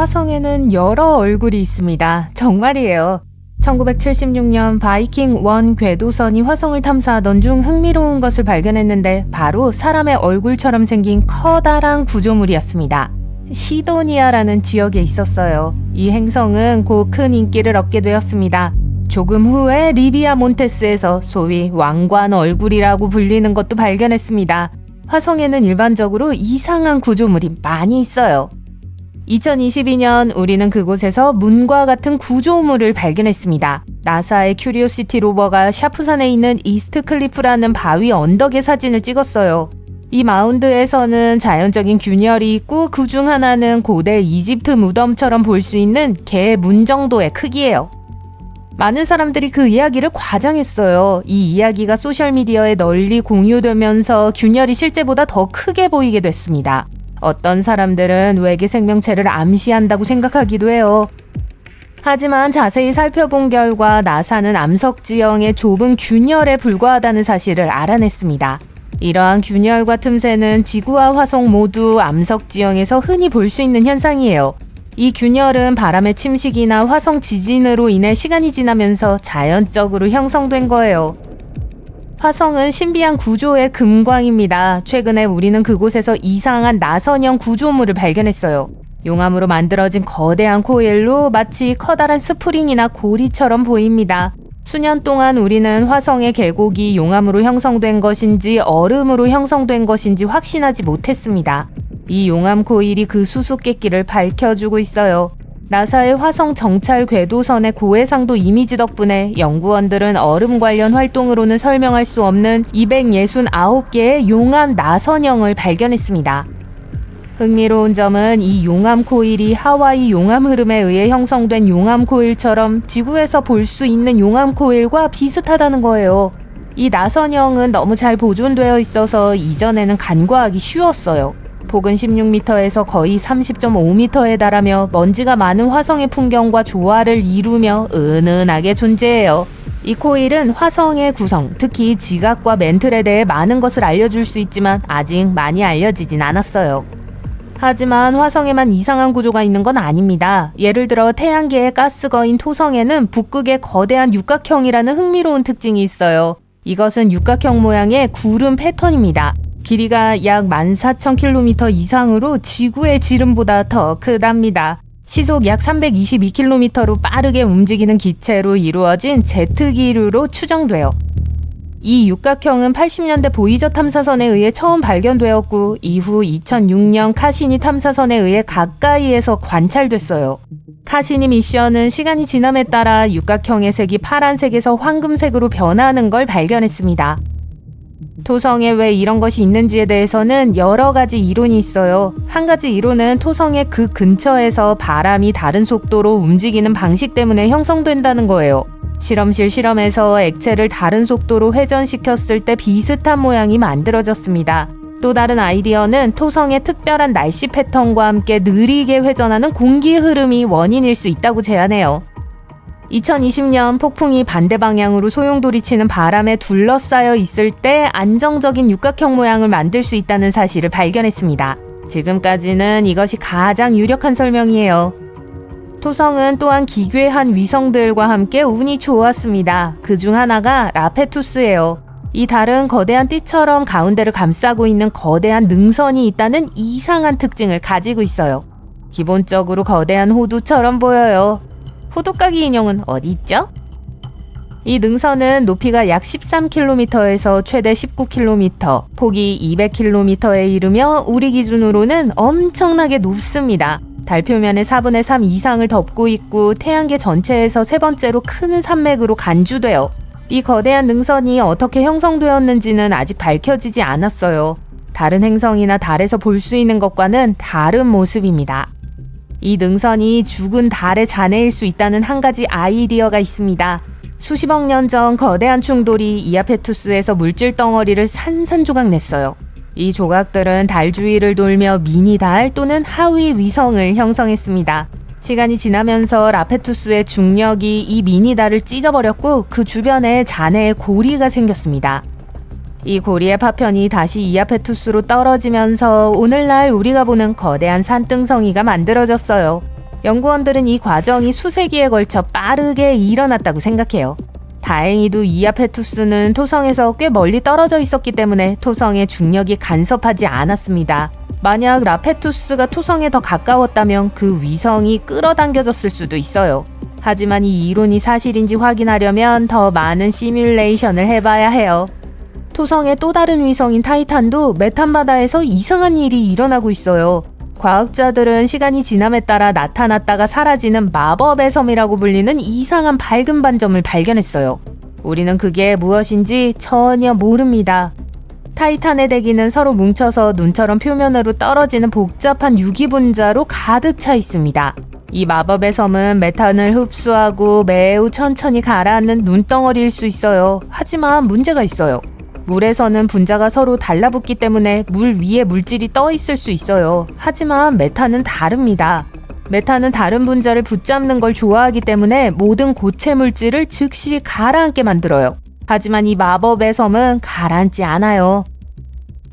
화성에는 여러 얼굴이 있습니다. 정말이에요. 1976년 바이킹 1 궤도선이 화성을 탐사하던 중 흥미로운 것을 발견했는데 바로 사람의 얼굴처럼 생긴 커다란 구조물이었습니다. 시도니아라는 지역에 있었어요. 이 행성은 곧 큰 인기를 얻게 되었습니다. 조금 후에 리비아 몬테스에서 소위 왕관 얼굴이라고 불리는 것도 발견했습니다. 화성에는 일반적으로 이상한 구조물이 많이 있어요. 2022년 우리는 그곳에서 문과 같은 구조물을 발견했습니다. 나사의 큐리오시티 로버가 샤프산에 있는 이스트 클리프라는 바위 언덕의 사진을 찍었어요. 이 마운드에서는 자연적인 균열이 있고 그 중 하나는 고대 이집트 무덤처럼 볼 수 있는 개 문 정도의 크기예요. 많은 사람들이 그 이야기를 과장했어요. 이 이야기가 소셜미디어에 널리 공유되면서 균열이 실제보다 더 크게 보이게 됐습니다. 어떤 사람들은 외계 생명체를 암시한다고 생각하기도 해요. 하지만 자세히 살펴본 결과 나사는 암석 지형의 좁은 균열에 불과하다는 사실을 알아냈습니다. 이러한 균열과 틈새는 지구와 화성 모두 암석 지형에서 흔히 볼 수 있는 현상이에요. 이 균열은 바람의 침식이나 화성 지진으로 인해 시간이 지나면서 자연적으로 형성된 거예요. 화성은 신비한 구조의 금광입니다. 최근에 우리는 그곳에서 이상한 나선형 구조물을 발견했어요. 용암으로 만들어진 거대한 코일로 마치 커다란 스프링이나 고리처럼 보입니다. 수년 동안 우리는 화성의 계곡이 용암으로 형성된 것인지 얼음으로 형성된 것인지 확신하지 못했습니다. 이 용암 코일이 그 수수께끼를 밝혀주고 있어요. 나사의 화성 정찰 궤도선의 고해상도 이미지 덕분에 연구원들은 얼음 관련 활동으로는 설명할 수 없는 269개의 용암 나선형을 발견했습니다. 흥미로운 점은 이 용암 코일이 하와이 용암 흐름에 의해 형성된 용암 코일처럼 지구에서 볼 수 있는 용암 코일과 비슷하다는 거예요. 이 나선형은 너무 잘 보존되어 있어서 이전에는 간과하기 쉬웠어요. 폭은 16m에서 거의 30.5m에 달하며 먼지가 많은 화성의 풍경과 조화를 이루며 은은하게 존재해요. 이 코일은 화성의 구성, 특히 지각과 멘틀에 대해 많은 것을 알려줄 수 있지만 아직 많이 알려지진 않았어요. 하지만 화성에만 이상한 구조가 있는 건 아닙니다. 예를 들어 태양계의 가스거인 토성에는 북극의 거대한 육각형이라는 흥미로운 특징이 있어요. 이것은 육각형 모양의 구름 패턴입니다. 길이가 약 14,000km 이상으로 지구의 지름보다 더 크답니다. 시속 약 322km로 빠르게 움직이는 기체로 이루어진 제트기류로 추정돼요. 이 육각형은 80년대 보이저 탐사선에 의해 처음 발견되었고 이후 2006년 카시니 탐사선에 의해 가까이에서 관찰됐어요. 카시니 미션은 시간이 지남에 따라 육각형의 색이 파란색에서 황금색으로 변하는 걸 발견했습니다. 토성에 왜 이런 것이 있는지에 대해서는 여러 가지 이론이 있어요. 한 가지 이론은 토성의 그 근처에서 바람이 다른 속도로 움직이는 방식 때문에 형성된다는 거예요. 실험실 실험에서 액체를 다른 속도로 회전시켰을 때 비슷한 모양이 만들어졌습니다. 또 다른 아이디어는 토성의 특별한 날씨 패턴과 함께 느리게 회전하는 공기 흐름이 원인일 수 있다고 제안해요. 2020년 폭풍이 반대 방향으로 소용돌이치는 바람에 둘러싸여 있을 때 안정적인 육각형 모양을 만들 수 있다는 사실을 발견했습니다. 지금까지는 이것이 가장 유력한 설명이에요. 토성은 또한 기괴한 위성들과 함께 운이 좋았습니다. 그 중 하나가 라페투스예요. 이 달은 거대한 띠처럼 가운데를 감싸고 있는 거대한 능선이 있다는 이상한 특징을 가지고 있어요. 기본적으로 거대한 호두처럼 보여요. 호두까기 인형은 어디 있죠? 이 능선은 높이가 약 13km에서 최대 19km, 폭이 200km에 이르며 우리 기준으로는 엄청나게 높습니다. 달 표면의 4분의 3 이상을 덮고 있고 태양계 전체에서 세 번째로 큰 산맥으로 간주돼요. 이 거대한 능선이 어떻게 형성되었는지는 아직 밝혀지지 않았어요. 다른 행성이나 달에서 볼 수 있는 것과는 다른 모습입니다. 이 능선이 죽은 달의 잔해일 수 있다는 한 가지 아이디어가 있습니다. 수십억 년 전 거대한 충돌이 이아페투스에서 물질 덩어리를 산산조각 냈어요. 이 조각들은 달 주위를 돌며 미니 달 또는 하위 위성을 형성했습니다. 시간이 지나면서 라페투스의 중력이 이 미니 달을 찢어버렸고 그 주변에 잔해의 고리가 생겼습니다. 이 고리의 파편이 다시 이아페투스로 떨어지면서 오늘날 우리가 보는 거대한 산등성이가 만들어졌어요. 연구원들은 이 과정이 수세기에 걸쳐 빠르게 일어났다고 생각해요. 다행히도 이아페투스는 토성에서 꽤 멀리 떨어져 있었기 때문에 토성의 중력이 간섭하지 않았습니다. 만약 라페투스가 토성에 더 가까웠다면 그 위성이 끌어당겨졌을 수도 있어요. 하지만 이 이론이 사실인지 확인하려면 더 많은 시뮬레이션을 해봐야 해요. 토성의 또 다른 위성인 타이탄도 메탄 바다에서 이상한 일이 일어나고 있어요. 과학자들은 시간이 지남에 따라 나타났다가 사라지는 마법의 섬이라고 불리는 이상한 밝은 반점을 발견했어요. 우리는 그게 무엇인지 전혀 모릅니다. 타이탄의 대기는 서로 뭉쳐서 눈처럼 표면으로 떨어지는 복잡한 유기분자로 가득 차 있습니다. 이 마법의 섬은 메탄을 흡수하고 매우 천천히 가라앉는 눈덩어리일 수 있어요. 하지만 문제가 있어요. 물에서는 분자가 서로 달라붙기 때문에 물 위에 물질이 떠 있을 수 있어요. 하지만 메탄은 다릅니다. 메탄은 다른 분자를 붙잡는 걸 좋아하기 때문에 모든 고체 물질을 즉시 가라앉게 만들어요. 하지만 이 마법의 섬은 가라앉지 않아요.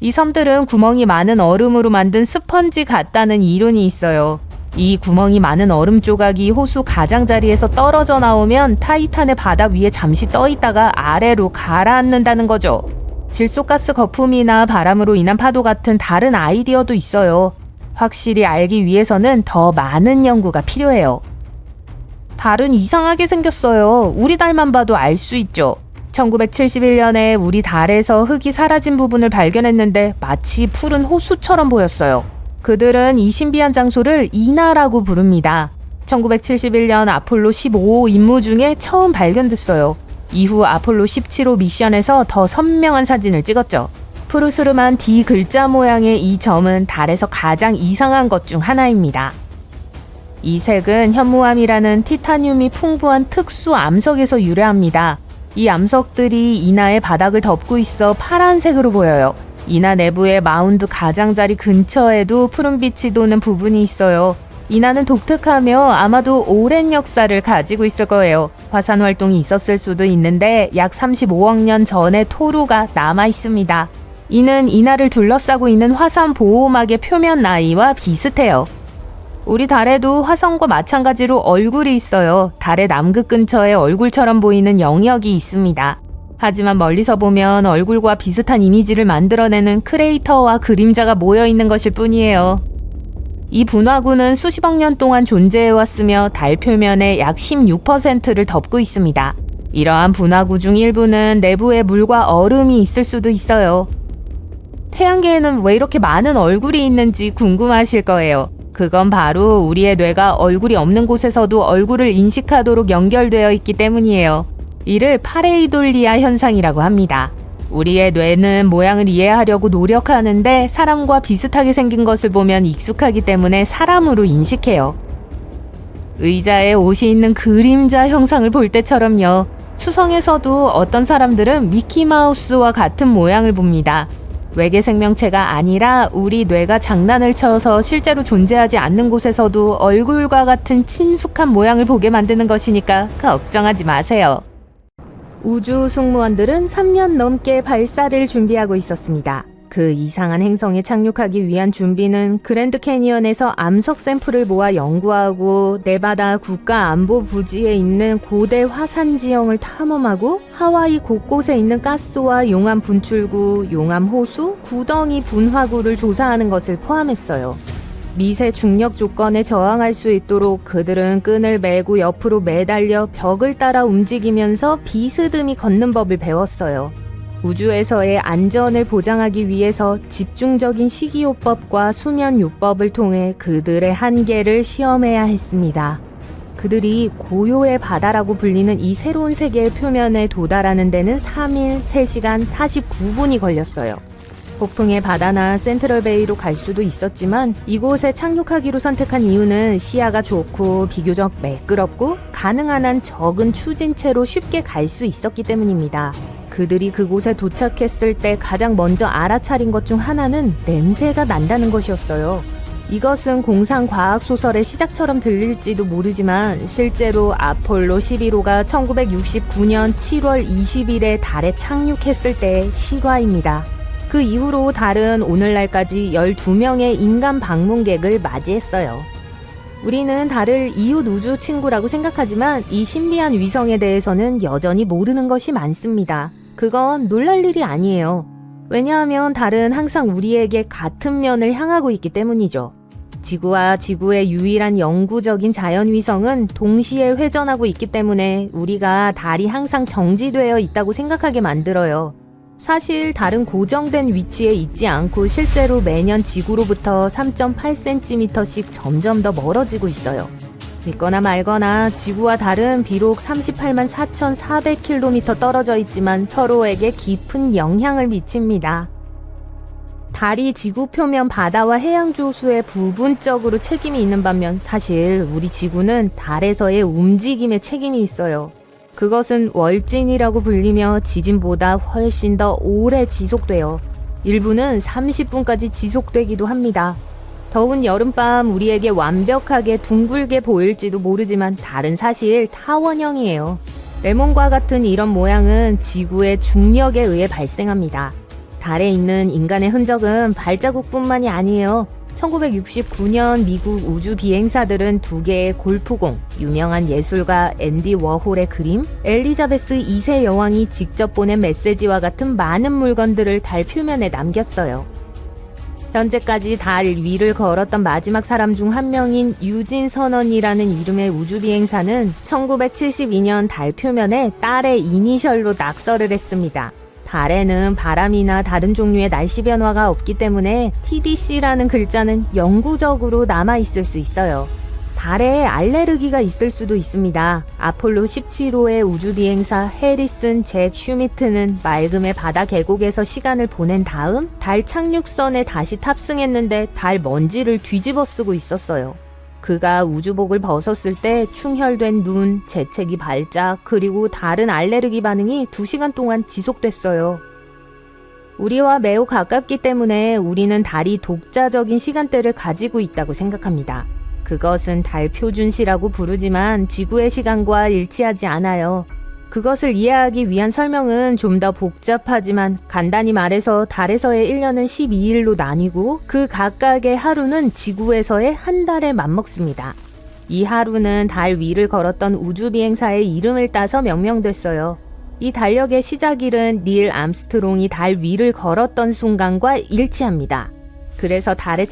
이 섬들은 구멍이 많은 얼음으로 만든 스펀지 같다는 이론이 있어요. 이 구멍이 많은 얼음 조각이 호수 가장자리에서 떨어져 나오면 타이탄의 바다 위에 잠시 떠 있다가 아래로 가라앉는다는 거죠. 질소가스 거품이나 바람으로 인한 파도 같은 다른 아이디어도 있어요. 확실히 알기 위해서는 더 많은 연구가 필요해요. 달은 이상하게 생겼어요. 우리 달만 봐도 알 수 있죠. 1971년에 우리 달에서 흙이 사라진 부분을 발견했는데 마치 푸른 호수처럼 보였어요. 그들은 이 신비한 장소를 이나라고 부릅니다. 1971년 아폴로 15호 임무 중에 처음 발견됐어요. 이후 아폴로 17호 미션에서 더 선명한 사진을 찍었죠. 푸르스름한 D 글자 모양의 이 점은 달에서 가장 이상한 것 중 하나입니다. 이 색은 현무암이라는 티타늄이 풍부한 특수 암석에서 유래합니다. 이 암석들이 이나의 바닥을 덮고 있어 파란색으로 보여요. 이나 내부의 마운드 가장자리 근처에도 푸른빛이 도는 부분이 있어요. 이나는 독특하며 아마도 오랜 역사를 가지고 있을 거예요. 화산 활동이 있었을 수도 있는데 약 35억 년 전의 토루가 남아 있습니다. 이는 이나를 둘러싸고 있는 화산 보호막의 표면 나이와 비슷해요. 우리 달에도 화성과 마찬가지로 얼굴이 있어요. 달의 남극 근처에 얼굴처럼 보이는 영역이 있습니다. 하지만 멀리서 보면 얼굴과 비슷한 이미지를 만들어내는 크레이터와 그림자가 모여있는 것일 뿐이에요. 이 분화구는 수십억 년 동안 존재해왔으며 달 표면의 약 16%를 덮고 있습니다. 이러한 분화구 중 일부는 내부에 물과 얼음이 있을 수도 있어요. 태양계에는 왜 이렇게 많은 얼굴이 있는지 궁금하실 거예요. 그건 바로 우리의 뇌가 얼굴이 없는 곳에서도 얼굴을 인식하도록 연결되어 있기 때문이에요. 이를 파레이돌리아 현상이라고 합니다. 우리의 뇌는 모양을 이해하려고 노력하는데 사람과 비슷하게 생긴 것을 보면 익숙하기 때문에 사람으로 인식해요. 의자에 옷이 있는 그림자 형상을 볼 때처럼요. 수성에서도 어떤 사람들은 미키마우스와 같은 모양을 봅니다. 외계 생명체가 아니라 우리 뇌가 장난을 쳐서 실제로 존재하지 않는 곳에서도 얼굴과 같은 친숙한 모양을 보게 만드는 것이니까 걱정하지 마세요. 우주 승무원들은 3년 넘게 발사를 준비하고 있었습니다. 그 이상한 행성에 착륙하기 위한 준비는 그랜드 캐니언에서 암석 샘플을 모아 연구하고 네바다 국가안보부지에 있는 고대 화산 지형을 탐험하고 하와이 곳곳에 있는 가스와 용암 분출구, 용암 호수, 구덩이 분화구를 조사하는 것을 포함했어요. 미세 중력 조건에 저항할 수 있도록 그들은 끈을 메고 옆으로 매달려 벽을 따라 움직이면서 비스듬히 걷는 법을 배웠어요. 우주에서의 안전을 보장하기 위해서 집중적인 식이요법과 수면요법을 통해 그들의 한계를 시험해야 했습니다. 그들이 고요의 바다라고 불리는 이 새로운 세계의 표면에 도달하는 데는 3일 3시간 49분이 걸렸어요. 폭풍의 바다나 센트럴베이로 갈 수도 있었지만 이곳에 착륙하기로 선택한 이유는 시야가 좋고 비교적 매끄럽고 가능한 한 적은 추진체로 쉽게 갈 수 있었기 때문입니다. 그들이 그곳에 도착했을 때 가장 먼저 알아차린 것 중 하나는 냄새가 난다는 것이었어요. 이것은 공상 과학 소설의 시작처럼 들릴지도 모르지만 실제로 아폴로 11호가 1969년 7월 20일에 달에 착륙했을 때의 실화입니다. 그 이후로 달은 오늘날까지 12명의 인간 방문객을 맞이했어요. 우리는 달을 이웃 우주 친구라고 생각하지만 이 신비한 위성에 대해서는 여전히 모르는 것이 많습니다. 그건 놀랄 일이 아니에요. 왜냐하면 달은 항상 우리에게 같은 면을 향하고 있기 때문이죠. 지구와 지구의 유일한 영구적인 자연위성은 동시에 회전하고 있기 때문에 우리가 달이 항상 정지되어 있다고 생각하게 만들어요. 사실 달은 고정된 위치에 있지 않고 실제로 매년 지구로부터 3.8cm씩 점점 더 멀어지고 있어요. 믿거나 말거나 지구와 달은 비록 38만 4,400km 떨어져 있지만 서로에게 깊은 영향을 미칩니다. 달이 지구 표면 바다와 해양 조수에 부분적으로 책임이 있는 반면 사실 우리 지구는 달에서의 움직임에 책임이 있어요. 그것은 월진이라고 불리며 지진보다 훨씬 더 오래 지속돼요. 일부는 30분까지 지속되기도 합니다. 더운 여름밤 우리에게 완벽하게 둥글게 보일지도 모르지만 달은 사실 타원형이에요. 레몬과 같은 이런 모양은 지구의 중력에 의해 발생합니다. 달에 있는 인간의 흔적은 발자국뿐만이 아니에요. 1969년 미국 우주 비행사들은 2개의 골프공, 유명한 예술가 앤디 워홀의 그림, 엘리자베스 2세 여왕이 직접 보낸 메시지와 같은 많은 물건들을 달 표면에 남겼어요. 현재까지 달 위를 걸었던 마지막 사람 중 한 명인 유진 선언이라는 이름의 우주 비행사는 1972년 달 표면에 딸의 이니셜로 낙서를 했습니다. 달에는 바람이나 다른 종류의 날씨 변화가 없기 때문에 TDC라는 글자는 영구적으로 남아있을 수 있어요. 달에 알레르기가 있을 수도 있습니다. 아폴로 17호의 우주비행사 해리슨 잭 슈미트는 맑음의 바다 계곡에서 시간을 보낸 다음 달 착륙선에 다시 탑승했는데 달 먼지를 뒤집어 쓰고 있었어요. 그가 우주복을 벗었을 때 충혈된 눈, 재채기 발작, 그리고 다른 알레르기 반응이 2시간 동안 지속됐어요. 우리와 매우 가깝기 때문에 우리는 달이 독자적인 시간대를 가지고 있다고 생각합니다. 그것은 달 표준시라고 부르지만 지구의 시간과 일치하지 않아요. 그것을 이해하기 위한 설명은 좀 더 복잡하지만 간단히 말해서 달에서의 1년은 12일로 나뉘고 그 각각의 하루는 지구에서의 한 달에 맞먹습니다. 이 하루는 달 위를 걸었던 우주비행사의 이름을 따서 명명됐어요. 이 달력의 시작일은 닐 암스트롱이 달 위를 걸었던 순간과 일치합니다. 그래서 달의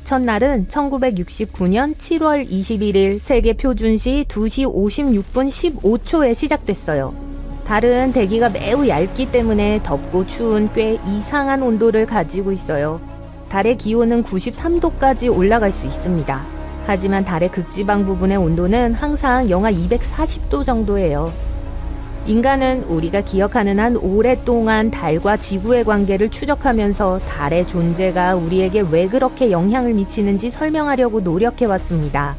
첫날은 1969년 7월 21일 세계 표준시 2시 56분 15초에 시작됐어요. 달은 대기가 매우 얇기 때문에 덥고 추운 꽤 이상한 온도를 가지고 있어요. 달의 기온은 93도까지 올라갈 수 있습니다. 하지만 달의 극지방 부분의 온도는 항상 영하 240도 정도예요. 인간은 우리가 기억하는 한 오랫동안 달과 지구의 관계를 추적하면서 달의 존재가 우리에게 왜 그렇게 영향을 미치는지 설명하려고 노력해왔습니다.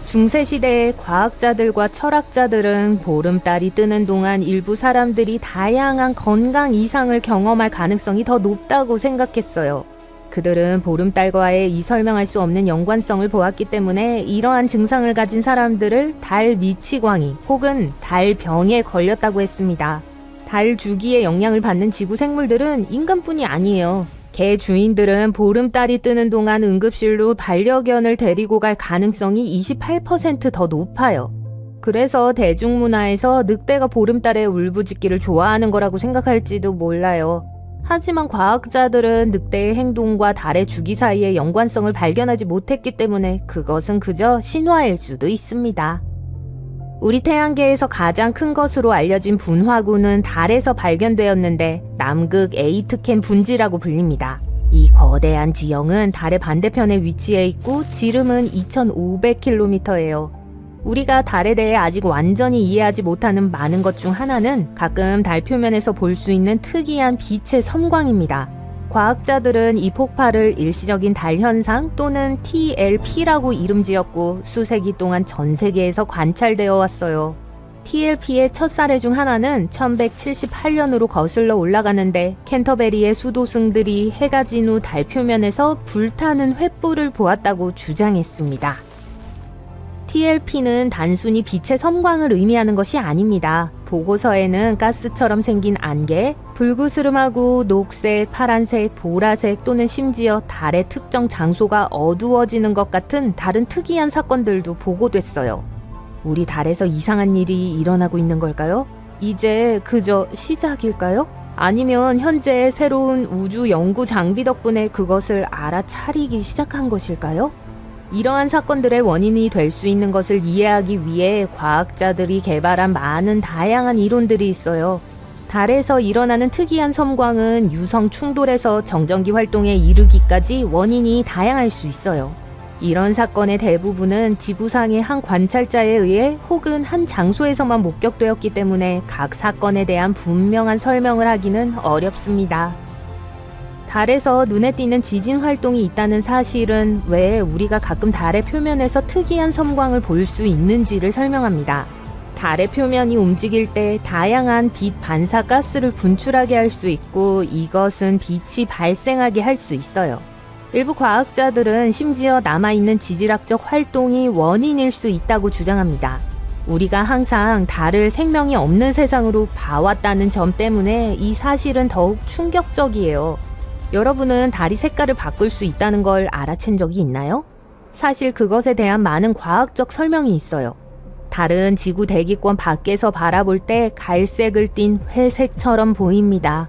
중세시대의 과학자들과 철학자들은 보름달이 뜨는 동안 일부 사람들이 다양한 건강 이상을 경험할 가능성이 더 높다고 생각했어요. 그들은 보름달과의 이 설명할 수 없는 연관성을 보았기 때문에 이러한 증상을 가진 사람들을 달 미치광이 혹은 달병에 걸렸다고 했습니다. 달 주기에 영향을 받는 지구 생물들은 인간뿐이 아니에요. 개 주인들은 보름달이 뜨는 동안 응급실로 반려견을 데리고 갈 가능성이 28% 더 높아요. 그래서 대중문화에서 늑대가 보름달에 울부짖기를 좋아하는 거라고 생각할지도 몰라요. 하지만 과학자들은 늑대의 행동과 달의 주기 사이의 연관성을 발견하지 못했기 때문에 그것은 그저 신화일 수도 있습니다. 우리 태양계에서 가장 큰 것으로 알려진 분화구는 달에서 발견되었는데 남극 에이트켄 분지라고 불립니다. 이 거대한 지형은 달의 반대편에 위치해 있고 지름은 2,500km예요. 우리가 달에 대해 아직 완전히 이해하지 못하는 많은 것 중 하나는 가끔 달 표면에서 볼 수 있는 특이한 빛의 섬광입니다. 과학자들은 이 폭발을 일시적인 달 현상 또는 TLP라고 이름 지었고 수세기 동안 전 세계에서 관찰되어 왔어요. TLP의 첫 사례 중 하나는 1178년으로 거슬러 올라가는데 캔터베리의 수도승들이 해가 진 후 달 표면에서 불타는 횃불을 보았다고 주장했습니다. TLP는 단순히 빛의 섬광을 의미하는 것이 아닙니다. 보고서에는 가스처럼 생긴 안개, 불구스름하고 녹색, 파란색, 보라색 또는 심지어 달의 특정 장소가 어두워지는 것 같은 다른 특이한 사건들도 보고됐어요. 우리 달에서 이상한 일이 일어나고 있는 걸까요? 이제 그저 시작일까요? 아니면 현재 새로운 우주 연구 장비 덕분에 그것을 알아차리기 시작한 것일까요? 이러한 사건들의 원인이 될 수 있는 것을 이해하기 위해 과학자들이 개발한 많은 다양한 이론들이 있어요. 달에서 일어나는 특이한 섬광은 유성 충돌에서 정전기 활동에 이르기까지 원인이 다양할 수 있어요. 이런 사건의 대부분은 지구상의 한 관찰자에 의해 혹은 한 장소에서만 목격되었기 때문에 각 사건에 대한 분명한 설명을 하기는 어렵습니다. 달에서 눈에 띄는 지진 활동이 있다는 사실은 왜 우리가 가끔 달의 표면에서 특이한 섬광을 볼 수 있는지를 설명합니다. 달의 표면이 움직일 때 다양한 빛 반사 가스를 분출하게 할 수 있고 이것은 빛이 발생하게 할 수 있어요. 일부 과학자들은 심지어 남아있는 지질학적 활동이 원인일 수 있다고 주장합니다. 우리가 항상 달을 생명이 없는 세상으로 봐왔다는 점 때문에 이 사실은 더욱 충격적이에요. 여러분은 달이 색깔을 바꿀 수 있다는 걸 알아챈 적이 있나요? 사실 그것에 대한 많은 과학적 설명이 있어요. 달은 지구 대기권 밖에서 바라볼 때 갈색을 띤 회색처럼 보입니다.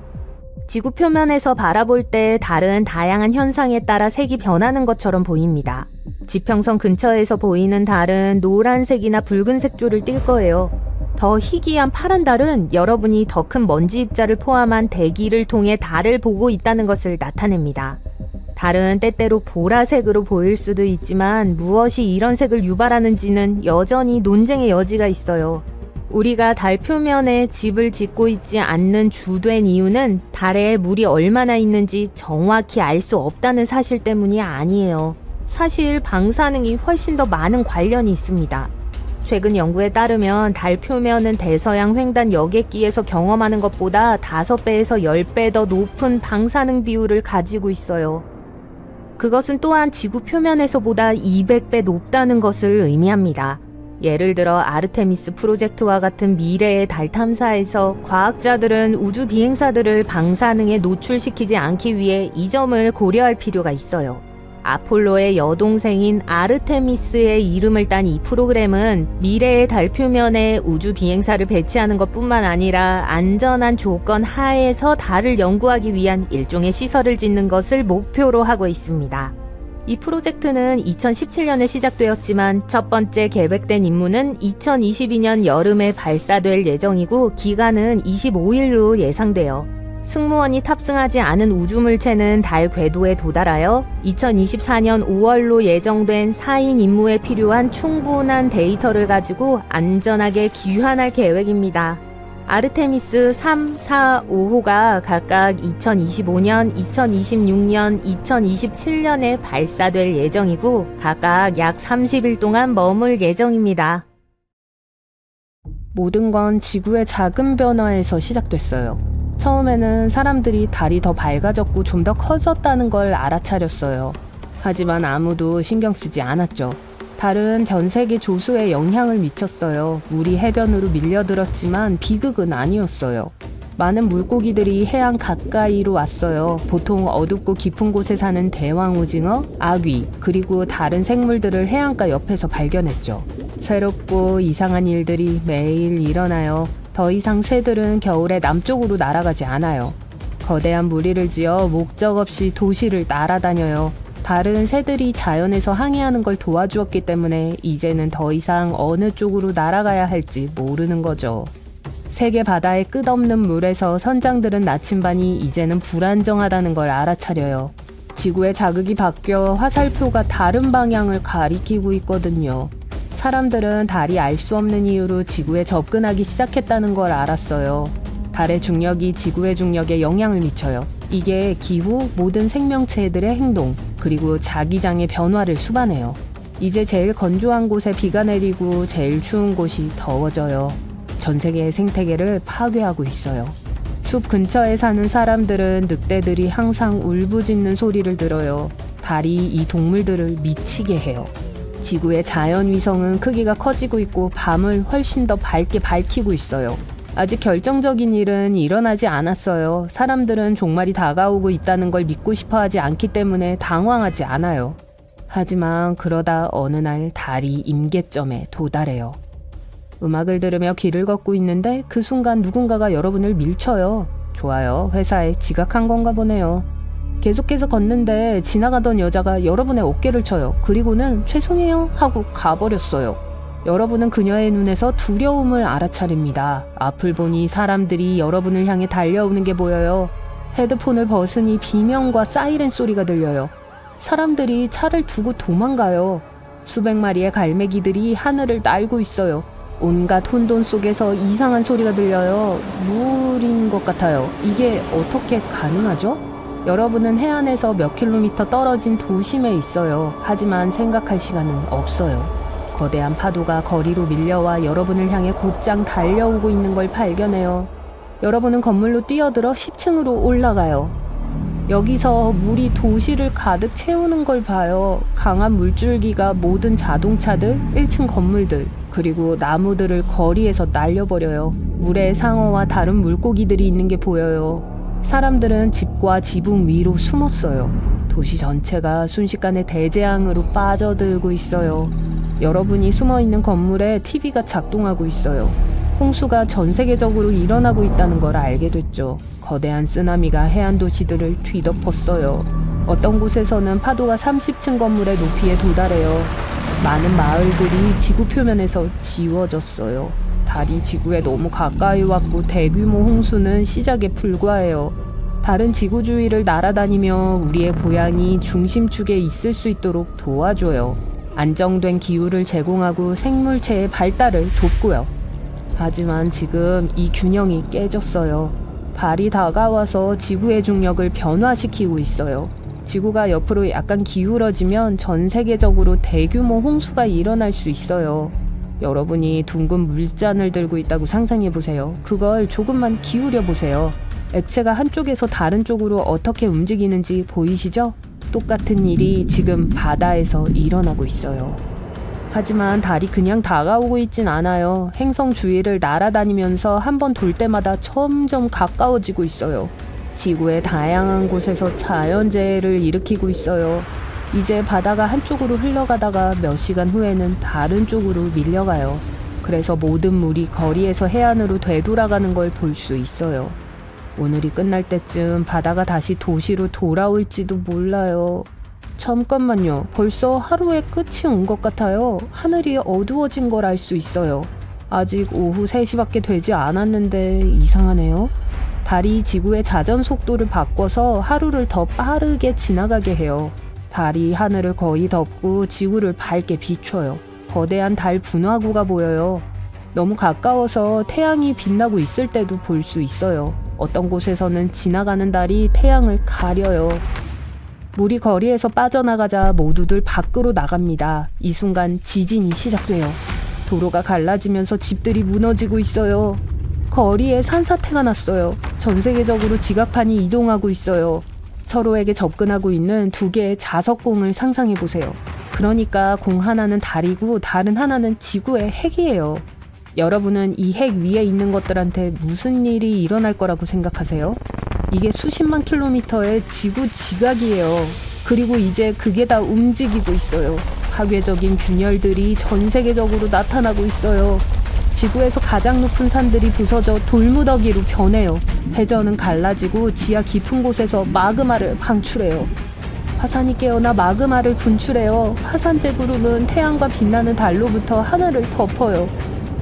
지구 표면에서 바라볼 때 달은 다양한 현상에 따라 색이 변하는 것처럼 보입니다. 지평선 근처에서 보이는 달은 노란색이나 붉은색 조를 띌 거예요. 더 희귀한 파란 달은 여러분이 더 큰 먼지 입자를 포함한 대기를 통해 달을 보고 있다는 것을 나타냅니다. 달은 때때로 보라색으로 보일 수도 있지만 무엇이 이런 색을 유발하는지는 여전히 논쟁의 여지가 있어요. 우리가 달 표면에 집을 짓고 있지 않는 주된 이유는 달에 물이 얼마나 있는지 정확히 알 수 없다는 사실 때문이 아니에요. 사실 방사능이 훨씬 더 많은 관련이 있습니다. 최근 연구에 따르면 달 표면은 대서양 횡단 여객기에서 경험하는 것보다 5배에서 10배 더 높은 방사능 비율을 가지고 있어요. 그것은 또한 지구 표면에서보다 200배 높다는 것을 의미합니다. 예를 들어 아르테미스 프로젝트와 같은 미래의 달 탐사에서 과학자들은 우주 비행사들을 방사능에 노출시키지 않기 위해 이 점을 고려할 필요가 있어요. 아폴로의 여동생인 아르테미스의 이름을 딴 이 프로그램은 미래의 달 표면에 우주 비행사를 배치하는 것뿐만 아니라 안전한 조건 하에서 달을 연구하기 위한 일종의 시설을 짓는 것을 목표로 하고 있습니다. 이 프로젝트는 2017년에 시작되었지만 첫 번째 계획된 임무는 2022년 여름에 발사될 예정이고 기간은 25일로 예상돼요. 승무원이 탑승하지 않은 우주물체는 달 궤도에 도달하여 2024년 5월로 예정된 4인 임무에 필요한 충분한 데이터를 가지고 안전하게 귀환할 계획입니다. 아르테미스 3, 4, 5호가 각각 2025년, 2026년, 2027년에 발사될 예정이고 각각 약 30일 동안 머물 예정입니다. 모든 건 지구의 작은 변화에서 시작됐어요. 처음에는 사람들이 달이 더 밝아졌고 좀 더 커졌다는 걸 알아차렸어요. 하지만 아무도 신경 쓰지 않았죠. 달은 전 세계 조수에 영향을 미쳤어요. 물이 해변으로 밀려들었지만 비극은 아니었어요. 많은 물고기들이 해안 가까이로 왔어요. 보통 어둡고 깊은 곳에 사는 대왕 오징어, 아귀, 그리고 다른 생물들을 해안가 옆에서 발견했죠. 새롭고 이상한 일들이 매일 일어나요. 더 이상 새들은 겨울에 남쪽으로 날아가지 않아요. 거대한 무리를 지어 목적 없이 도시를 날아다녀요. 달은 새들이 자연에서 항해하는 걸 도와주었기 때문에 이제는 더 이상 어느 쪽으로 날아가야 할지 모르는 거죠. 세계 바다의 끝없는 물에서 선장들은 나침반이 이제는 불안정하다는 걸 알아차려요. 지구의 자극이 바뀌어 화살표가 다른 방향을 가리키고 있거든요. 사람들은 달이 알 수 없는 이유로 지구에 접근하기 시작했다는 걸 알았어요. 달의 중력이 지구의 중력에 영향을 미쳐요. 이게 기후, 모든 생명체들의 행동, 그리고 자기장의 변화를 수반해요. 이제 제일 건조한 곳에 비가 내리고 제일 추운 곳이 더워져요. 전 세계의 생태계를 파괴하고 있어요. 숲 근처에 사는 사람들은 늑대들이 항상 울부짖는 소리를 들어요. 달이 이 동물들을 미치게 해요. 지구의 자연 위성은 크기가 커지고 있고 밤을 훨씬 더 밝게 밝히고 있어요. 아직 결정적인 일은 일어나지 않았어요. 사람들은 종말이 다가오고 있다는 걸 믿고 싶어 하지 않기 때문에 당황하지 않아요. 하지만 그러다 어느 날 달이 임계점에 도달해요. 음악을 들으며 길을 걷고 있는데 그 순간 누군가가 여러분을 밀쳐요. 좋아요. 회사에 지각한 건가 보네요. 계속해서 걷는데 지나가던 여자가 여러분의 어깨를 쳐요. 그리고는 죄송해요 하고 가버렸어요. 여러분은 그녀의 눈에서 두려움을 알아차립니다. 앞을 보니 사람들이 여러분을 향해 달려오는 게 보여요. 헤드폰을 벗으니 비명과 사이렌 소리가 들려요. 사람들이 차를 두고 도망가요. 수백 마리의 갈매기들이 하늘을 날고 있어요. 온갖 혼돈 속에서 이상한 소리가 들려요. 물인 것 같아요. 이게 어떻게 가능하죠? 여러분은 해안에서 몇 킬로미터 떨어진 도심에 있어요. 하지만 생각할 시간은 없어요. 거대한 파도가 거리로 밀려와 여러분을 향해 곧장 달려오고 있는 걸 발견해요. 여러분은 건물로 뛰어들어 10층으로 올라가요. 여기서 물이 도시를 가득 채우는 걸 봐요. 강한 물줄기가 모든 자동차들, 1층 건물들, 그리고 나무들을 거리에서 날려버려요. 물에 상어와 다른 물고기들이 있는 게 보여요. 사람들은 집과 지붕 위로 숨었어요. 도시 전체가 순식간에 대재앙으로 빠져들고 있어요. 여러분이 숨어있는 건물에 TV가 작동하고 있어요. 홍수가 전 세계적으로 일어나고 있다는 걸 알게 됐죠. 거대한 쓰나미가 해안 도시들을 뒤덮었어요. 어떤 곳에서는 파도가 30층 건물의 높이에 도달해요. 많은 마을들이 지구 표면에서 지워졌어요. 달이 지구에 너무 가까이 왔고 대규모 홍수는 시작에 불과해요. 달은 지구 주위를 날아다니며 우리의 고향이 중심축에 있을 수 있도록 도와줘요. 안정된 기후를 제공하고 생물체의 발달을 돕고요. 하지만 지금 이 균형이 깨졌어요. 달이 다가와서 지구의 중력을 변화시키고 있어요. 지구가 옆으로 약간 기울어지면 전 세계적으로 대규모 홍수가 일어날 수 있어요. 여러분이 둥근 물잔을 들고 있다고 상상해 보세요. 그걸 조금만 기울여 보세요. 액체가 한쪽에서 다른 쪽으로 어떻게 움직이는지 보이시죠? 똑같은 일이 지금 바다에서 일어나고 있어요. 하지만 달이 그냥 다가오고 있진 않아요. 행성 주위를 날아다니면서 한 번 돌 때마다 점점 가까워지고 있어요. 지구의 다양한 곳에서 자연재해를 일으키고 있어요. 이제 바다가 한쪽으로 흘러가다가 몇 시간 후에는 다른 쪽으로 밀려가요. 그래서 모든 물이 거리에서 해안으로 되돌아가는 걸 볼 수 있어요. 오늘이 끝날 때쯤 바다가 다시 도시로 돌아올지도 몰라요. 잠깐만요. 벌써 하루의 끝이 온 것 같아요. 하늘이 어두워진 걸 알 수 있어요. 아직 오후 3시밖에 되지 않았는데 이상하네요. 달이 지구의 자전 속도를 바꿔서 하루를 더 빠르게 지나가게 해요. 달이 하늘을 거의 덮고 지구를 밝게 비춰요. 거대한 달 분화구가 보여요. 너무 가까워서 태양이 빛나고 있을 때도 볼 수 있어요. 어떤 곳에서는 지나가는 달이 태양을 가려요. 물이 거리에서 빠져나가자 모두들 밖으로 나갑니다. 이 순간 지진이 시작돼요. 도로가 갈라지면서 집들이 무너지고 있어요. 거리에 산사태가 났어요. 전 세계적으로 지각판이 이동하고 있어요. 서로에게 접근하고 있는 두 개의 자석공을 상상해 보세요. 그러니까 공 하나는 달이고 다른 하나는 지구의 핵이에요. 여러분은 이 핵 위에 있는 것들한테 무슨 일이 일어날 거라고 생각하세요? 이게 수십만 킬로미터의 지구 지각이에요. 그리고 이제 그게 다 움직이고 있어요. 파괴적인 균열들이 전 세계적으로 나타나고 있어요. 지구에서 가장 높은 산들이 부서져 돌무더기로 변해요. 해저는 갈라지고 지하 깊은 곳에서 마그마를 방출해요. 화산이 깨어나 마그마를 분출해요. 화산재 구름은 태양과 빛나는 달로부터 하늘을 덮어요.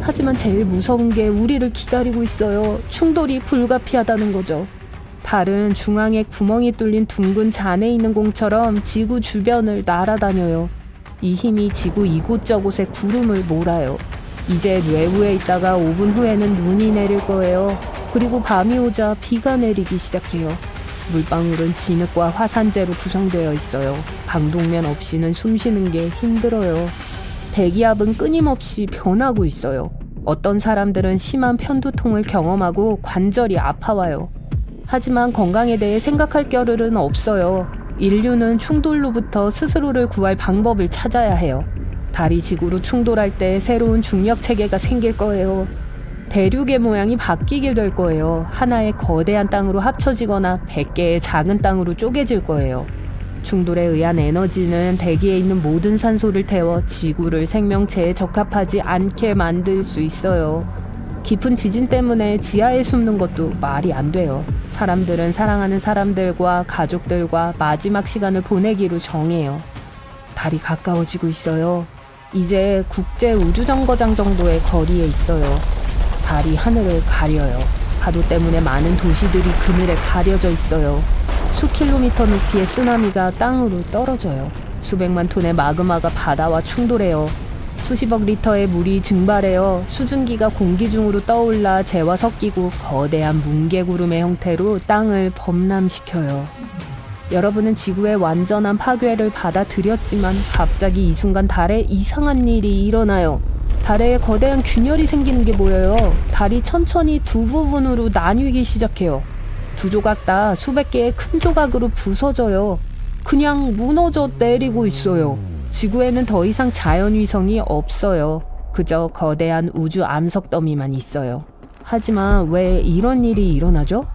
하지만 제일 무서운 게 우리를 기다리고 있어요. 충돌이 불가피하다는 거죠. 달은 중앙에 구멍이 뚫린 둥근 잔에 있는 공처럼 지구 주변을 날아다녀요. 이 힘이 지구 이곳저곳에 구름을 몰아요. 이제 뇌우에 있다가 5분 후에는 눈이 내릴 거예요. 그리고 밤이 오자 비가 내리기 시작해요. 물방울은 진흙과 화산재로 구성되어 있어요. 방독면 없이는 숨쉬는 게 힘들어요. 대기압은 끊임없이 변하고 있어요. 어떤 사람들은 심한 편두통을 경험하고 관절이 아파와요. 하지만 건강에 대해 생각할 겨를은 없어요. 인류는 충돌로부터 스스로를 구할 방법을 찾아야 해요. 달이 지구로 충돌할 때 새로운 중력 체계가 생길 거예요. 대륙의 모양이 바뀌게 될 거예요. 하나의 거대한 땅으로 합쳐지거나 100개의 작은 땅으로 쪼개질 거예요. 충돌에 의한 에너지는 대기에 있는 모든 산소를 태워 지구를 생명체에 적합하지 않게 만들 수 있어요. 깊은 지진 때문에 지하에 숨는 것도 말이 안 돼요. 사람들은 사랑하는 사람들과 가족들과 마지막 시간을 보내기로 정해요. 달이 가까워지고 있어요. 이제 국제 우주정거장 정도의 거리에 있어요. 달이 하늘을 가려요. 파도 때문에 많은 도시들이 그늘에 가려져 있어요. 수킬로미터 높이의 쓰나미가 땅으로 떨어져요. 수백만 톤의 마그마가 바다와 충돌해요. 수십억 리터의 물이 증발해요. 수증기가 공기 중으로 떠올라 재와 섞이고 거대한 뭉게구름의 형태로 땅을 범람시켜요. 여러분은 지구의 완전한 파괴를 받아들였지만 갑자기 이 순간 달에 이상한 일이 일어나요. 달에 거대한 균열이 생기는 게 보여요. 달이 천천히 두 부분으로 나뉘기 시작해요. 두 조각 다 수백 개의 큰 조각으로 부서져요. 그냥 무너져 내리고 있어요. 지구에는 더 이상 자연위성이 없어요. 그저 거대한 우주 암석 더미만 있어요. 하지만 왜 이런 일이 일어나죠?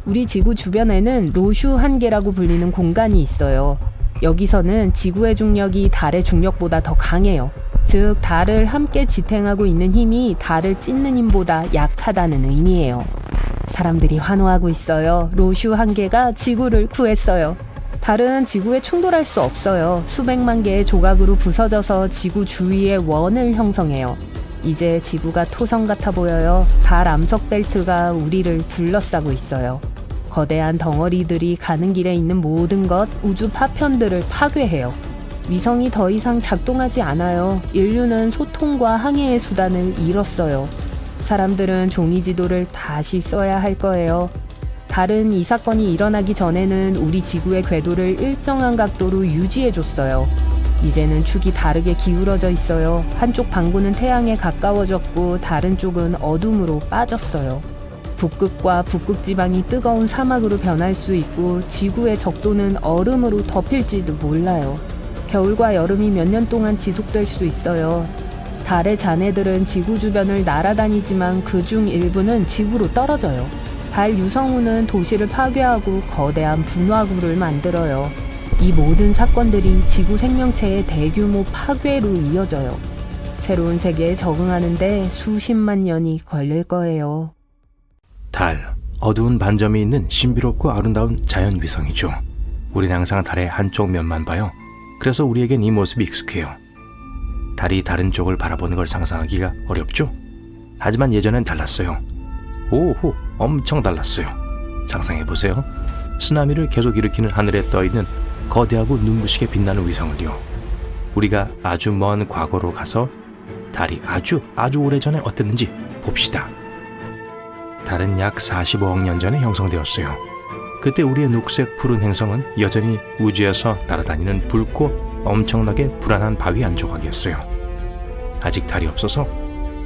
우리 지구 주변에는 로슈 한계라고 불리는 공간이 있어요. 여기서는 지구의 중력이 달의 중력보다 더 강해요. 즉, 달을 함께 지탱하고 있는 힘이 달을 찢는 힘보다 약하다는 의미예요. 사람들이 환호하고 있어요. 로슈 한계가 지구를 구했어요. 달은 지구에 충돌할 수 없어요. 수백만 개의 조각으로 부서져서 지구 주위에 원을 형성해요. 이제 지구가 토성 같아 보여요. 달 암석 벨트가 우리를 둘러싸고 있어요. 거대한 덩어리들이 가는 길에 있는 모든 것, 우주 파편들을 파괴해요. 위성이 더 이상 작동하지 않아요. 인류는 소통과 항해의 수단을 잃었어요. 사람들은 종이 지도를 다시 써야 할 거예요. 달은 이 사건이 일어나기 전에는 우리 지구의 궤도를 일정한 각도로 유지해줬어요. 이제는 축이 다르게 기울어져 있어요. 한쪽 방구는 태양에 가까워졌고 다른 쪽은 어둠으로 빠졌어요. 북극과 북극 지방이 뜨거운 사막으로 변할 수 있고 지구의 적도는 얼음으로 덮일지도 몰라요. 겨울과 여름이 몇 년 동안 지속될 수 있어요. 달의 잔해들은 지구 주변을 날아다니지만 그중 일부는 지구로 떨어져요. 달 유성우는 도시를 파괴하고 거대한 분화구를 만들어요. 이 모든 사건들이 지구 생명체의 대규모 파괴로 이어져요. 새로운 세계에 적응하는데 수십만 년이 걸릴 거예요. 달, 어두운 반점이 있는 신비롭고 아름다운 자연위성이죠. 우린 항상 달의 한쪽 면만 봐요. 그래서 우리에겐 이 모습이 익숙해요. 달이 다른 쪽을 바라보는 걸 상상하기가 어렵죠? 하지만 예전엔 달랐어요. 오호, 엄청 달랐어요. 상상해보세요. 쓰나미를 계속 일으키는 하늘에 떠있는 거대하고 눈부시게 빛나는 위성을요. 우리가 아주 먼 과거로 가서 달이 아주 오래전에 어땠는지 봅시다. 달은 약 45억 년 전에 형성되었어요. 그때 우리의 녹색 푸른 행성은 여전히 우주에서 날아다니는 붉고 엄청나게 불안한 바위 한 조각이었어요. 아직 달이 없어서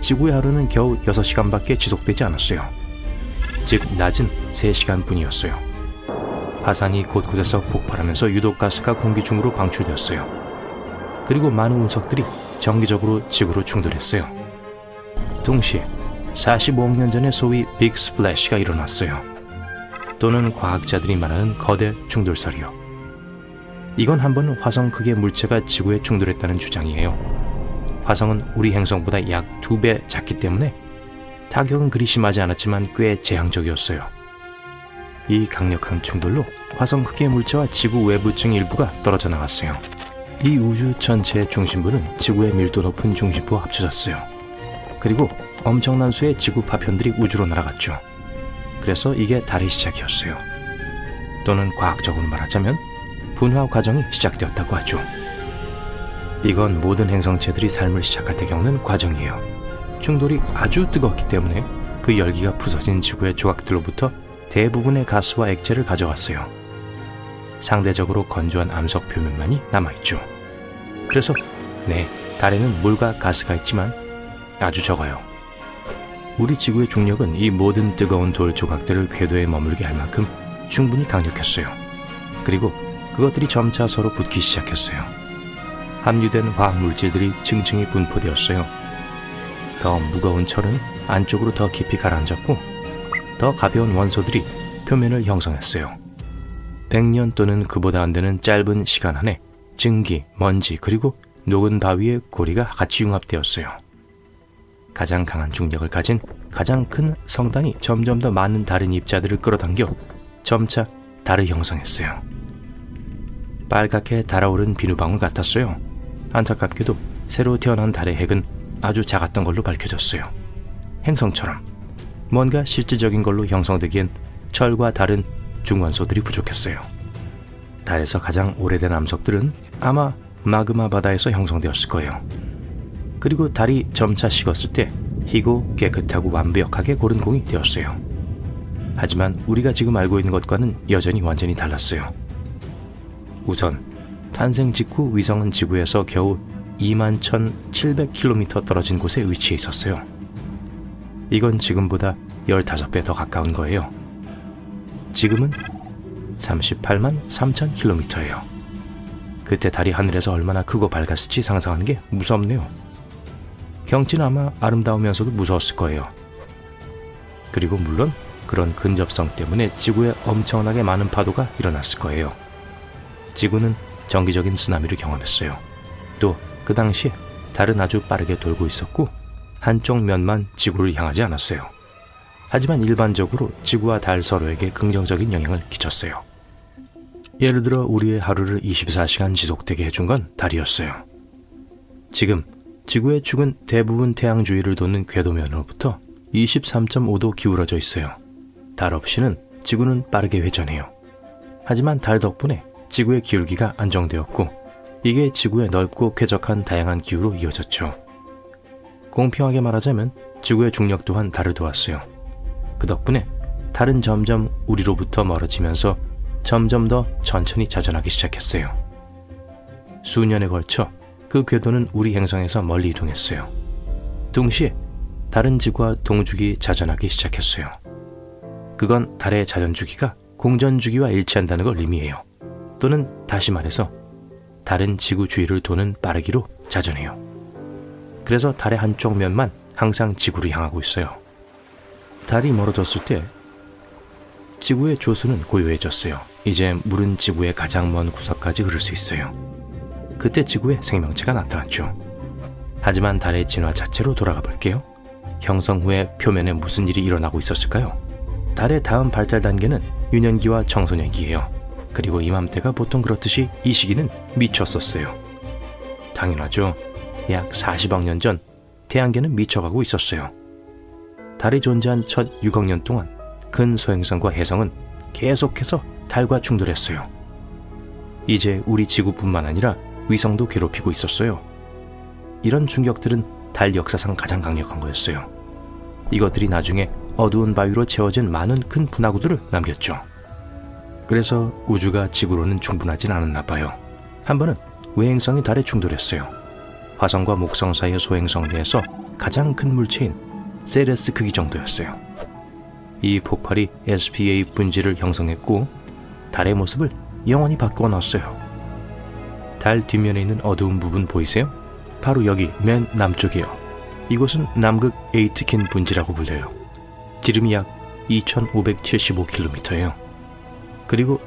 지구의 하루는 겨우 6시간밖에 지속되지 않았어요. 즉 낮은 3시간 뿐이었어요. 화산이 곳곳에서 폭발하면서 유독가스가 공기 중으로 방출되었어요. 그리고 많은 운석들이 정기적으로 지구로 충돌했어요. 동시에 45억 년 전에 소위 빅 스플래시가 일어났어요. 또는 과학자들이 말하는 거대 충돌설이요. 이건 한 번 화성 크기의 물체가 지구에 충돌했다는 주장이에요. 화성은 우리 행성보다 약 2배 작기 때문에 타격은 그리 심하지 않았지만 꽤 재앙적이었어요. 이 강력한 충돌로 화성 크기의 물체와 지구 외부층 일부가 떨어져 나갔어요. 이 우주 전체의 중심부는 지구의 밀도 높은 중심부와 합쳐졌어요. 그리고 엄청난 수의 지구 파편들이 우주로 날아갔죠. 그래서 이게 달의 시작이었어요. 또는 과학적으로 말하자면 분화 과정이 시작되었다고 하죠. 이건 모든 행성체들이 삶을 시작할 때 겪는 과정이에요. 충돌이 아주 뜨겁기 때문에 그 열기가 부서진 지구의 조각들로부터 대부분의 가스와 액체를 가져왔어요. 상대적으로 건조한 암석 표면만이 남아있죠. 그래서 달에는 물과 가스가 있지만 아주 적어요. 우리 지구의 중력은 이 모든 뜨거운 돌 조각들을 궤도에 머물게 할 만큼 충분히 강력했어요. 그리고 그것들이 점차 서로 붙기 시작했어요. 함유된 화학물질들이 층층이 분포되었어요. 더 무거운 철은 안쪽으로 더 깊이 가라앉았고 더 가벼운 원소들이 표면을 형성했어요. 100년 또는 그보다 안 되는 짧은 시간 안에 증기, 먼지 그리고 녹은 바위의 고리가 같이 융합되었어요. 가장 강한 중력을 가진 가장 큰 성당이 점점 더 많은 다른 입자들을 끌어당겨 점차 달을 형성했어요. 빨갛게 달아오른 비누방울 같았어요. 안타깝게도 새로 태어난 달의 핵은 아주 작았던 걸로 밝혀졌어요. 행성처럼 뭔가 실질적인 걸로 형성되기엔 철과 다른 중원소들이 부족했어요. 달에서 가장 오래된 암석들은 아마 마그마 바다에서 형성되었을 거예요. 그리고 달이 점차 식었을 때 희고 깨끗하고 완벽하게 고른 공이 되었어요. 하지만 우리가 지금 알고 있는 것과는 여전히 완전히 달랐어요. 우선 탄생 직후 위성은 지구에서 겨우 21,700km 떨어진 곳에 위치해 있었어요. 이건 지금보다 15배 더 가까운 거예요. 지금은 38만 3,000km예요. 그때 달이 하늘에서 얼마나 크고 밝았을지 상상하는 게 무섭네요. 경치는 아마 아름다우면서도 무서웠을 거예요. 그리고 물론 그런 근접성 때문에 지구에 엄청나게 많은 파도가 일어났을 거예요. 지구는 정기적인 쓰나미를 경험했어요. 또 그 당시에 달은 아주 빠르게 돌고 있었고 한쪽 면만 지구를 향하지 않았어요. 하지만 일반적으로 지구와 달 서로에게 긍정적인 영향을 끼쳤어요. 예를 들어 우리의 하루를 24시간 지속되게 해준 건 달이었어요. 지금 지구의 축은 대부분 태양 주위를 도는 궤도면으로부터 23.5도 기울어져 있어요. 달 없이는 지구는 빠르게 회전해요. 하지만 달 덕분에 지구의 기울기가 안정되었고 이게 지구의 넓고 쾌적한 다양한 기후로 이어졌죠. 공평하게 말하자면 지구의 중력 또한 달을 도왔어요. 그 덕분에 달은 점점 우리로부터 멀어지면서 점점 더 천천히 자전하기 시작했어요. 수년에 걸쳐 그 궤도는 우리 행성에서 멀리 이동했어요. 동시에 달은 지구와 동주기 자전하기 시작했어요. 그건 달의 자전주기가 공전주기와 일치한다는 걸 의미해요. 또는 다시 말해서 달은 지구 주위를 도는 빠르기로 자전해요. 그래서 달의 한쪽 면만 항상 지구를 향하고 있어요. 달이 멀어졌을 때 지구의 조수는 고요해졌어요. 이제 물은 지구의 가장 먼 구석까지 흐를 수 있어요. 그때 지구에 생명체가 나타났죠. 하지만 달의 진화 자체로 돌아가 볼게요. 형성 후에 표면에 무슨 일이 일어나고 있었을까요? 달의 다음 발달 단계는 유년기와 청소년기예요. 그리고 이맘때가 보통 그렇듯이 이 시기는 미쳤었어요. 당연하죠. 약 40억 년 전 태양계는 미쳐가고 있었어요. 달이 존재한 첫 6억 년 동안 근소행성과 혜성은 계속해서 달과 충돌했어요. 이제 우리 지구뿐만 아니라 위성도 괴롭히고 있었어요. 이런 충격들은 달 역사상 가장 강력한 거였어요. 이것들이 나중에 어두운 바위로 채워진 많은 큰 분화구들을 남겼죠. 그래서 우주가 지구로는 충분하진 않았나 봐요. 한 번은 외행성이 달에 충돌했어요. 화성과 목성 사이의 소행성 내에서 가장 큰 물체인 세레스 크기 정도였어요. 이 폭발이 SPA 분지를 형성했고 달의 모습을 영원히 바꾸어 놨어요. 달 뒷면에 있는 어두운 부분 보이세요? 바로 여기 맨 남쪽이에요. 이곳은 남극 에이트킨 분지라고 불려요. 지름이 약 2575km예요. 그리고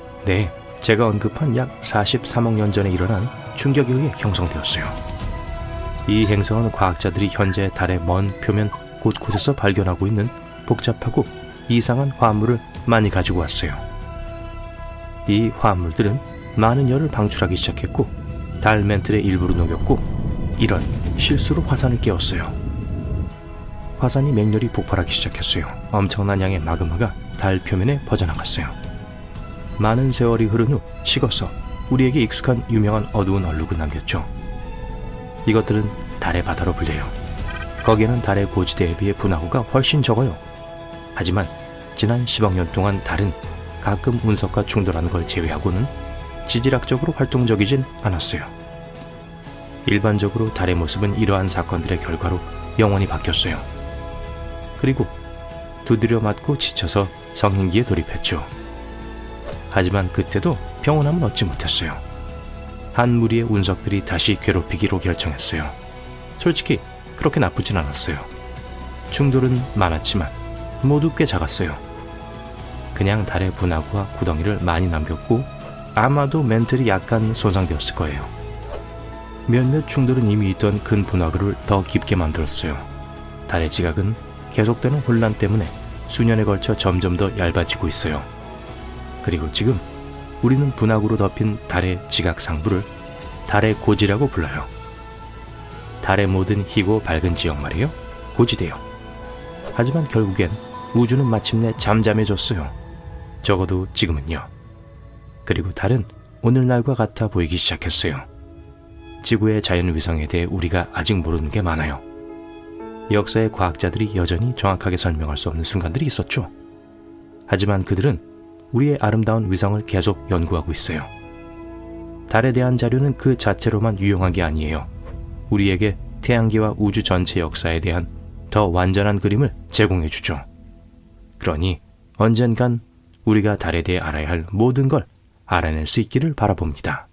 제가 언급한 약 43억 년 전에 일어난 충격에 의해 형성되었어요. 이 행성은 과학자들이 현재 달의 먼 표면 곳곳에서 발견하고 있는 복잡하고 이상한 화합물을 많이 가지고 왔어요. 이 화합물들은 많은 열을 방출하기 시작했고 달 멘틀의 일부를 녹였고 이런 실수로 화산을 깨웠어요. 화산이 맹렬히 폭발하기 시작했어요. 엄청난 양의 마그마가 달 표면에 퍼져나갔어요. 많은 세월이 흐른 후 식어서 우리에게 익숙한 유명한 어두운 얼룩을 남겼죠. 이것들은 달의 바다로 불려요. 거기에는 달의 고지대에 비해 분화구가 훨씬 적어요. 하지만 지난 10억 년 동안 달은 가끔 운석과 충돌하는 걸 제외하고는 지질학적으로 활동적이진 않았어요. 일반적으로 달의 모습은 이러한 사건들의 결과로 영원히 바뀌었어요. 그리고 두드려 맞고 지쳐서 성인기에 돌입했죠. 하지만 그때도 평온함은 얻지 못했어요. 한 무리의 운석들이 다시 괴롭히기로 결정했어요. 솔직히 그렇게 나쁘진 않았어요. 충돌은 많았지만 모두 꽤 작았어요. 그냥 달의 분화구와 구덩이를 많이 남겼고 아마도 멘틀이 약간 손상되었을 거예요. 몇몇 충돌은 이미 있던 큰 분화구를 더 깊게 만들었어요. 달의 지각은 계속되는 혼란 때문에 수년에 걸쳐 점점 더 얇아지고 있어요. 그리고 지금 우리는 분화구로 덮인 달의 지각 상부를 달의 고지라고 불러요. 달의 모든 희고 밝은 지역 말이요. 고지대요. 하지만 결국엔 우주는 마침내 잠잠해졌어요. 적어도 지금은요. 그리고 달은 오늘날과 같아 보이기 시작했어요. 지구의 자연위성에 대해 우리가 아직 모르는 게 많아요. 역사의 과학자들이 여전히 정확하게 설명할 수 없는 순간들이 있었죠. 하지만 그들은 우리의 아름다운 위성을 계속 연구하고 있어요. 달에 대한 자료는 그 자체로만 유용한 게 아니에요. 우리에게 태양계와 우주 전체 역사에 대한 더 완전한 그림을 제공해 주죠. 그러니 언젠간 우리가 달에 대해 알아야 할 모든 걸 알아낼 수 있기를 바라봅니다.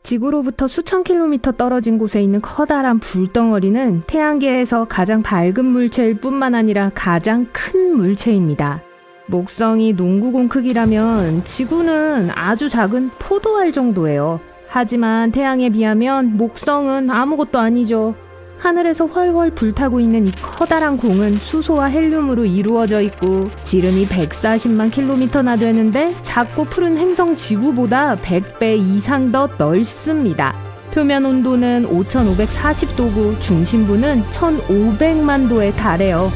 지구로부터 수천 킬로미터 떨어진 곳에 있는 커다란 불덩어리는 태양계에서 가장 밝은 물체일 뿐만 아니라 가장 큰 물체입니다. 목성이 농구공 크기라면 지구는 아주 작은 포도알 정도예요. 하지만 태양에 비하면 목성은 아무것도 아니죠. 하늘에서 훨훨 불타고 있는 이 커다란 공은 수소와 헬륨으로 이루어져 있고 지름이 140만 킬로미터나 되는데 작고 푸른 행성 지구보다 100배 이상 더 넓습니다. 표면 온도는 5540도고 중심부는 1500만 도에 달해요.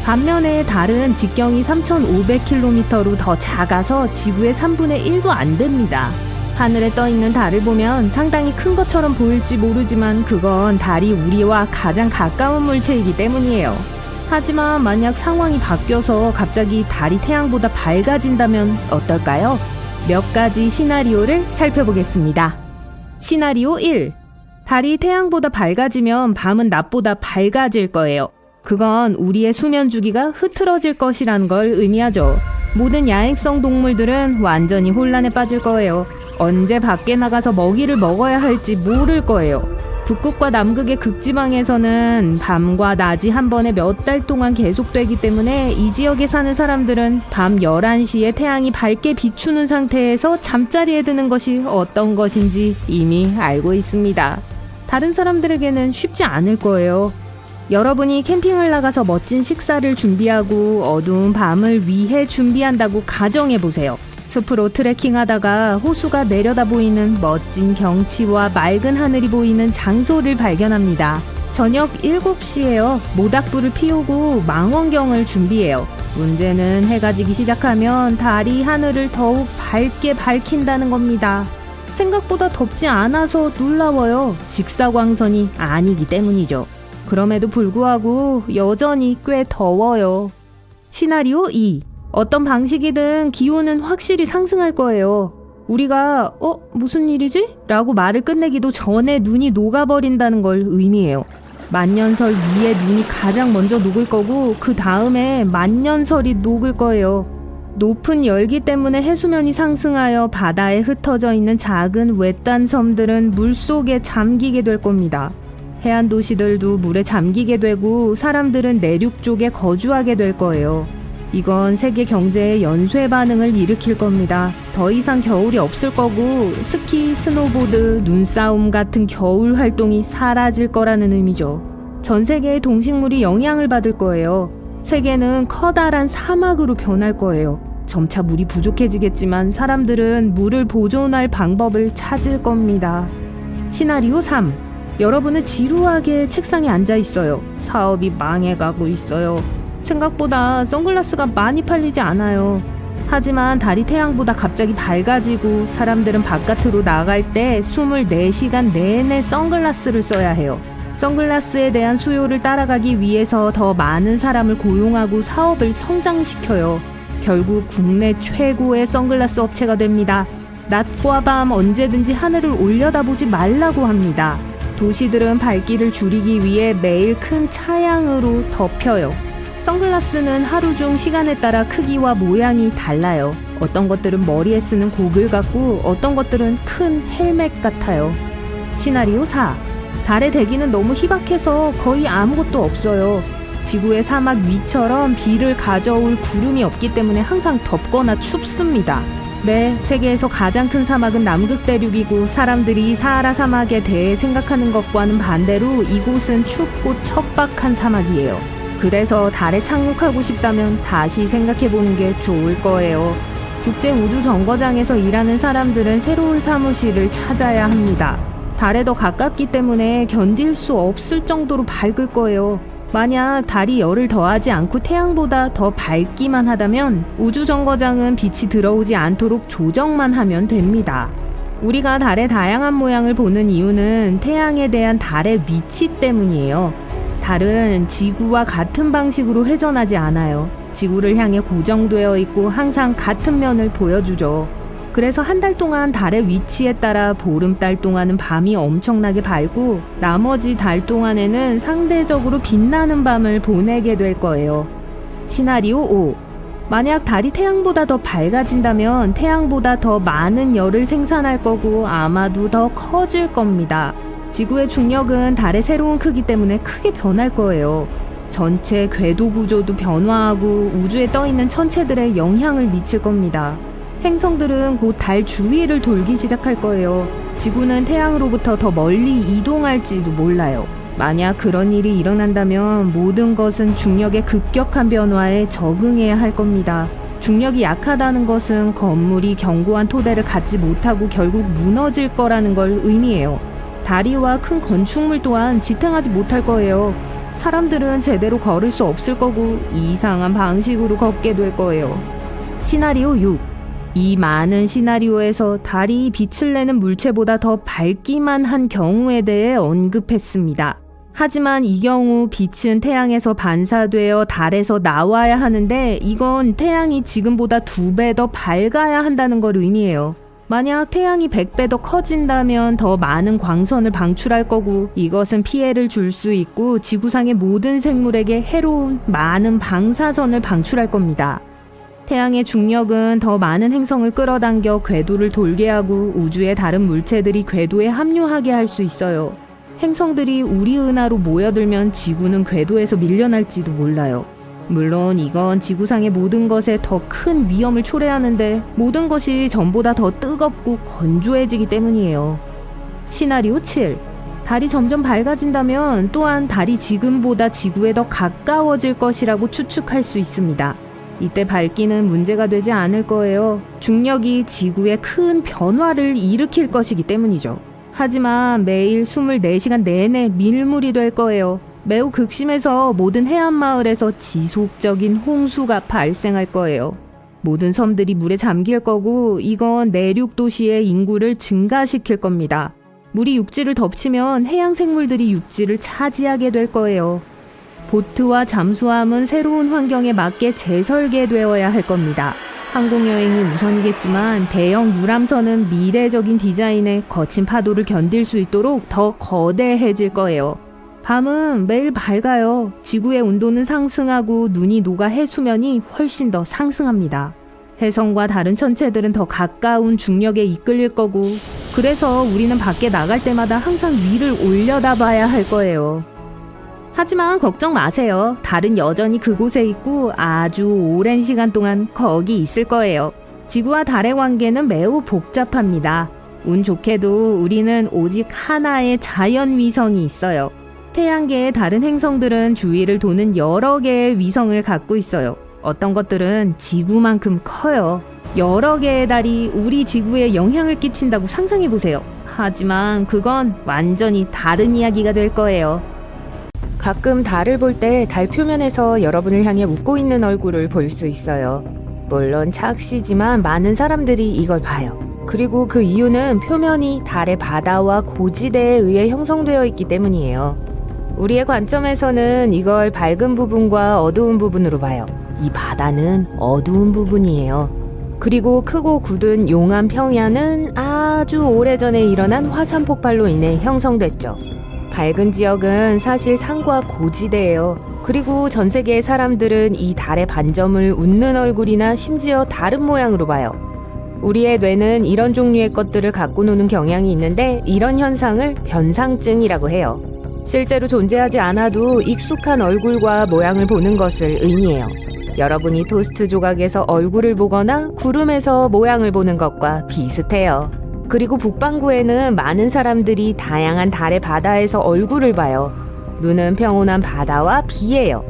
반면에 달은 직경이 3500km로 더 작아서 지구의 3분의 1도 안 됩니다. 하늘에 떠있는 달을 보면 상당히 큰 것처럼 보일지 모르지만 그건 달이 우리와 가장 가까운 물체이기 때문이에요. 하지만 만약 상황이 바뀌어서 갑자기 달이 태양보다 밝아진다면 어떨까요? 몇 가지 시나리오를 살펴보겠습니다. 시나리오 1. 달이 태양보다 밝아지면 밤은 낮보다 밝아질 거예요. 그건 우리의 수면 주기가 흐트러질 것이라는 걸 의미하죠. 모든 야행성 동물들은 완전히 혼란에 빠질 거예요. 언제 밖에 나가서 먹이를 먹어야 할지 모를 거예요. 북극과 남극의 극지방에서는 밤과 낮이 한 번에 몇 달 동안 계속되기 때문에 이 지역에 사는 사람들은 밤 11시에 태양이 밝게 비추는 상태에서 잠자리에 드는 것이 어떤 것인지 이미 알고 있습니다. 다른 사람들에게는 쉽지 않을 거예요. 여러분이 캠핑을 나가서 멋진 식사를 준비하고 어두운 밤을 위해 준비한다고 가정해보세요. 숲으로 트레킹하다가 호수가 내려다 보이는 멋진 경치와 맑은 하늘이 보이는 장소를 발견합니다. 저녁 7시에요. 모닥불을 피우고 망원경을 준비해요. 문제는 해가 지기 시작하면 달이 하늘을 더욱 밝게 밝힌다는 겁니다. 생각보다 덥지 않아서 놀라워요. 직사광선이 아니기 때문이죠. 그럼에도 불구하고 여전히 꽤 더워요. 시나리오 2. 어떤 방식이든 기온은 확실히 상승할 거예요. 우리가 무슨 일이지? 라고 말을 끝내기도 전에 눈이 녹아버린다는 걸 의미해요. 만년설 위에 눈이 가장 먼저 녹을 거고 그 다음에 만년설이 녹을 거예요. 높은 열기 때문에 해수면이 상승하여 바다에 흩어져 있는 작은 외딴 섬들은 물속에 잠기게 될 겁니다. 해안 도시들도 물에 잠기게 되고 사람들은 내륙 쪽에 거주하게 될 거예요. 이건 세계 경제의 연쇄 반응을 일으킬 겁니다. 더 이상 겨울이 없을 거고 스키, 스노보드, 눈싸움 같은 겨울 활동이 사라질 거라는 의미죠. 전 세계의 동식물이 영향을 받을 거예요. 세계는 커다란 사막으로 변할 거예요. 점차 물이 부족해지겠지만 사람들은 물을 보존할 방법을 찾을 겁니다. 시나리오 3. 여러분은 지루하게 책상에 앉아 있어요. 사업이 망해가고 있어요. 생각보다 선글라스가 많이 팔리지 않아요. 하지만 달이 태양보다 갑자기 밝아지고 사람들은 바깥으로 나갈 때 24시간 내내 선글라스를 써야 해요. 선글라스에 대한 수요를 따라가기 위해서 더 많은 사람을 고용하고 사업을 성장시켜요. 결국 국내 최고의 선글라스 업체가 됩니다. 낮과 밤 언제든지 하늘을 올려다보지 말라고 합니다. 도시들은 밝기를 줄이기 위해 매일 큰 차양으로 덮여요. 선글라스는 하루 중 시간에 따라 크기와 모양이 달라요. 어떤 것들은 머리에 쓰는 고글 같고 어떤 것들은 큰 헬멧 같아요. 시나리오 4. 달의 대기는 너무 희박해서 거의 아무것도 없어요. 지구의 사막 위처럼 비를 가져올 구름이 없기 때문에 항상 덥거나 춥습니다. 네, 세계에서 가장 큰 사막은 남극 대륙이고 사람들이 사하라 사막에 대해 생각하는 것과는 반대로 이곳은 춥고 척박한 사막이에요. 그래서 달에 착륙하고 싶다면 다시 생각해보는 게 좋을 거예요. 국제우주정거장에서 일하는 사람들은 새로운 사무실을 찾아야 합니다. 달에 더 가깝기 때문에 견딜 수 없을 정도로 밝을 거예요. 만약 달이 열을 더하지 않고 태양보다 더 밝기만 하다면 우주정거장은 빛이 들어오지 않도록 조정만 하면 됩니다. 우리가 달의 다양한 모양을 보는 이유는 태양에 대한 달의 위치 때문이에요. 달은 지구와 같은 방식으로 회전하지 않아요. 지구를 향해 고정되어 있고 항상 같은 면을 보여주죠. 그래서 한 달 동안 달의 위치에 따라 보름달 동안은 밤이 엄청나게 밝고 나머지 달 동안에는 상대적으로 빛나는 밤을 보내게 될 거예요. 시나리오 5. 만약 달이 태양보다 더 밝아진다면 태양보다 더 많은 열을 생산할 거고 아마도 더 커질 겁니다. 지구의 중력은 달의 새로운 크기 때문에 크게 변할 거예요. 전체 궤도 구조도 변화하고 우주에 떠있는 천체들에 영향을 미칠 겁니다. 행성들은 곧 달 주위를 돌기 시작할 거예요. 지구는 태양으로부터 더 멀리 이동할지도 몰라요. 만약 그런 일이 일어난다면 모든 것은 중력의 급격한 변화에 적응해야 할 겁니다. 중력이 약하다는 것은 건물이 견고한 토대를 갖지 못하고 결국 무너질 거라는 걸 의미해요. 다리와 큰 건축물 또한 지탱하지 못할 거예요. 사람들은 제대로 걸을 수 없을 거고 이상한 방식으로 걷게 될 거예요. 시나리오 6. 이 많은 시나리오에서 달이 빛을 내는 물체보다 더 밝기만 한 경우에 대해 언급했습니다. 하지만 이 경우 빛은 태양에서 반사되어 달에서 나와야 하는데 이건 태양이 지금보다 2배 더 밝아야 한다는 걸 의미해요. 만약 태양이 100배 더 커진다면 더 많은 광선을 방출할 거고 이것은 피해를 줄 수 있고 지구상의 모든 생물에게 해로운 많은 방사선을 방출할 겁니다. 태양의 중력은 더 많은 행성을 끌어당겨 궤도를 돌게 하고 우주의 다른 물체들이 궤도에 합류하게 할 수 있어요. 행성들이 우리 은하로 모여들면 지구는 궤도에서 밀려날지도 몰라요. 물론 이건 지구상의 모든 것에 더 큰 위험을 초래하는데 모든 것이 전보다 더 뜨겁고 건조해지기 때문이에요. 시나리오 7. 달이 점점 밝아진다면 또한 달이 지금보다 지구에 더 가까워질 것이라고 추측할 수 있습니다. 이때 밝기는 문제가 되지 않을 거예요. 중력이 지구에 큰 변화를 일으킬 것이기 때문이죠. 하지만 매일 24시간 내내 밀물이 될 거예요. 매우 극심해서 모든 해안마을에서 지속적인 홍수가 발생할 거예요. 모든 섬들이 물에 잠길 거고 이건 내륙 도시의 인구를 증가시킬 겁니다. 물이 육지를 덮치면 해양 생물들이 육지를 차지하게 될 거예요. 보트와 잠수함은 새로운 환경에 맞게 재설계되어야 할 겁니다. 항공여행이 우선이겠지만 대형 유람선은 미래적인 디자인에 거친 파도를 견딜 수 있도록 더 거대해질 거예요. 밤은 매일 밝아요. 지구의 온도는 상승하고 눈이 녹아 해수면이 훨씬 더 상승합니다. 혜성과 다른 천체들은 더 가까운 중력에 이끌릴 거고 그래서 우리는 밖에 나갈 때마다 항상 위를 올려다봐야 할 거예요. 하지만 걱정 마세요. 달은 여전히 그곳에 있고 아주 오랜 시간 동안 거기 있을 거예요. 지구와 달의 관계는 매우 복잡합니다. 운 좋게도 우리는 오직 하나의 자연위성이 있어요. 태양계의 다른 행성들은 주위를 도는 여러 개의 위성을 갖고 있어요. 어떤 것들은 지구만큼 커요. 여러 개의 달이 우리 지구에 영향을 끼친다고 상상해보세요. 하지만 그건 완전히 다른 이야기가 될 거예요. 가끔 달을 볼 때 달 표면에서 여러분을 향해 웃고 있는 얼굴을 볼 수 있어요. 물론 착시지만 많은 사람들이 이걸 봐요. 그리고 그 이유는 표면이 달의 바다와 고지대에 의해 형성되어 있기 때문이에요. 우리의 관점에서는 이걸 밝은 부분과 어두운 부분으로 봐요. 이 바다는 어두운 부분이에요. 그리고 크고 굳은 용암 평야는 아주 오래전에 일어난 화산 폭발로 인해 형성됐죠. 밝은 지역은 사실 산과 고지대예요. 그리고 전 세계의 사람들은 이 달의 반점을 웃는 얼굴이나 심지어 다른 모양으로 봐요. 우리의 뇌는 이런 종류의 것들을 갖고 노는 경향이 있는데 이런 현상을 변상증이라고 해요. 실제로 존재하지 않아도 익숙한 얼굴과 모양을 보는 것을 의미해요. 여러분이 토스트 조각에서 얼굴을 보거나 구름에서 모양을 보는 것과 비슷해요. 그리고 북반구에는 많은 사람들이 다양한 달의 바다에서 얼굴을 봐요. 눈은 평온한 바다와 비예요.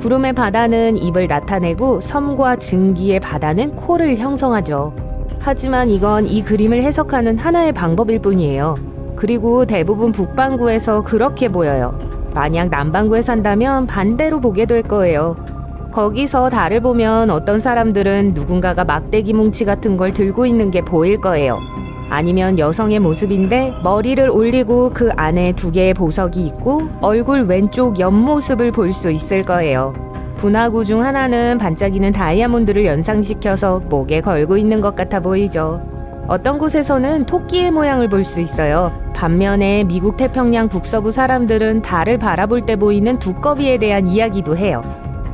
구름의 바다는 입을 나타내고 섬과 증기의 바다는 코를 형성하죠. 하지만 이건 이 그림을 해석하는 하나의 방법일 뿐이에요. 그리고 대부분 북반구에서 그렇게 보여요. 만약 남반구에 산다면 반대로 보게 될 거예요. 거기서 달을 보면 어떤 사람들은 누군가가 막대기 뭉치 같은 걸 들고 있는 게 보일 거예요. 아니면 여성의 모습인데 머리를 올리고 그 안에 2개의 보석이 있고 얼굴 왼쪽 옆모습을 볼 수 있을 거예요. 분화구 중 하나는 반짝이는 다이아몬드를 연상시켜서 목에 걸고 있는 것 같아 보이죠. 어떤 곳에서는 토끼의 모양을 볼 수 있어요. 반면에 미국 태평양 북서부 사람들은 달을 바라볼 때 보이는 두꺼비에 대한 이야기도 해요.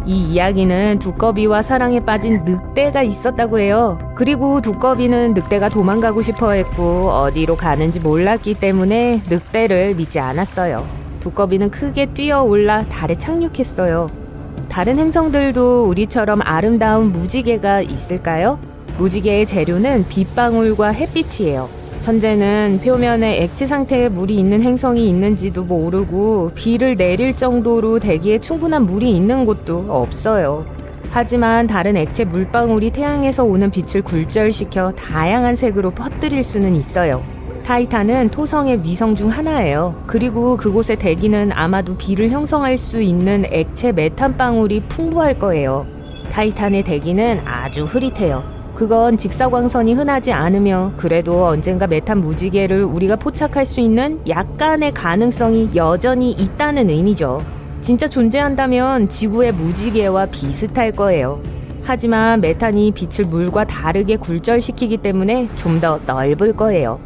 이 이야기는 두꺼비와 사랑에 빠진 늑대가 있었다고 해요. 그리고 두꺼비는 늑대가 도망가고 싶어 했고 어디로 가는지 몰랐기 때문에 늑대를 믿지 않았어요. 두꺼비는 크게 뛰어올라 달에 착륙했어요. 다른 행성들도 우리처럼 아름다운 무지개가 있을까요? 무지개의 재료는 빗방울과 햇빛이에요. 현재는 표면에 액체 상태의 물이 있는 행성이 있는지도 모르고 비를 내릴 정도로 대기에 충분한 물이 있는 곳도 없어요. 하지만 다른 액체 물방울이 태양에서 오는 빛을 굴절시켜 다양한 색으로 퍼뜨릴 수는 있어요. 타이탄은 토성의 위성 중 하나예요. 그리고 그곳의 대기는 아마도 비를 형성할 수 있는 액체 메탄 방울이 풍부할 거예요. 타이탄의 대기는 아주 흐릿해요. 그건 직사광선이 흔하지 않으며 그래도 언젠가 메탄 무지개를 우리가 포착할 수 있는 약간의 가능성이 여전히 있다는 의미죠. 진짜 존재한다면 지구의 무지개와 비슷할 거예요. 하지만 메탄이 빛을 물과 다르게 굴절시키기 때문에 좀 더 넓을 거예요.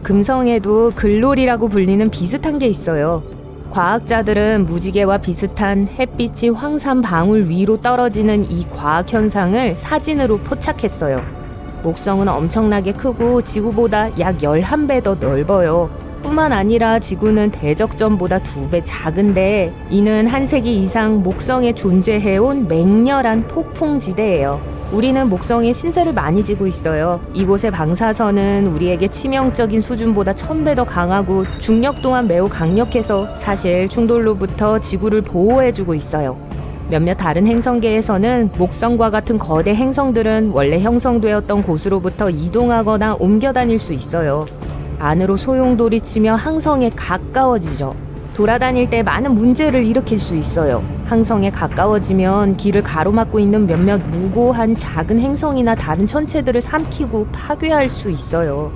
금성에도 글로리라고 불리는 비슷한 게 있어요. 과학자들은 무지개와 비슷한 햇빛이 황산 방울 위로 떨어지는 이 과학 현상을 사진으로 포착했어요. 목성은 엄청나게 크고 지구보다 약 11배 더 넓어요. 뿐만 아니라 지구는 대적점보다 2배 작은데 이는 한 세기 이상 목성에 존재해온 맹렬한 폭풍지대예요. 우리는 목성에 신세를 많이 지고 있어요. 이곳의 방사선은 우리에게 치명적인 수준보다 1000배 더 강하고 중력 또한 매우 강력해서 사실 충돌로부터 지구를 보호해주고 있어요. 몇몇 다른 행성계에서는 목성과 같은 거대 행성들은 원래 형성되었던 곳으로부터 이동하거나 옮겨 다닐 수 있어요. 안으로 소용돌이치며 항성에 가까워지죠. 돌아다닐 때 많은 문제를 일으킬 수 있어요. 항성에 가까워지면 길을 가로막고 있는 몇몇 무고한 작은 행성이나 다른 천체들을 삼키고 파괴할 수 있어요.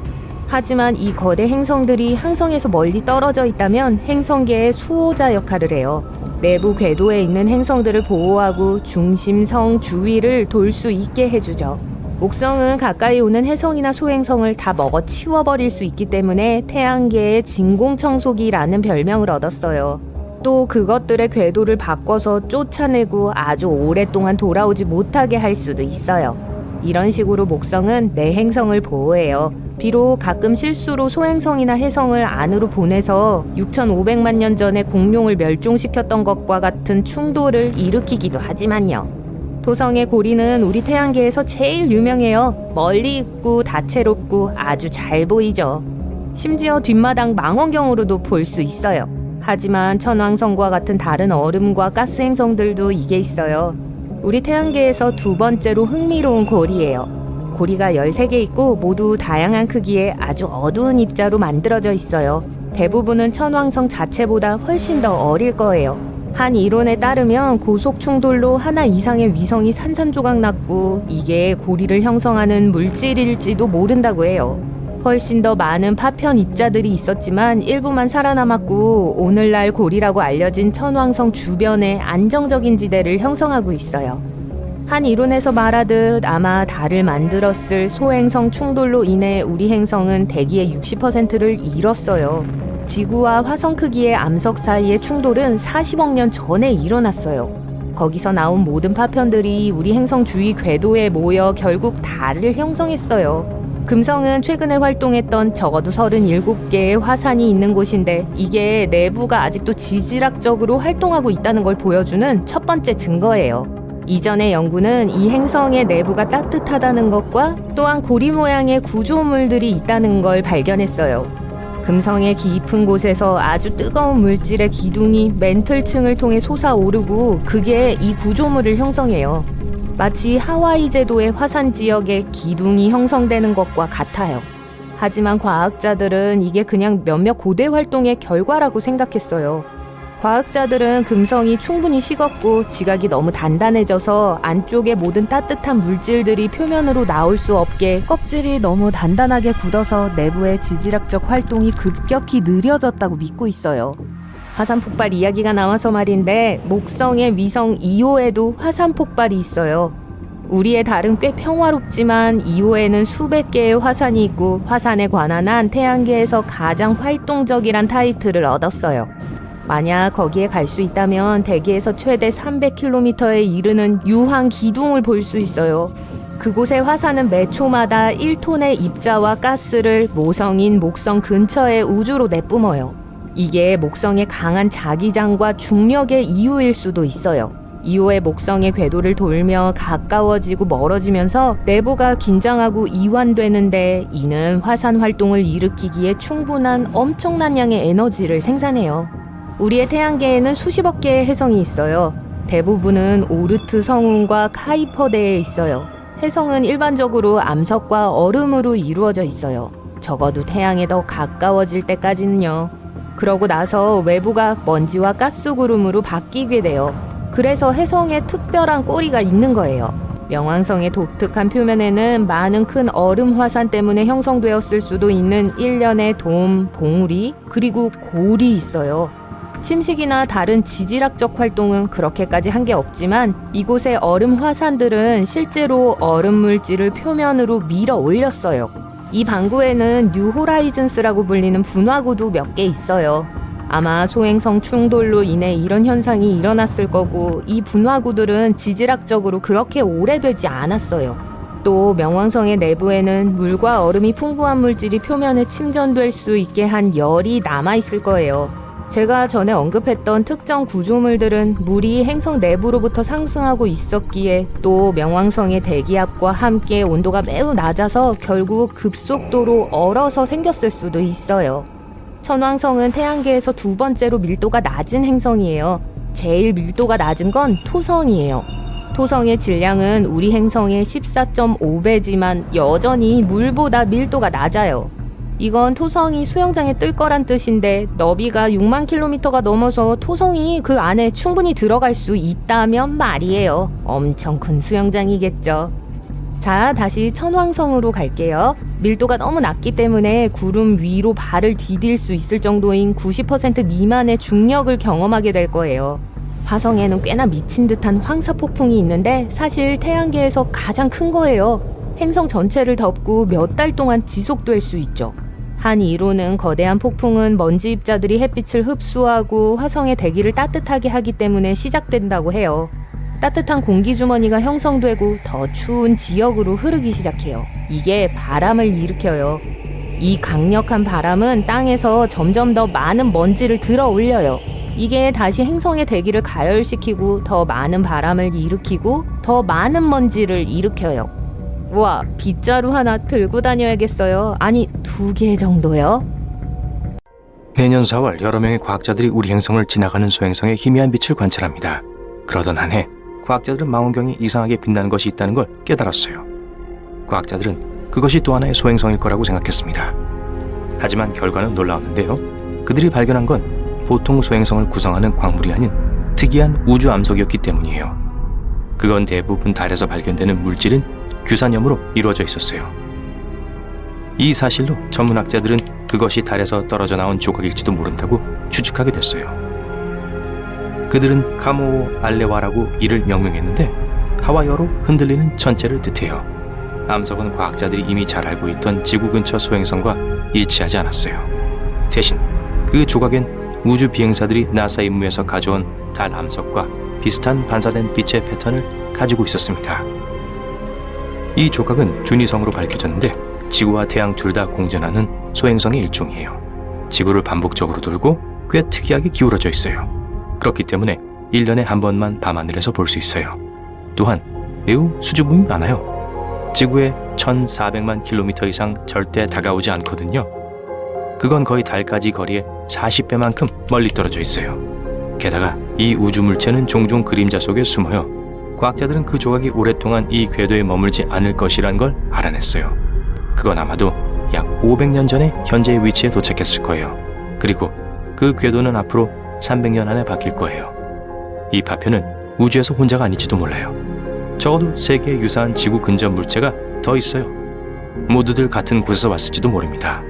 하지만 이 거대 행성들이 항성에서 멀리 떨어져 있다면 행성계의 수호자 역할을 해요. 내부 궤도에 있는 행성들을 보호하고 중심성 주위를 돌 수 있게 해주죠. 목성은 가까이 오는 혜성이나 소행성을 다 먹어치워버릴 수 있기 때문에 태양계의 진공청소기라는 별명을 얻었어요. 또 그것들의 궤도를 바꿔서 쫓아내고 아주 오랫동안 돌아오지 못하게 할 수도 있어요. 이런 식으로 목성은 내 행성을 보호해요. 비록 가끔 실수로 소행성이나 혜성을 안으로 보내서 6,500만 년 전에 공룡을 멸종시켰던 것과 같은 충돌을 일으키기도 하지만요. 토성의 고리는 우리 태양계에서 제일 유명해요. 멀리 있고 다채롭고 아주 잘 보이죠. 심지어 뒷마당 망원경으로도 볼 수 있어요. 하지만 천왕성과 같은 다른 얼음과 가스 행성들도 이게 있어요. 우리 태양계에서 2번째로 흥미로운 고리예요. 고리가 13개 있고 모두 다양한 크기의 아주 어두운 입자로 만들어져 있어요. 대부분은 천왕성 자체보다 훨씬 더 어릴 거예요. 한 이론에 따르면 고속 충돌로 하나 이상의 위성이 산산조각 났고 이게 고리를 형성하는 물질일지도 모른다고 해요. 훨씬 더 많은 파편 입자들이 있었지만 일부만 살아남았고 오늘날 고리라고 알려진 천왕성 주변에 안정적인 지대를 형성하고 있어요. 한 이론에서 말하듯 아마 달을 만들었을 소행성 충돌로 인해 우리 행성은 대기의 60%를 잃었어요. 지구와 화성 크기의 암석 사이의 충돌은 40억 년 전에 일어났어요. 거기서 나온 모든 파편들이 우리 행성 주위 궤도에 모여 결국 달을 형성했어요. 금성은 최근에 활동했던 적어도 37개의 화산이 있는 곳인데 이게 내부가 아직도 지질학적으로 활동하고 있다는 걸 보여주는 첫 번째 증거예요. 이전의 연구는 이 행성의 내부가 따뜻하다는 것과 또한 고리 모양의 구조물들이 있다는 걸 발견했어요. 금성의 깊은 곳에서 아주 뜨거운 물질의 기둥이 멘틀층을 통해 솟아오르고 그게 이 구조물을 형성해요. 마치 하와이 제도의 화산 지역에 기둥이 형성되는 것과 같아요. 하지만 과학자들은 이게 그냥 몇몇 고대 활동의 결과라고 생각했어요. 과학자들은 금성이 충분히 식었고 지각이 너무 단단해져서 안쪽의 모든 따뜻한 물질들이 표면으로 나올 수 없게 껍질이 너무 단단하게 굳어서 내부의 지질학적 활동이 급격히 느려졌다고 믿고 있어요. 화산 폭발 이야기가 나와서 말인데 목성의 위성 2호에도 화산 폭발이 있어요. 우리의 달은 꽤 평화롭지만 2호에는 수백 개의 화산이 있고 화산에 관한 한 태양계에서 가장 활동적이란 타이틀을 얻었어요. 만약 거기에 갈 수 있다면 대기에서 최대 300km에 이르는 유황 기둥을 볼 수 있어요. 그곳의 화산은 매 초마다 1톤의 입자와 가스를 모성인 목성 근처의 우주로 내뿜어요. 이게 목성의 강한 자기장과 중력의 이유일 수도 있어요. 2호의 목성의 궤도를 돌며 가까워지고 멀어지면서 내부가 긴장하고 이완되는데 이는 화산 활동을 일으키기에 충분한 엄청난 양의 에너지를 생산해요. 우리의 태양계에는 수십억 개의 해성이 있어요. 대부분은 오르트 성운과 카이퍼대에 있어요. 해성은 일반적으로 암석과 얼음으로 이루어져 있어요. 적어도 태양에 더 가까워질 때까지는요. 그러고 나서 외부가 먼지와 가스구름으로 바뀌게 돼요. 그래서 해성에 특별한 꼬리가 있는 거예요. 명왕성의 독특한 표면에는 많은 큰 얼음 화산 때문에 형성되었을 수도 있는 일련의 돔, 봉우리, 그리고 골이 있어요. 침식이나 다른 지질학적 활동은 그렇게까지 한 게 없지만 이곳의 얼음 화산들은 실제로 얼음 물질을 표면으로 밀어 올렸어요. 이 반구에는 뉴 호라이즌스라고 불리는 분화구도 몇 개 있어요. 아마 소행성 충돌로 인해 이런 현상이 일어났을 거고 이 분화구들은 지질학적으로 그렇게 오래되지 않았어요. 또 명왕성의 내부에는 물과 얼음이 풍부한 물질이 표면에 침전될 수 있게 한 열이 남아있을 거예요. 제가 전에 언급했던 특정 구조물들은 물이 행성 내부로부터 상승하고 있었기에 또 명왕성의 대기압과 함께 온도가 매우 낮아서 결국 급속도로 얼어서 생겼을 수도 있어요. 천왕성은 태양계에서 두 번째로 밀도가 낮은 행성이에요. 제일 밀도가 낮은 건 토성이에요. 토성의 질량은 우리 행성의 14.5배지만 여전히 물보다 밀도가 낮아요. 이건 토성이 수영장에 뜰 거란 뜻인데 너비가 6만 킬로미터가 넘어서 토성이 그 안에 충분히 들어갈 수 있다면 말이에요. 엄청 큰 수영장이겠죠. 자, 다시 천왕성으로 갈게요. 밀도가 너무 낮기 때문에 구름 위로 발을 디딜 수 있을 정도인 90% 미만의 중력을 경험하게 될 거예요. 화성에는 꽤나 미친 듯한 황사폭풍이 있는데 사실 태양계에서 가장 큰 거예요. 행성 전체를 덮고 몇 달 동안 지속될 수 있죠. 한 이론은 거대한 폭풍은 먼지 입자들이 햇빛을 흡수하고 화성의 대기를 따뜻하게 하기 때문에 시작된다고 해요. 따뜻한 공기주머니가 형성되고 더 추운 지역으로 흐르기 시작해요. 이게 바람을 일으켜요. 이 강력한 바람은 땅에서 점점 더 많은 먼지를 들어 올려요. 이게 다시 행성의 대기를 가열시키고 더 많은 바람을 일으키고 더 많은 먼지를 일으켜요. 우와, 빗자루 하나 들고 다녀야겠어요. 아니, 2개 정도요? 매년 4월 여러 명의 과학자들이 우리 행성을 지나가는 소행성의 희미한 빛을 관찰합니다. 그러던 한 해 과학자들은 망원경이 이상하게 빛나는 것이 있다는 걸 깨달았어요. 과학자들은 그것이 또 하나의 소행성일 거라고 생각했습니다. 하지만 결과는 놀라웠는데요. 그들이 발견한 건 보통 소행성을 구성하는 광물이 아닌 특이한 우주 암석이었기 때문이에요. 그건 대부분 달에서 발견되는 물질인 규산염으로 이루어져 있었어요. 이 사실로 전문학자들은 그것이 달에서 떨어져 나온 조각일지도 모른다고 추측하게 됐어요. 그들은 카모오 알레와라고 이를 명명했는데 하와이어로 흔들리는 천체를 뜻해요. 암석은 과학자들이 이미 잘 알고 있던 지구 근처 소행성과 일치하지 않았어요. 대신 그 조각엔 우주 비행사들이 나사 임무에서 가져온 달 암석과 비슷한 반사된 빛의 패턴을 가지고 있었습니다. 이 조각은 준위성으로 밝혀졌는데 지구와 태양 둘 다 공전하는 소행성의 일종이에요. 지구를 반복적으로 돌고 꽤 특이하게 기울어져 있어요. 그렇기 때문에 1년에 한 번만 밤하늘에서 볼 수 있어요. 또한 매우 수줍음이 많아요. 지구에 1400만 킬로미터 이상 절대 다가오지 않거든요. 그건 거의 달까지 거리에 40배만큼 멀리 떨어져 있어요. 게다가 이 우주 물체는 종종 그림자 속에 숨어요. 과학자들은 그 조각이 오랫동안 이 궤도에 머물지 않을 것이란 걸 알아냈어요. 그건 아마도 약 500년 전에 현재의 위치에 도착했을 거예요. 그리고 그 궤도는 앞으로 300년 안에 바뀔 거예요. 이 파편은 우주에서 혼자가 아닐지도 몰라요. 적어도 3개의 유사한 지구 근접 물체가 더 있어요. 모두들 같은 곳에서 왔을지도 모릅니다.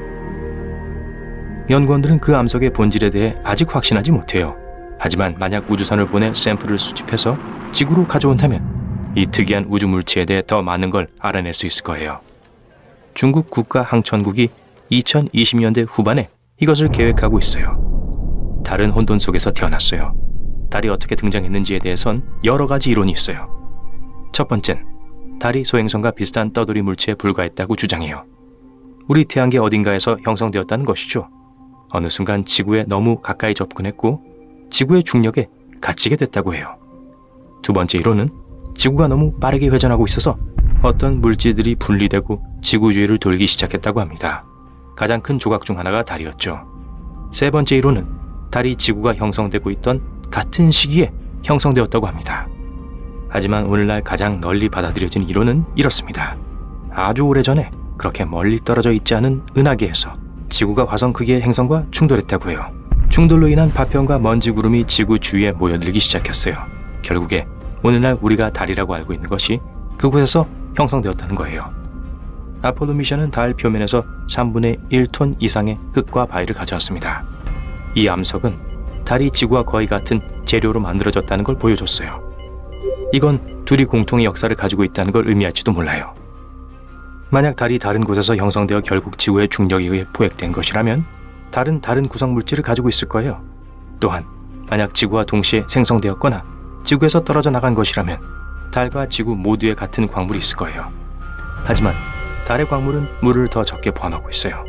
연구원들은 그 암석의 본질에 대해 아직 확신하지 못해요. 하지만 만약 우주선을 보내 샘플을 수집해서 지구로 가져온다면 이 특이한 우주 물체에 대해 더 많은 걸 알아낼 수 있을 거예요. 중국 국가항천국이 2020년대 후반에 이것을 계획하고 있어요. 달은 혼돈 속에서 태어났어요. 달이 어떻게 등장했는지에 대해선 여러 가지 이론이 있어요. 첫 번째는 달이 소행성과 비슷한 떠돌이 물체에 불과했다고 주장해요. 우리 태양계 어딘가에서 형성되었다는 것이죠. 어느 순간 지구에 너무 가까이 접근했고 지구의 중력에 갇히게 됐다고 해요. 두 번째 이론은 지구가 너무 빠르게 회전하고 있어서 어떤 물질들이 분리되고 지구 주위를 돌기 시작했다고 합니다. 가장 큰 조각 중 하나가 달이었죠. 세 번째 이론은 달이 지구가 형성되고 있던 같은 시기에 형성되었다고 합니다. 하지만 오늘날 가장 널리 받아들여진 이론은 이렇습니다. 아주 오래전에 그렇게 멀리 떨어져 있지 않은 은하계에서 지구가 화성 크기의 행성과 충돌했다고 해요. 충돌로 인한 파편과 먼지 구름이 지구 주위에 모여들기 시작했어요. 결국에 오늘날 우리가 달이라고 알고 있는 것이 그곳에서 형성되었다는 거예요. 아폴로 미션은 달 표면에서 3분의 1톤 이상의 흙과 바위를 가져왔습니다. 이 암석은 달이 지구와 거의 같은 재료로 만들어졌다는 걸 보여줬어요. 이건 둘이 공통의 역사를 가지고 있다는 걸 의미할지도 몰라요. 만약 달이 다른 곳에서 형성되어 결국 지구의 중력에 의해 포획된 것이라면 달은 다른 구성 물질을 가지고 있을 거예요. 또한 만약 지구와 동시에 생성되었거나 지구에서 떨어져 나간 것이라면 달과 지구 모두에 같은 광물이 있을 거예요. 하지만 달의 광물은 물을 더 적게 포함하고 있어요.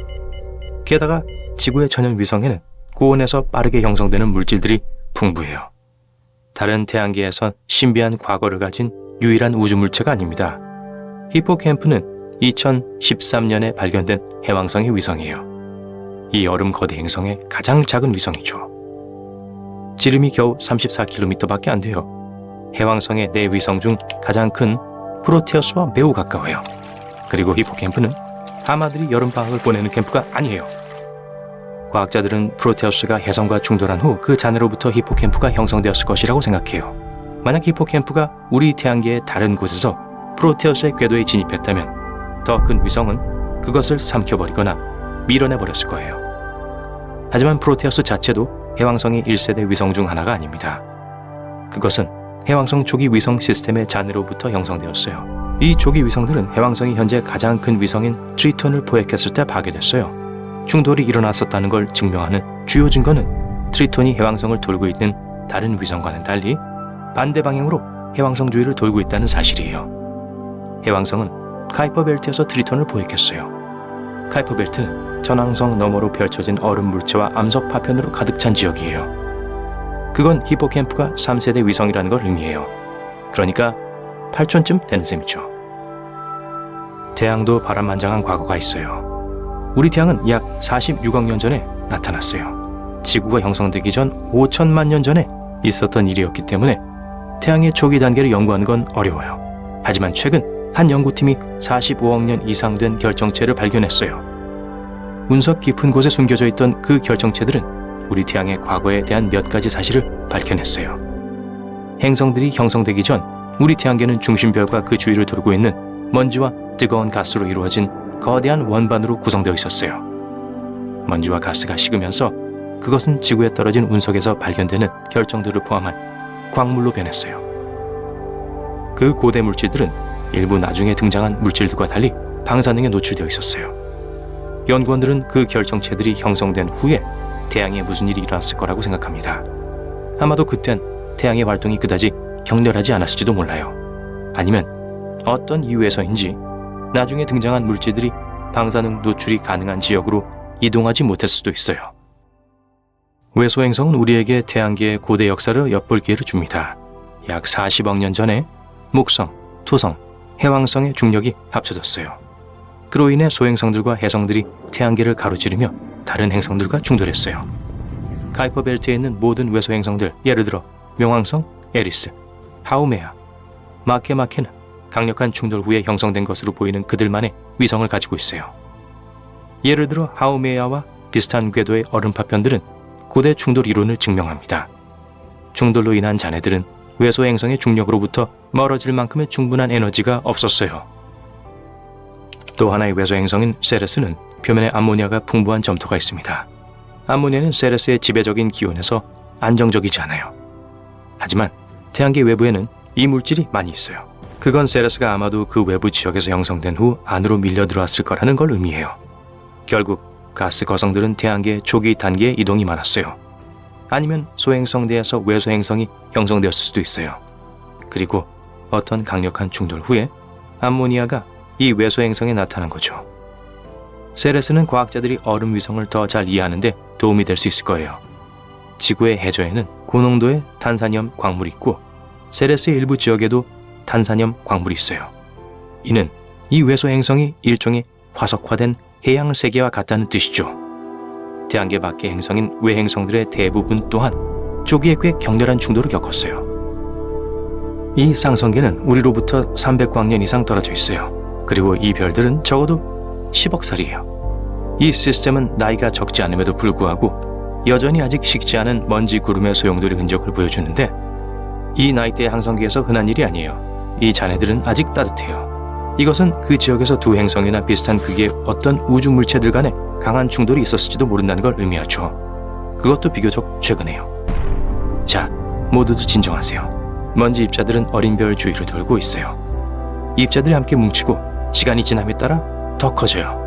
게다가 지구의 천연 위성에는 고온에서 빠르게 형성되는 물질들이 풍부해요. 달은 태양계에선 신비한 과거를 가진 유일한 우주 물체가 아닙니다. 히포캠프는 2013년에 발견된 해왕성의 위성이에요. 이 얼음 거대 행성의 가장 작은 위성이죠. 지름이 겨우 34km밖에 안 돼요. 해왕성의 4위성 중 가장 큰 프로테우스와 매우 가까워요. 그리고 히포캠프는 하마들이 여름방학을 보내는 캠프가 아니에요. 과학자들은 프로테우스가 해성과 충돌한 후 그 잔해로부터 히포캠프가 형성되었을 것이라고 생각해요. 만약 히포캠프가 우리 태양계의 다른 곳에서 프로테우스의 궤도에 진입했다면 더 큰 위성은 그것을 삼켜버리거나 밀어내버렸을 거예요. 하지만 프로테우스 자체도 해왕성의 1세대 위성 중 하나가 아닙니다. 그것은 해왕성 초기 위성 시스템의 잔해로부터 형성되었어요. 이 초기 위성들은 해왕성이 현재 가장 큰 위성인 트리톤을 포획했을 때 파괴됐어요. 충돌이 일어났었다는 걸 증명하는 주요 증거는 트리톤이 해왕성을 돌고 있는 다른 위성과는 달리 반대 방향으로 해왕성 주위를 돌고 있다는 사실이에요. 해왕성은 카이퍼 벨트에서 트리톤을 포획했어요. 카이퍼 벨트는 전왕성 너머로 펼쳐진 얼음 물체와 암석 파편으로 가득 찬 지역이에요. 그건 히포캠프가 3세대 위성이라는 걸 의미해요. 그러니까 8촌쯤 되는 셈이죠. 태양도 바람만장한 과거가 있어요. 우리 태양은 약 46억 년 전에 나타났어요. 지구가 형성되기 전 5천만 년 전에 있었던 일이었기 때문에 태양의 초기 단계를 연구하는 건 어려워요. 하지만 최근 한 연구팀이 45억 년 이상 된 결정체를 발견했어요. 운석 깊은 곳에 숨겨져 있던 그 결정체들은 우리 태양의 과거에 대한 몇 가지 사실을 밝혀냈어요. 행성들이 형성되기 전 우리 태양계는 중심별과 그 주위를 돌고 있는 먼지와 뜨거운 가스로 이루어진 거대한 원반으로 구성되어 있었어요. 먼지와 가스가 식으면서 그것은 지구에 떨어진 운석에서 발견되는 결정들을 포함한 광물로 변했어요. 그 고대 물질들은 일부 나중에 등장한 물질들과 달리 방사능에 노출되어 있었어요. 연구원들은 그 결정체들이 형성된 후에 태양에 무슨 일이 일어났을 거라고 생각합니다. 아마도 그땐 태양의 활동이 그다지 격렬하지 않았을지도 몰라요. 아니면 어떤 이유에서인지 나중에 등장한 물질들이 방사능 노출이 가능한 지역으로 이동하지 못했을 수도 있어요. 외소행성은 우리에게 태양계의 고대 역사를 엿볼 기회를 줍니다. 약 40억 년 전에 목성, 토성, 해왕성의 중력이 합쳐졌어요. 그로 인해 소행성들과 해성들이 태양계를 가로지르며 다른 행성들과 충돌했어요. 카이퍼 벨트에 있는 모든 외소행성들, 예를 들어 명왕성, 에리스, 하우메아, 마케마케는 강력한 충돌 후에 형성된 것으로 보이는 그들만의 위성을 가지고 있어요. 예를 들어 하우메아와 비슷한 궤도의 얼음 파편들은 고대 충돌 이론을 증명합니다. 충돌로 인한 잔해들은 외소행성의 중력으로부터 멀어질 만큼의 충분한 에너지가 없었어요. 또 하나의 외소행성인 세레스는 표면에 암모니아가 풍부한 점토가 있습니다. 암모니아는 세레스의 지배적인 기온에서 안정적이지 않아요. 하지만 태양계 외부에는 이 물질이 많이 있어요. 그건 세레스가 아마도 그 외부 지역에서 형성된 후 안으로 밀려 들어왔을 거라는 걸 의미해요. 결국 가스 거성들은 태양계 초기 단계에 이동이 많았어요. 아니면 소행성대에서 외소행성이 형성되었을 수도 있어요. 그리고 어떤 강력한 충돌 후에 암모니아가 이 외소행성에 나타난 거죠. 세레스는 과학자들이 얼음 위성을 더 잘 이해하는 데 도움이 될 수 있을 거예요. 지구의 해저에는 고농도의 탄산염 광물이 있고 세레스의 일부 지역에도 탄산염 광물이 있어요. 이는 이 외소행성이 일종의 화석화된 해양 세계와 같다는 뜻이죠. 태양계 밖의 행성인 외행성들의 대부분 또한 초기에 꽤 격렬한 충돌을 겪었어요. 이 상성계는 우리로부터 300광년 이상 떨어져 있어요. 그리고 이 별들은 적어도 10억 살이에요. 이 시스템은 나이가 적지 않음에도 불구하고 여전히 아직 식지 않은 먼지 구름의 소용돌이 흔적을 보여주는데 이 나이대의 항성계에서 흔한 일이 아니에요. 이 잔해들은 아직 따뜻해요. 이것은 그 지역에서 두 행성이나 비슷한 크기의 어떤 우주 물체들 간에 강한 충돌이 있었을지도 모른다는 걸 의미하죠. 그것도 비교적 최근에요. 자, 모두들 진정하세요. 먼지 입자들은 어린 별 주위를 돌고 있어요. 입자들이 함께 뭉치고 시간이 지남에 따라 더 커져요.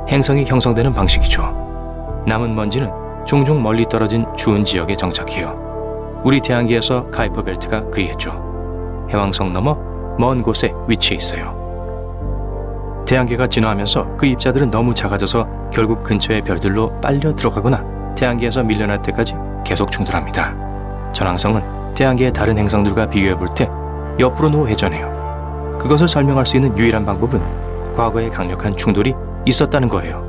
행성이 형성되는 방식이죠. 남은 먼지는 종종 멀리 떨어진 추운 지역에 정착해요. 우리 태양계에서 카이퍼 벨트가 그이했죠. 해왕성 넘어 먼 곳에 위치해 있어요. 태양계가 진화하면서 그 입자들은 너무 작아져서 결국 근처의 별들로 빨려 들어가거나 태양계에서 밀려날 때까지 계속 충돌합니다. 전왕성은 태양계의 다른 행성들과 비교해 볼 때 옆으로 놓여 회전해요. 그것을 설명할 수 있는 유일한 방법은 과거에 강력한 충돌이 있었다는 거예요.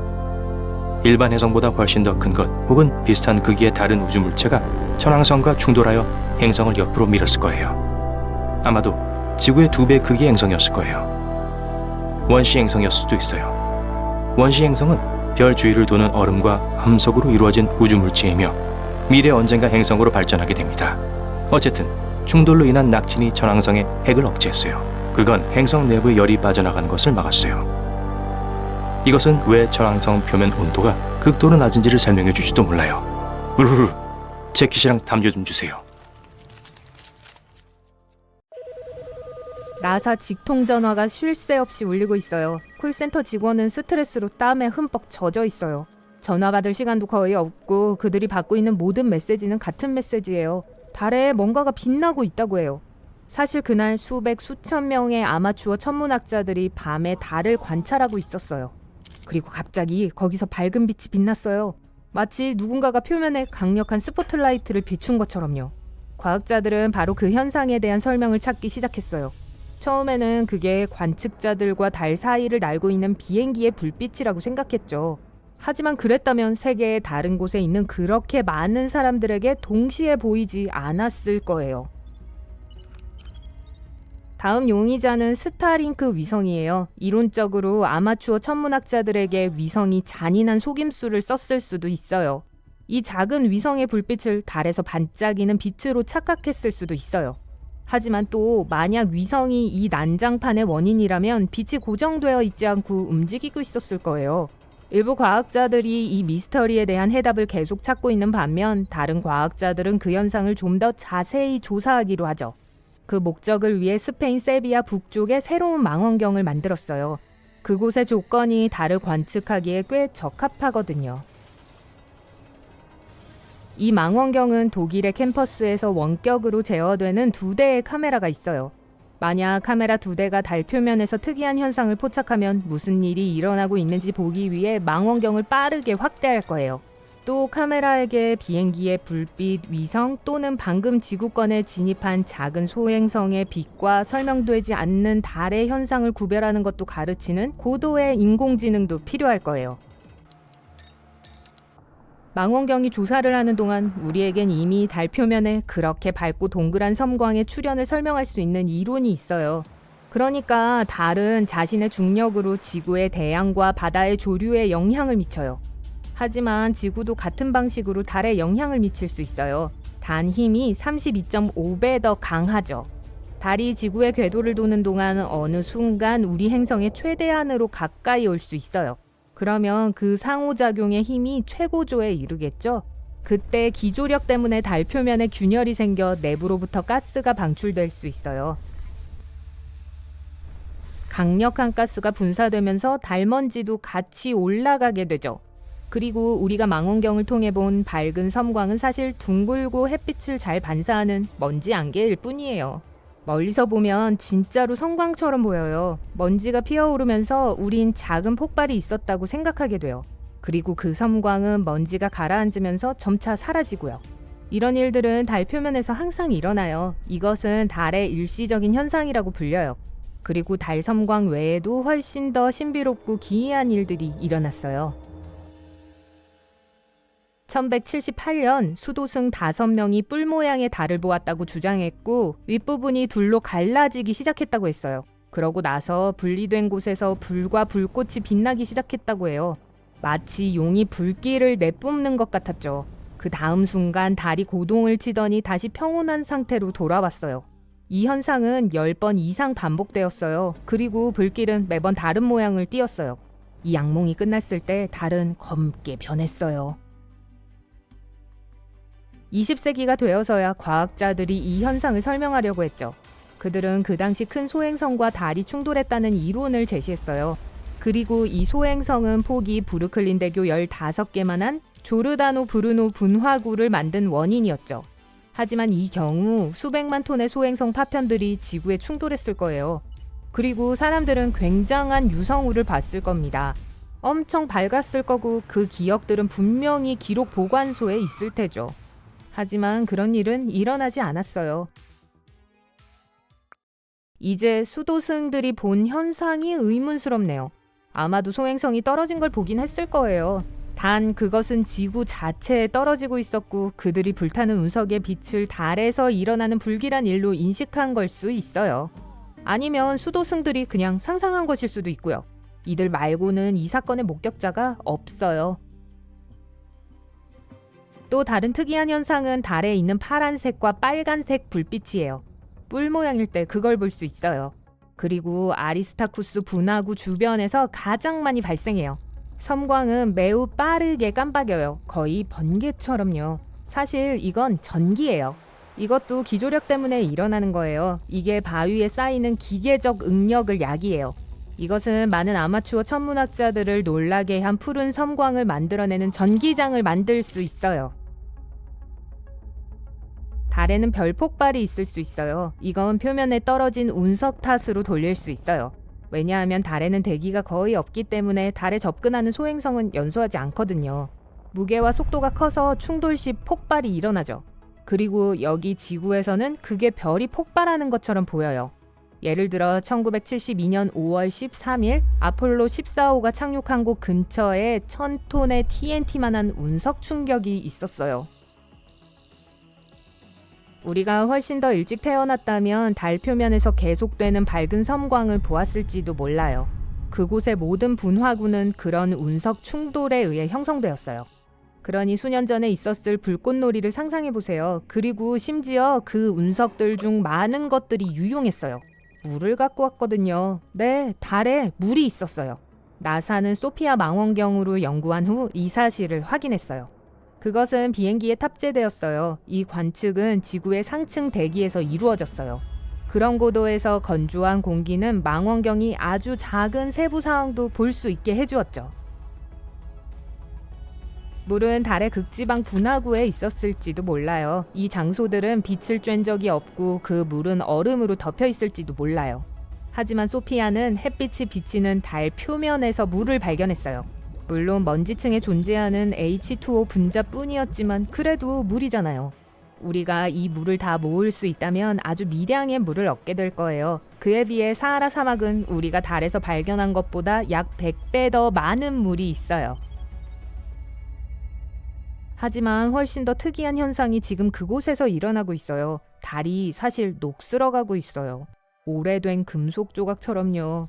일반 행성보다 훨씬 더 큰 것 혹은 비슷한 크기의 다른 우주 물체가 천왕성과 충돌하여 행성을 옆으로 밀었을 거예요. 아마도 지구의 2배 크기의 행성이었을 거예요. 원시 행성이었을 수도 있어요. 원시 행성은 별 주위를 도는 얼음과 암석으로 이루어진 우주 물체이며 미래 언젠가 행성으로 발전하게 됩니다. 어쨌든 충돌로 인한 낙진이 천왕성의 핵을 억제했어요. 그건 행성 내부의 열이 빠져나가는 것을 막았어요. 이것은 왜 천왕성 표면 온도가 극도로 낮은지를 설명해 주지도 몰라요. 우르르, 재킷이랑 담요 좀 주세요. 나사 직통 전화가 쉴 새 없이 울리고 있어요. 콜센터 직원은 스트레스로 땀에 흠뻑 젖어 있어요. 전화 받을 시간도 거의 없고 그들이 받고 있는 모든 메시지는 같은 메시지예요. 달에 뭔가가 빛나고 있다고 해요. 사실 그날 수백 수천 명의 아마추어 천문학자들이 밤에 달을 관찰하고 있었어요. 그리고 갑자기 거기서 밝은 빛이 빛났어요. 마치 누군가가 표면에 강력한 스포트라이트를 비춘 것처럼요. 과학자들은 바로 그 현상에 대한 설명을 찾기 시작했어요. 처음에는 그게 관측자들과 달 사이를 날고 있는 비행기의 불빛이라고 생각했죠. 하지만 그랬다면 세계의 다른 곳에 있는 그렇게 많은 사람들에게 동시에 보이지 않았을 거예요. 다음 용의자는 스타링크 위성이에요. 이론적으로 아마추어 천문학자들에게 위성이 잔인한 속임수를 썼을 수도 있어요. 이 작은 위성의 불빛을 달에서 반짝이는 빛으로 착각했을 수도 있어요. 하지만 또 만약 위성이 이 난장판의 원인이라면 빛이 고정되어 있지 않고 움직이고 있었을 거예요. 일부 과학자들이 이 미스터리에 대한 해답을 계속 찾고 있는 반면 다른 과학자들은 그 현상을 좀 더 자세히 조사하기로 하죠. 그 목적을 위해 스페인 세비야 북쪽에 새로운 망원경을 만들었어요. 그곳의 조건이 달을 관측하기에 꽤 적합하거든요. 이 망원경은 독일의 캠퍼스에서 원격으로 제어되는 2대의 카메라가 있어요. 만약 카메라 2대가 달 표면에서 특이한 현상을 포착하면 무슨 일이 일어나고 있는지 보기 위해 망원경을 빠르게 확대할 거예요. 또 카메라에게 비행기의 불빛, 위성 또는 방금 지구권에 진입한 작은 소행성의 빛과 설명되지 않는 달의 현상을 구별하는 것도 가르치는 고도의 인공지능도 필요할 거예요. 망원경이 조사를 하는 동안 우리에겐 이미 달 표면에 그렇게 밝고 동그란 섬광의 출현을 설명할 수 있는 이론이 있어요. 그러니까 달은 자신의 중력으로 지구의 대양과 바다의 조류에 영향을 미쳐요. 하지만 지구도 같은 방식으로 달에 영향을 미칠 수 있어요. 단 힘이 32.5배 더 강하죠. 달이 지구의 궤도를 도는 동안 어느 순간 우리 행성의 최대한으로 가까이 올 수 있어요. 그러면 그 상호작용의 힘이 최고조에 이르겠죠? 그때 기조력 때문에 달 표면에 균열이 생겨 내부로부터 가스가 방출될 수 있어요. 강력한 가스가 분사되면서 달먼지도 같이 올라가게 되죠. 그리고 우리가 망원경을 통해 본 밝은 섬광은 사실 둥글고 햇빛을 잘 반사하는 먼지 안개일 뿐이에요. 멀리서 보면 진짜로 섬광처럼 보여요. 먼지가 피어오르면서 우린 작은 폭발이 있었다고 생각하게 돼요. 그리고 그 섬광은 먼지가 가라앉으면서 점차 사라지고요. 이런 일들은 달 표면에서 항상 일어나요. 이것은 달의 일시적인 현상이라고 불려요. 그리고 달 섬광 외에도 훨씬 더 신비롭고 기이한 일들이 일어났어요. 1178년 수도승 5명이 뿔 모양의 달을 보았다고 주장했고 윗부분이 둘로 갈라지기 시작했다고 했어요. 그러고 나서 분리된 곳에서 불과 불꽃이 빛나기 시작했다고 해요. 마치 용이 불길을 내뿜는 것 같았죠. 그 다음 순간 달이 고동을 치더니 다시 평온한 상태로 돌아왔어요. 이 현상은 10번 이상 반복되었어요. 그리고 불길은 매번 다른 모양을 띄었어요. 이 악몽이 끝났을 때 달은 검게 변했어요. 20세기가 되어서야 과학자들이 이 현상을 설명하려고 했죠. 그들은 그 당시 큰 소행성과 달이 충돌했다는 이론을 제시했어요. 그리고 이 소행성은 폭이 브루클린 대교 15개만한 조르다노 브루노 분화구를 만든 원인이었죠. 하지만 이 경우 수백만 톤의 소행성 파편들이 지구에 충돌했을 거예요. 그리고 사람들은 굉장한 유성우를 봤을 겁니다. 엄청 밝았을 거고 그 기억들은 분명히 기록 보관소에 있을 테죠. 하지만 그런 일은 일어나지 않았어요. 이제 수도승들이 본 현상이 의문스럽네요. 아마도 소행성이 떨어진 걸 보긴 했을 거예요. 단 그것은 지구 자체에 떨어지고 있었고 그들이 불타는 운석의 빛을 달에서 일어나는 불길한 일로 인식한 걸 수 있어요. 아니면 수도승들이 그냥 상상한 것일 수도 있고요. 이들 말고는 이 사건의 목격자가 없어요. 또 다른 특이한 현상은 달에 있는 파란색과 빨간색 불빛이에요. 뿔 모양일 때 그걸 볼 수 있어요. 그리고 아리스타쿠스 분화구 주변에서 가장 많이 발생해요. 섬광은 매우 빠르게 깜빡여요. 거의 번개처럼요. 사실 이건 전기예요. 이것도 기조력 때문에 일어나는 거예요. 이게 바위에 쌓이는 기계적 응력을 야기해요. 이것은 많은 아마추어 천문학자들을 놀라게 한 푸른 섬광을 만들어내는 전기장을 만들 수 있어요. 달에는 별 폭발이 있을 수 있어요. 이건 표면에 떨어진 운석 탓으로 돌릴 수 있어요. 왜냐하면 달에는 대기가 거의 없기 때문에 달에 접근하는 소행성은 연소하지 않거든요. 무게와 속도가 커서 충돌 시 폭발이 일어나죠. 그리고 여기 지구에서는 그게 별이 폭발하는 것처럼 보여요. 예를 들어 1972년 5월 13일 아폴로 14호가 착륙한 곳 근처에 1000톤의 TNT만한 운석 충격이 있었어요. 우리가 훨씬 더 일찍 태어났다면 달 표면에서 계속되는 밝은 섬광을 보았을지도 몰라요. 그곳의 모든 분화구는 그런 운석 충돌에 의해 형성되었어요. 그러니 수년 전에 있었을 불꽃놀이를 상상해보세요. 그리고 심지어 그 운석들 중 많은 것들이 유용했어요. 물을 갖고 왔거든요. 네, 달에 물이 있었어요. 나사는 소피아 망원경으로 연구한 후 이 사실을 확인했어요. 그것은 비행기에 탑재되었어요. 이 관측은 지구의 상층 대기에서 이루어졌어요. 그런 고도에서 건조한 공기는 망원경이 아주 작은 세부 사항도 볼 수 있게 해주었죠. 물은 달의 극지방 분화구에 있었을지도 몰라요. 이 장소들은 빛을 쬐은 적이 없고 그 물은 얼음으로 덮여 있을지도 몰라요. 하지만 소피아는 햇빛이 비치는 달 표면에서 물을 발견했어요. 물론 먼지층에 존재하는 H2O 분자뿐이었지만 그래도 물이잖아요. 우리가 이 물을 다 모을 수 있다면 아주 미량의 물을 얻게 될 거예요. 그에 비해 사하라 사막은 우리가 달에서 발견한 것보다 약 100배 더 많은 물이 있어요. 하지만 훨씬 더 특이한 현상이 지금 그곳에서 일어나고 있어요. 달이 사실 녹슬어가고 있어요. 오래된 금속 조각처럼요.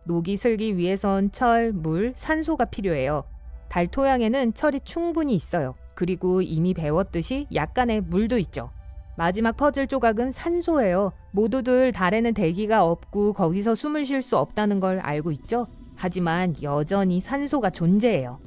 녹이 슬기 위해선 철, 물, 산소가 필요해요. 달 토양에는 철이 충분히 있어요. 그리고 이미 배웠듯이 약간의 물도 있죠. 마지막 퍼즐 조각은 산소예요. 모두들 달에는 대기가 없고 거기서 숨을 쉴 수 없다는 걸 알고 있죠? 하지만 여전히 산소가 존재해요.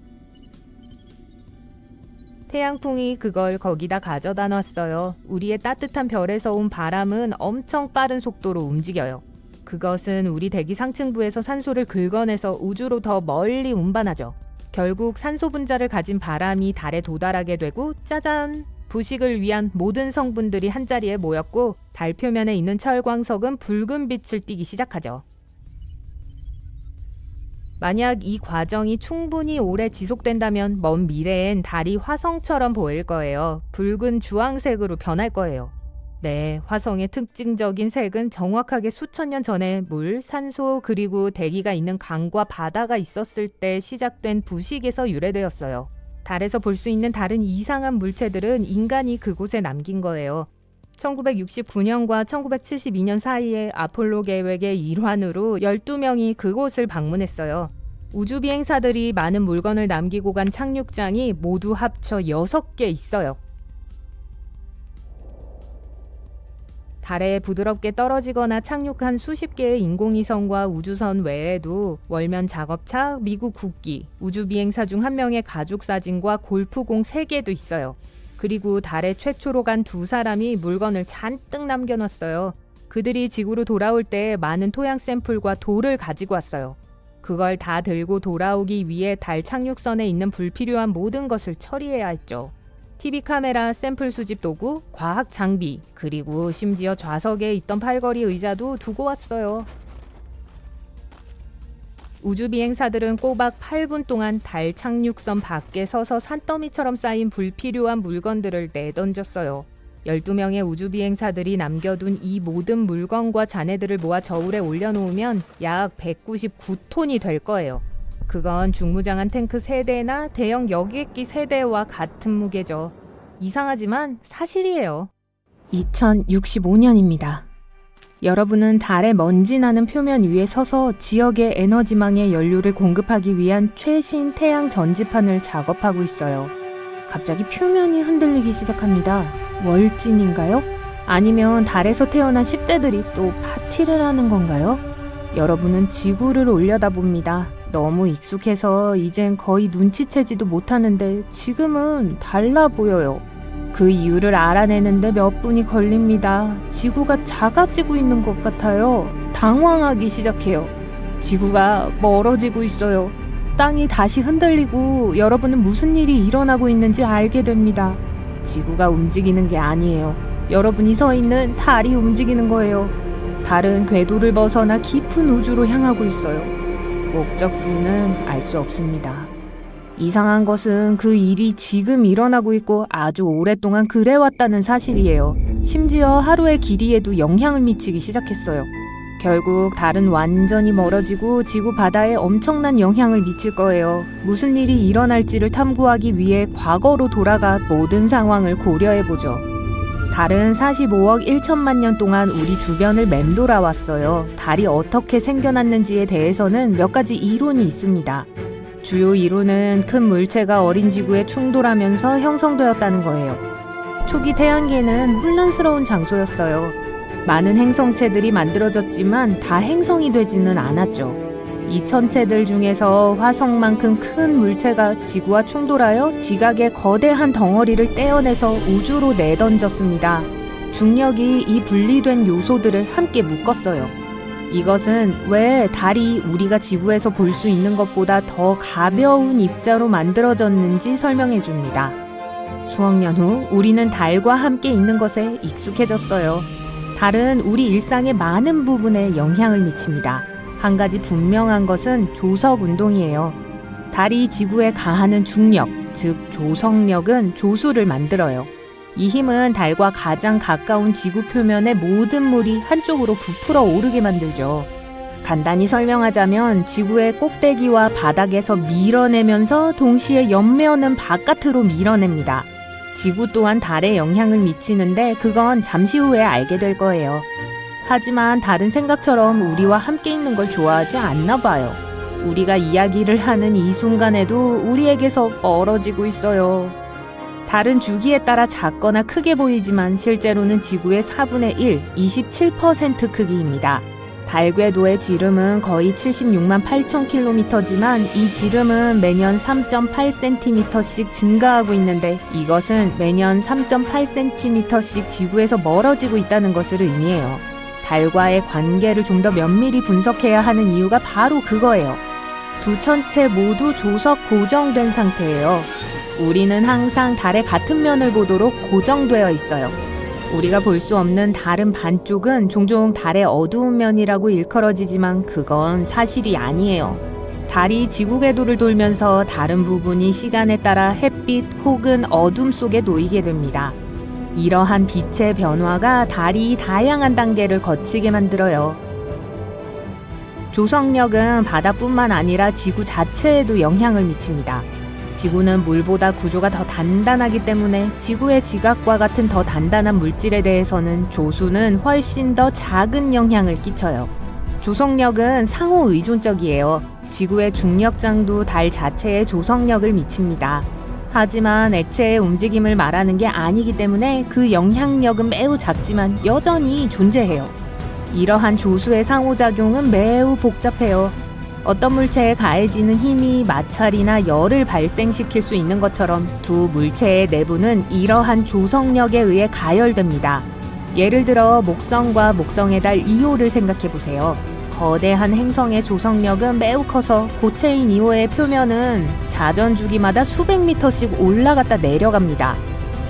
태양풍이 그걸 거기다 가져다 놨어요. 우리의 따뜻한 별에서 온 바람은 엄청 빠른 속도로 움직여요. 그것은 우리 대기 상층부에서 산소를 긁어내서 우주로 더 멀리 운반하죠. 결국 산소 분자를 가진 바람이 달에 도달하게 되고 짜잔! 부식을 위한 모든 성분들이 한자리에 모였고 달 표면에 있는 철광석은 붉은 빛을 띠기 시작하죠. 만약 이 과정이 충분히 오래 지속된다면 먼 미래엔 달이 화성처럼 보일 거예요. 붉은 주황색으로 변할 거예요. 네, 화성의 특징적인 색은 정확하게 수천 년 전에 물, 산소, 그리고 대기가 있는 강과 바다가 있었을 때 시작된 부식에서 유래되었어요. 달에서 볼 수 있는 다른 이상한 물체들은 인간이 그곳에 남긴 거예요. 1969년과 1972년 사이에 아폴로 계획의 일환으로 12명이 그곳을 방문했어요. 우주 비행사들이 많은 물건을 남기고 간 착륙장이 모두 합쳐 6개 있어요. 달에 부드럽게 떨어지거나 착륙한 수십 개의 인공위성과 우주선 외에도 월면 작업차, 미국 국기, 우주 비행사 중 한 명의 가족 사진과 골프공 3개도 있어요. 그리고 달에 최초로 간 2사람이 물건을 잔뜩 남겨놨어요. 그들이 지구로 돌아올 때 많은 토양 샘플과 돌을 가지고 왔어요. 그걸 다 들고 돌아오기 위해 달 착륙선에 있는 불필요한 모든 것을 처리해야 했죠. TV 카메라, 샘플 수집 도구, 과학 장비, 그리고 심지어 좌석에 있던 팔걸이 의자도 두고 왔어요. 우주 비행사들은 꼬박 8분 동안 달 착륙선 밖에 서서 산더미처럼 쌓인 불필요한 물건들을 내던졌어요. 12명의 우주 비행사들이 남겨둔 이 모든 물건과 잔해들을 모아 저울에 올려놓으면 약 199톤이 될 거예요. 그건 중무장한 탱크 3대나 대형 여객기 3대와 같은 무게죠. 이상하지만 사실이에요. 2065년입니다. 여러분은 달의 먼지 나는 표면 위에 서서 지역의 에너지망에 연료를 공급하기 위한 최신 태양 전지판을 작업하고 있어요. 갑자기 표면이 흔들리기 시작합니다. 월진인가요? 아니면 달에서 태어난 10대들이 또 파티를 하는 건가요? 여러분은 지구를 올려다봅니다. 너무 익숙해서 이젠 거의 눈치채지도 못하는데 지금은 달라 보여요. 그 이유를 알아내는데 몇 분이 걸립니다. 지구가 작아지고 있는 것 같아요. 당황하기 시작해요. 지구가 멀어지고 있어요. 땅이 다시 흔들리고 여러분은 무슨 일이 일어나고 있는지 알게 됩니다. 지구가 움직이는 게 아니에요. 여러분이 서 있는 달이 움직이는 거예요. 달은 궤도를 벗어나 깊은 우주로 향하고 있어요. 목적지는 알 수 없습니다. 이상한 것은 그 일이 지금 일어나고 있고 아주 오랫동안 그래왔다는 사실이에요. 심지어 하루의 길이에도 영향을 미치기 시작했어요. 결국 달은 완전히 멀어지고 지구 바다에 엄청난 영향을 미칠 거예요. 무슨 일이 일어날지를 탐구하기 위해 과거로 돌아가 모든 상황을 고려해보죠. 달은 45억 1천만 년 동안 우리 주변을 맴돌아왔어요. 달이 어떻게 생겨났는지에 대해서는 몇 가지 이론이 있습니다. 주요 이론은 큰 물체가 어린 지구에 충돌하면서 형성되었다는 거예요. 초기 태양계는 혼란스러운 장소였어요. 많은 행성체들이 만들어졌지만 다 행성이 되지는 않았죠. 이 천체들 중에서 화성만큼 큰 물체가 지구와 충돌하여 지각의 거대한 덩어리를 떼어내서 우주로 내던졌습니다. 중력이 이 분리된 요소들을 함께 묶었어요. 이것은 왜 달이 우리가 지구에서 볼 수 있는 것보다 더 가벼운 입자로 만들어졌는지 설명해 줍니다. 수억 년 후 우리는 달과 함께 있는 것에 익숙해졌어요. 달은 우리 일상의 많은 부분에 영향을 미칩니다. 한 가지 분명한 것은 조석 운동이에요. 달이 지구에 가하는 중력, 즉 조석력은 조수를 만들어요. 이 힘은 달과 가장 가까운 지구 표면의 모든 물이 한쪽으로 부풀어 오르게 만들죠. 간단히 설명하자면 지구의 꼭대기와 바닥에서 밀어내면서 동시에 옆면은 바깥으로 밀어냅니다. 지구 또한 달에 영향을 미치는데 그건 잠시 후에 알게 될 거예요. 하지만 달은 생각처럼 우리와 함께 있는 걸 좋아하지 않나 봐요. 우리가 이야기를 하는 이 순간에도 우리에게서 멀어지고 있어요. 달은 주기에 따라 작거나 크게 보이지만 실제로는 지구의 4분의 1, 27% 크기입니다. 달 궤도의 지름은 거의 76만 8천 킬로미터지만 이 지름은 매년 3.8cm씩 증가하고 있는데 이것은 매년 3.8cm씩 지구에서 멀어지고 있다는 것을 의미해요. 달과의 관계를 좀 더 면밀히 분석해야 하는 이유가 바로 그거예요. 두 천체 모두 조석 고정된 상태예요. 우리는 항상 달의 같은 면을 보도록 고정되어 있어요. 우리가 볼 수 없는 다른 반쪽은 종종 달의 어두운 면이라고 일컬어지지만 그건 사실이 아니에요. 달이 지구 궤도를 돌면서 다른 부분이 시간에 따라 햇빛 혹은 어둠 속에 놓이게 됩니다. 이러한 빛의 변화가 달이 다양한 단계를 거치게 만들어요. 조석력은 바다뿐만 아니라 지구 자체에도 영향을 미칩니다. 지구는 물보다 구조가 더 단단하기 때문에 지구의 지각과 같은 더 단단한 물질에 대해서는 조수는 훨씬 더 작은 영향을 끼쳐요. 조석력은 상호 의존적이에요. 지구의 중력장도 달 자체에 조석력을 미칩니다. 하지만 액체의 움직임을 말하는 게 아니기 때문에 그 영향력은 매우 작지만 여전히 존재해요. 이러한 조수의 상호작용은 매우 복잡해요. 어떤 물체에 가해지는 힘이 마찰이나 열을 발생시킬 수 있는 것처럼 두 물체의 내부는 이러한 조석력에 의해 가열됩니다. 예를 들어 목성과 목성의 달 이오를 생각해 보세요. 거대한 행성의 조석력은 매우 커서 고체인 이오의 표면은 자전주기마다 수백 미터씩 올라갔다 내려갑니다.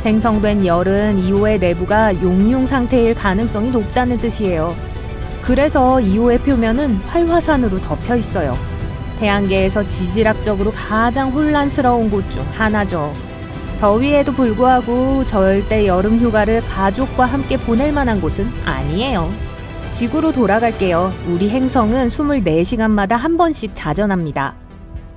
생성된 열은 이오의 내부가 용융 상태일 가능성이 높다는 뜻이에요. 그래서 이오의 표면은 활화산으로 덮여 있어요. 태양계에서 지질학적으로 가장 혼란스러운 곳 중 하나죠. 더위에도 불구하고 절대 여름 휴가를 가족과 함께 보낼 만한 곳은 아니에요. 지구로 돌아갈게요. 우리 행성은 24시간마다 한 번씩 자전합니다.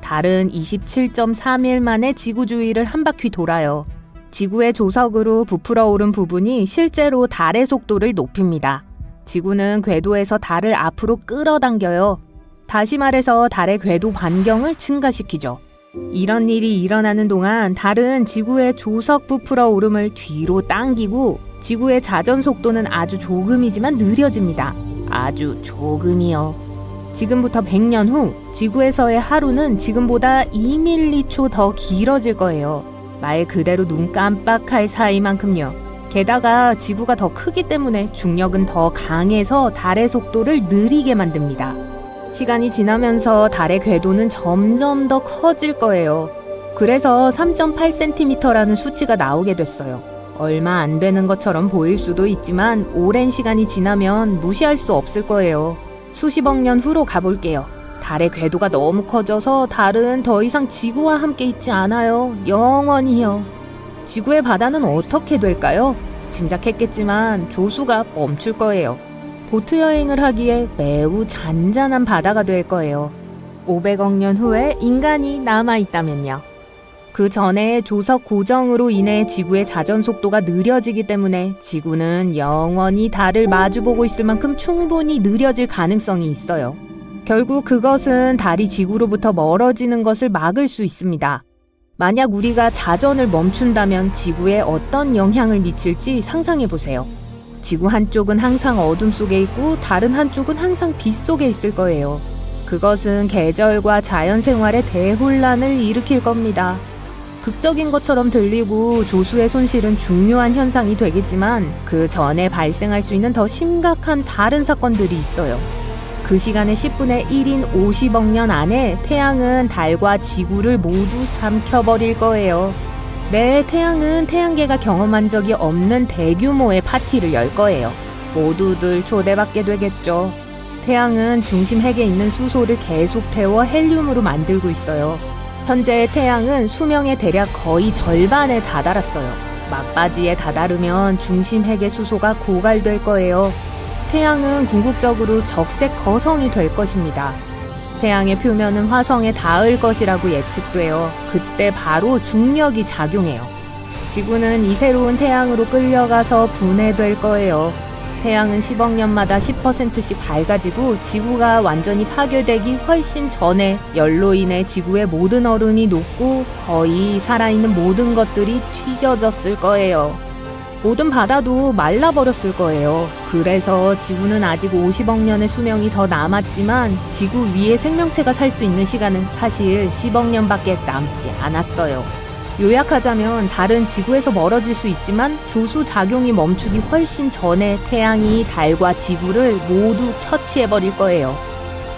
달은 27.3일 만에 지구 주위를 한 바퀴 돌아요. 지구의 조석으로 부풀어 오른 부분이 실제로 달의 속도를 높입니다. 지구는 궤도에서 달을 앞으로 끌어당겨요. 다시 말해서 달의 궤도 반경을 증가시키죠. 이런 일이 일어나는 동안 달은 지구의 조석 부풀어 오름을 뒤로 당기고 지구의 자전 속도는 아주 조금이지만 느려집니다. 아주 조금이요. 지금부터 100년 후 지구에서의 하루는 지금보다 2밀리초 더 길어질 거예요. 말 그대로 눈 깜빡할 사이만큼요. 게다가 지구가 더 크기 때문에 중력은 더 강해서 달의 속도를 느리게 만듭니다. 시간이 지나면서 달의 궤도는 점점 더 커질 거예요. 그래서 3.8cm라는 수치가 나오게 됐어요. 얼마 안 되는 것처럼 보일 수도 있지만 오랜 시간이 지나면 무시할 수 없을 거예요. 수십억 년 후로 가볼게요. 달의 궤도가 너무 커져서 달은 더 이상 지구와 함께 있지 않아요. 영원히요. 지구의 바다는 어떻게 될까요? 짐작했겠지만 조수가 멈출 거예요. 보트 여행을 하기에 매우 잔잔한 바다가 될 거예요. 500억 년 후에 인간이 남아있다면요. 그 전에 조석 고정으로 인해 지구의 자전 속도가 느려지기 때문에 지구는 영원히 달을 마주보고 있을 만큼 충분히 느려질 가능성이 있어요. 결국 그것은 달이 지구로부터 멀어지는 것을 막을 수 있습니다. 만약 우리가 자전을 멈춘다면 지구에 어떤 영향을 미칠지 상상해보세요. 지구 한쪽은 항상 어둠 속에 있고 다른 한쪽은 항상 빛 속에 있을 거예요. 그것은 계절과 자연생활의 대혼란을 일으킬 겁니다. 극적인 것처럼 들리고 조수의 손실은 중요한 현상이 되겠지만 그 전에 발생할 수 있는 더 심각한 다른 사건들이 있어요. 그 시간의 10분의 1인 50억 년 안에 태양은 달과 지구를 모두 삼켜버릴 거예요. 네, 태양은 태양계가 경험한 적이 없는 대규모의 파티를 열 거예요. 모두들 초대받게 되겠죠. 태양은 중심 핵에 있는 수소를 계속 태워 헬륨으로 만들고 있어요. 현재 태양은 수명의 대략 거의 절반에 다다랐어요. 막바지에 다다르면 중심 핵의 수소가 고갈될 거예요. 태양은 궁극적으로 적색 거성이 될 것입니다. 태양의 표면은 화성에 닿을 것이라고 예측돼요. 그때 바로 중력이 작용해요. 지구는 이 새로운 태양으로 끌려가서 분해될 거예요. 태양은 10억 년마다 10%씩 밝아지고 지구가 완전히 파괴되기 훨씬 전에 열로 인해 지구의 모든 얼음이 녹고 거의 살아있는 모든 것들이 튀겨졌을 거예요. 모든 바다도 말라버렸을 거예요. 그래서 지구는 아직 50억 년의 수명이 더 남았지만 지구 위에 생명체가 살 수 있는 시간은 사실 10억 년밖에 남지 않았어요. 요약하자면 달은 지구에서 멀어질 수 있지만 조수 작용이 멈추기 훨씬 전에 태양이 달과 지구를 모두 처치해버릴 거예요.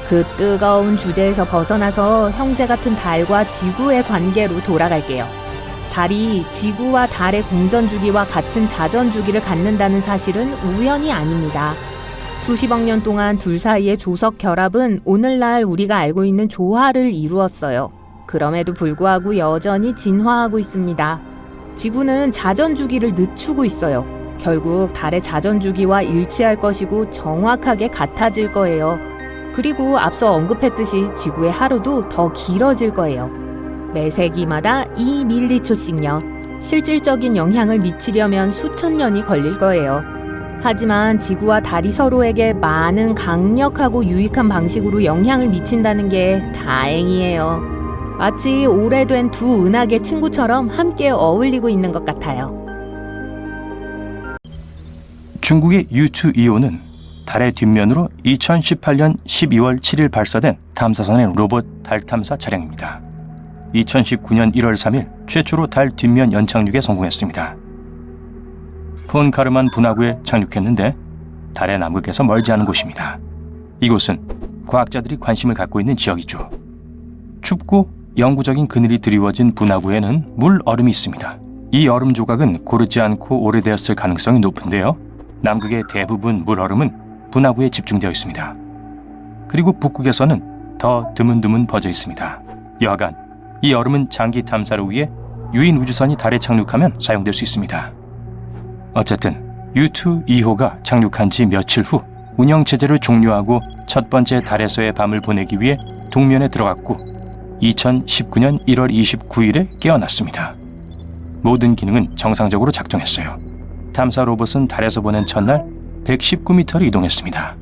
그 뜨거운 주제에서 벗어나서 형제 같은 달과 지구의 관계로 돌아갈게요. 달이 지구와 달의 공전주기와 같은 자전주기를 갖는다는 사실은 우연이 아닙니다. 수십억 년 동안 둘 사이의 조석 결합은 오늘날 우리가 알고 있는 조화를 이루었어요. 그럼에도 불구하고 여전히 진화하고 있습니다. 지구는 자전주기를 늦추고 있어요. 결국 달의 자전주기와 일치할 것이고 정확하게 같아질 거예요. 그리고 앞서 언급했듯이 지구의 하루도 더 길어질 거예요. 매세기마다 2밀리초씩요. 실질적인 영향을 미치려면 수천 년이 걸릴 거예요. 하지만 지구와 달이 서로에게 많은 강력하고 유익한 방식으로 영향을 미친다는 게 다행이에요. 마치 오래된 두 은하계 친구처럼 함께 어울리고 있는 것 같아요. 중국의 U2EO는 달의 뒷면으로 2018년 12월 7일 발사된 탐사선의 로봇 달 탐사 차량입니다. 2019년 1월 3일 최초로 달 뒷면 연착륙에 성공했습니다. 폰 카르만 분화구에 착륙했는데 달의 남극에서 멀지 않은 곳입니다. 이곳은 과학자들이 관심을 갖고 있는 지역이죠. 춥고 영구적인 그늘이 드리워진 분화구에는 물 얼음이 있습니다. 이 얼음 조각은 고르지 않고 오래되었을 가능성이 높은데요. 남극의 대부분 물 얼음은 분화구에 집중되어 있습니다. 그리고 북극에서는 더 드문드문 퍼져 있습니다. 여하간 이 얼음은 장기 탐사를 위해 유인 우주선이 달에 착륙하면 사용될 수 있습니다. 어쨌든 U2-2호가 착륙한 지 며칠 후 운영체제를 종료하고 첫 번째 달에서의 밤을 보내기 위해 동면에 들어갔고 2019년 1월 29일에 깨어났습니다. 모든 기능은 정상적으로 작동했어요. 탐사 로봇은 달에서 보낸 첫날 119m를 이동했습니다.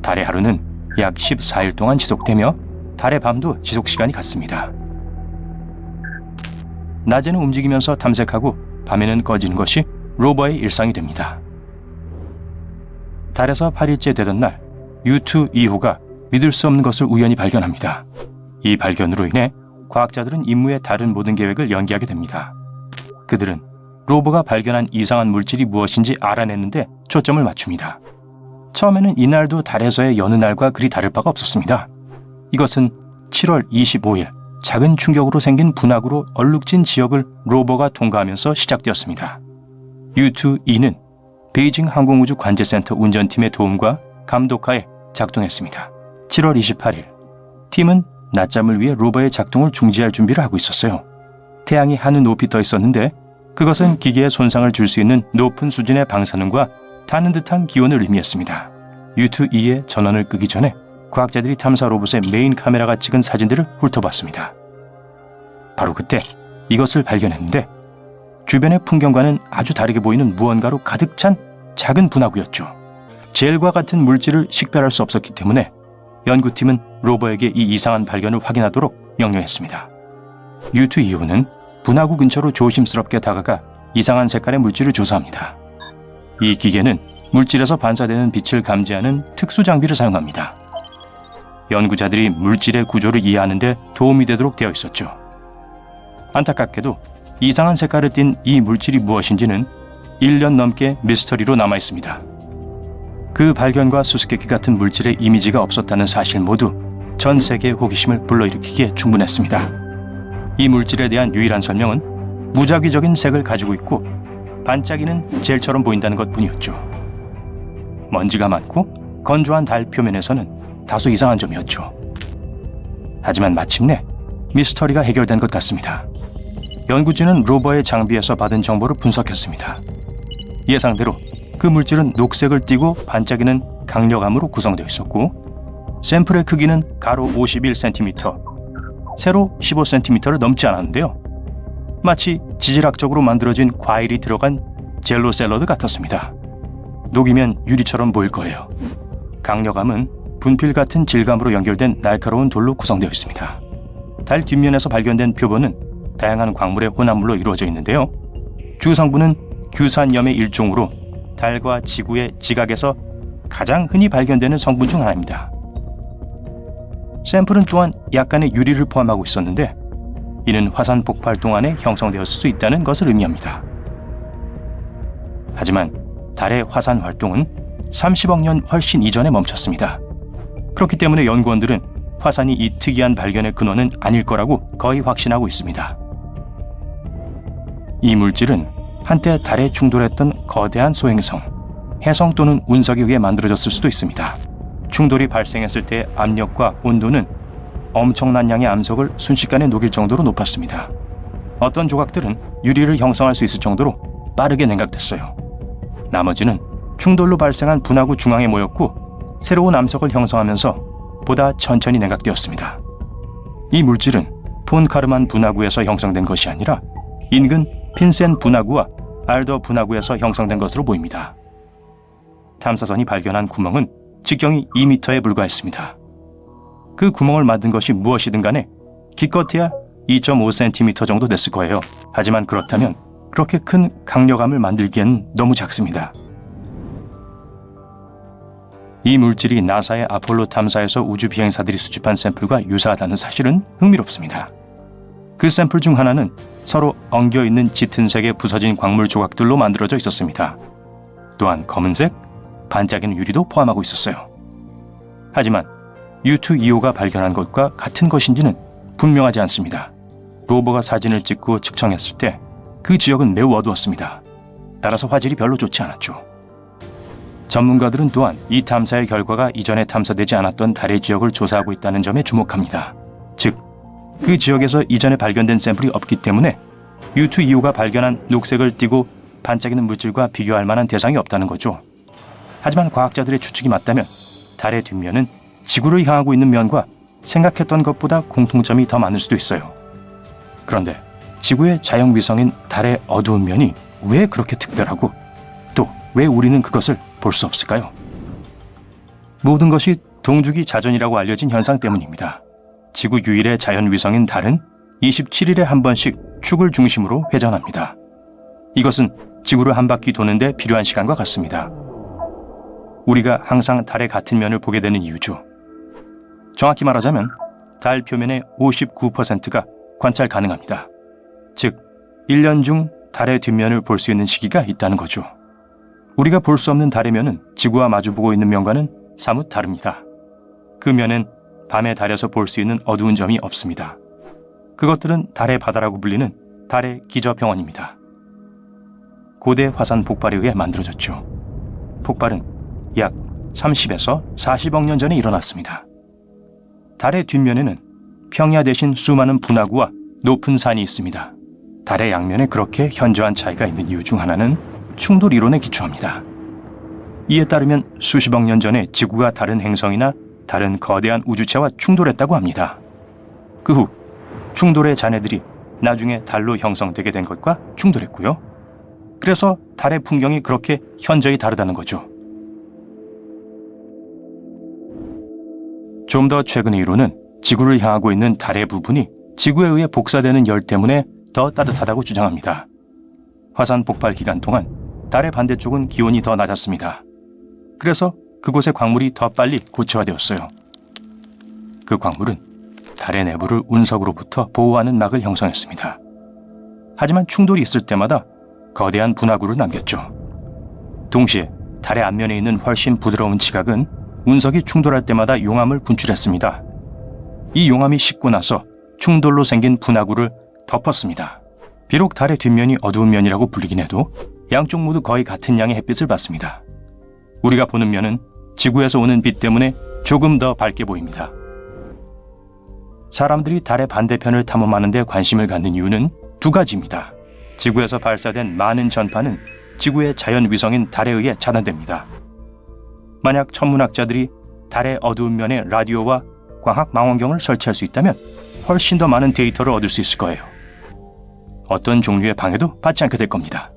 달의 하루는 약 14일 동안 지속되며 달의 밤도 지속시간이 같습니다. 낮에는 움직이면서 탐색하고 밤에는 꺼지는 것이 로버의 일상이 됩니다. 달에서 8일째 되던 날 U2-2호가 믿을 수 없는 것을 우연히 발견합니다. 이 발견으로 인해 과학자들은 임무의 다른 모든 계획을 연기하게 됩니다. 그들은 로버가 발견한 이상한 물질이 무엇인지 알아내는데 초점을 맞춥니다. 처음에는 이날도 달에서의 여느 날과 그리 다를 바가 없었습니다. 이것은 7월 25일 작은 충격으로 생긴 분화구로 얼룩진 지역을 로버가 통과하면서 시작되었습니다. U2-2는 베이징 항공우주 관제센터 운전팀의 도움과 감독하에 작동했습니다. 7월 28일 팀은 낮잠을 위해 로버의 작동을 중지할 준비를 하고 있었어요. 태양이 하늘 높이 떠 있었는데 그것은 기계에 손상을 줄 수 있는 높은 수준의 방사능과 타는 듯한 기온을 의미했습니다. U2-2의 전원을 끄기 전에 과학자들이 탐사 로봇의 메인 카메라가 찍은 사진들을 훑어봤습니다. 바로 그때 이것을 발견했는데 주변의 풍경과는 아주 다르게 보이는 무언가로 가득 찬 작은 분화구였죠. 젤과 같은 물질을 식별할 수 없었기 때문에 연구팀은 로버에게 이 이상한 발견을 확인하도록 명령했습니다. U2-2호는 분화구 근처로 조심스럽게 다가가 이상한 색깔의 물질을 조사합니다. 이 기계는 물질에서 반사되는 빛을 감지하는 특수 장비를 사용합니다. 연구자들이 물질의 구조를 이해하는 데 도움이 되도록 되어 있었죠. 안타깝게도 이상한 색깔을 띤 이 물질이 무엇인지는 1년 넘게 미스터리로 남아 있습니다. 그 발견과 수수께끼 같은 물질의 이미지가 없었다는 사실 모두 전 세계의 호기심을 불러일으키기에 충분했습니다. 이 물질에 대한 유일한 설명은 무작위적인 색을 가지고 있고 반짝이는 젤처럼 보인다는 것뿐이었죠. 먼지가 많고 건조한 달 표면에서는 다소 이상한 점이었죠. 하지만 마침내 미스터리가 해결된 것 같습니다. 연구진은 로버의 장비에서 받은 정보를 분석했습니다. 예상대로 그 물질은 녹색을 띠고 반짝이는 강력암으로 구성되어 있었고 샘플의 크기는 가로 51cm, 세로 15cm를 넘지 않았는데요. 마치 지질학적으로 만들어진 과일이 들어간 젤로 샐러드 같았습니다. 녹이면 유리처럼 보일 거예요. 강력암은 분필 같은 질감으로 연결된 날카로운 돌로 구성되어 있습니다. 달 뒷면에서 발견된 표본은 다양한 광물의 혼합물로 이루어져 있는데요. 주성분은 규산염의 일종으로 달과 지구의 지각에서 가장 흔히 발견되는 성분 중 하나입니다. 샘플은 또한 약간의 유리를 포함하고 있었는데 이는 화산 폭발 동안에 형성되었을 수 있다는 것을 의미합니다. 하지만 달의 화산 활동은 30억 년 훨씬 이전에 멈췄습니다. 그렇기 때문에 연구원들은 화산이 이 특이한 발견의 근원은 아닐 거라고 거의 확신하고 있습니다. 이 물질은 한때 달에 충돌했던 거대한 소행성, 해성 또는 운석에 의해 만들어졌을 수도 있습니다. 충돌이 발생했을 때 압력과 온도는 엄청난 양의 암석을 순식간에 녹일 정도로 높았습니다. 어떤 조각들은 유리를 형성할 수 있을 정도로 빠르게 냉각됐어요. 나머지는 충돌로 발생한 분화구 중앙에 모였고 새로운 암석을 형성하면서 보다 천천히 냉각되었습니다. 이 물질은 폰카르만 분화구에서 형성된 것이 아니라 인근 핀센 분화구와 알더 분화구에서 형성된 것으로 보입니다. 탐사선이 발견한 구멍은 직경이 2m에 불과했습니다. 그 구멍을 만든 것이 무엇이든 간에 기껏해야 2.5cm 정도 됐을 거예요. 하지만 그렇다면 그렇게 큰 강력암을 만들기엔 너무 작습니다. 이 물질이 나사의 아폴로 탐사에서 우주 비행사들이 수집한 샘플과 유사하다는 사실은 흥미롭습니다. 그 샘플 중 하나는 서로 엉겨 있는 짙은 색의 부서진 광물 조각들로 만들어져 있었습니다. 또한 검은색, 반짝이는 유리도 포함하고 있었어요. 하지만 U225가 발견한 것과 같은 것인지는 분명하지 않습니다. 로버가 사진을 찍고 측정했을 때 그 지역은 매우 어두웠습니다. 따라서 화질이 별로 좋지 않았죠. 전문가들은 또한 이 탐사의 결과가 이전에 탐사되지 않았던 달의 지역을 조사하고 있다는 점에 주목합니다. 즉, 그 지역에서 이전에 발견된 샘플이 없기 때문에 U225가 발견한 녹색을 띠고 반짝이는 물질과 비교할 만한 대상이 없다는 거죠. 하지만 과학자들의 추측이 맞다면 달의 뒷면은 지구를 향하고 있는 면과 생각했던 것보다 공통점이 더 많을 수도 있어요. 그런데 지구의 자연위성인 달의 어두운 면이 왜 그렇게 특별하고 또 왜 우리는 그것을 볼 수 없을까요? 모든 것이 동주기 자전이라고 알려진 현상 때문입니다. 지구 유일의 자연위성인 달은 27일에 한 번씩 축을 중심으로 회전합니다. 이것은 지구를 한 바퀴 도는데 필요한 시간과 같습니다. 우리가 항상 달의 같은 면을 보게 되는 이유죠. 정확히 말하자면 달 표면의 59%가 관찰 가능합니다. 즉, 1년 중 달의 뒷면을 볼 수 있는 시기가 있다는 거죠. 우리가 볼 수 없는 달의 면은 지구와 마주보고 있는 면과는 사뭇 다릅니다. 그 면엔 밤에 달에서 볼 수 있는 어두운 점이 없습니다. 그것들은 달의 바다라고 불리는 달의 기저병원입니다. 고대 화산 폭발에 의해 만들어졌죠. 폭발은 약 30에서 40억 년 전에 일어났습니다. 달의 뒷면에는 평야 대신 수많은 분화구와 높은 산이 있습니다. 달의 양면에 그렇게 현저한 차이가 있는 이유 중 하나는 충돌 이론에 기초합니다. 이에 따르면 수십억 년 전에 지구가 다른 행성이나 다른 거대한 우주체와 충돌했다고 합니다. 그 후 충돌의 잔해들이 나중에 달로 형성되게 된 것과 충돌했고요. 그래서 달의 풍경이 그렇게 현저히 다르다는 거죠. 좀 더 최근의 이론은 지구를 향하고 있는 달의 부분이 지구에 의해 복사되는 열 때문에 더 따뜻하다고 주장합니다. 화산 폭발 기간 동안 달의 반대쪽은 기온이 더 낮았습니다. 그래서 그곳의 광물이 더 빨리 고체화되었어요. 그 광물은 달의 내부를 운석으로부터 보호하는 막을 형성했습니다. 하지만 충돌이 있을 때마다 거대한 분화구를 남겼죠. 동시에 달의 앞면에 있는 훨씬 부드러운 지각은 운석이 충돌할 때마다 용암을 분출했습니다. 이 용암이 식고 나서 충돌로 생긴 분화구를 덮었습니다. 비록 달의 뒷면이 어두운 면이라고 불리긴 해도 양쪽 모두 거의 같은 양의 햇빛을 받습니다. 우리가 보는 면은 지구에서 오는 빛 때문에 조금 더 밝게 보입니다. 사람들이 달의 반대편을 탐험하는 데 관심을 갖는 이유는 두 가지입니다. 지구에서 발사된 많은 전파는 지구의 자연 위성인 달에 의해 차단됩니다. 만약 천문학자들이 달의 어두운 면에 라디오와 광학 망원경을 설치할 수 있다면 훨씬 더 많은 데이터를 얻을 수 있을 거예요. 어떤 종류의 방해도 받지 않게 될 겁니다.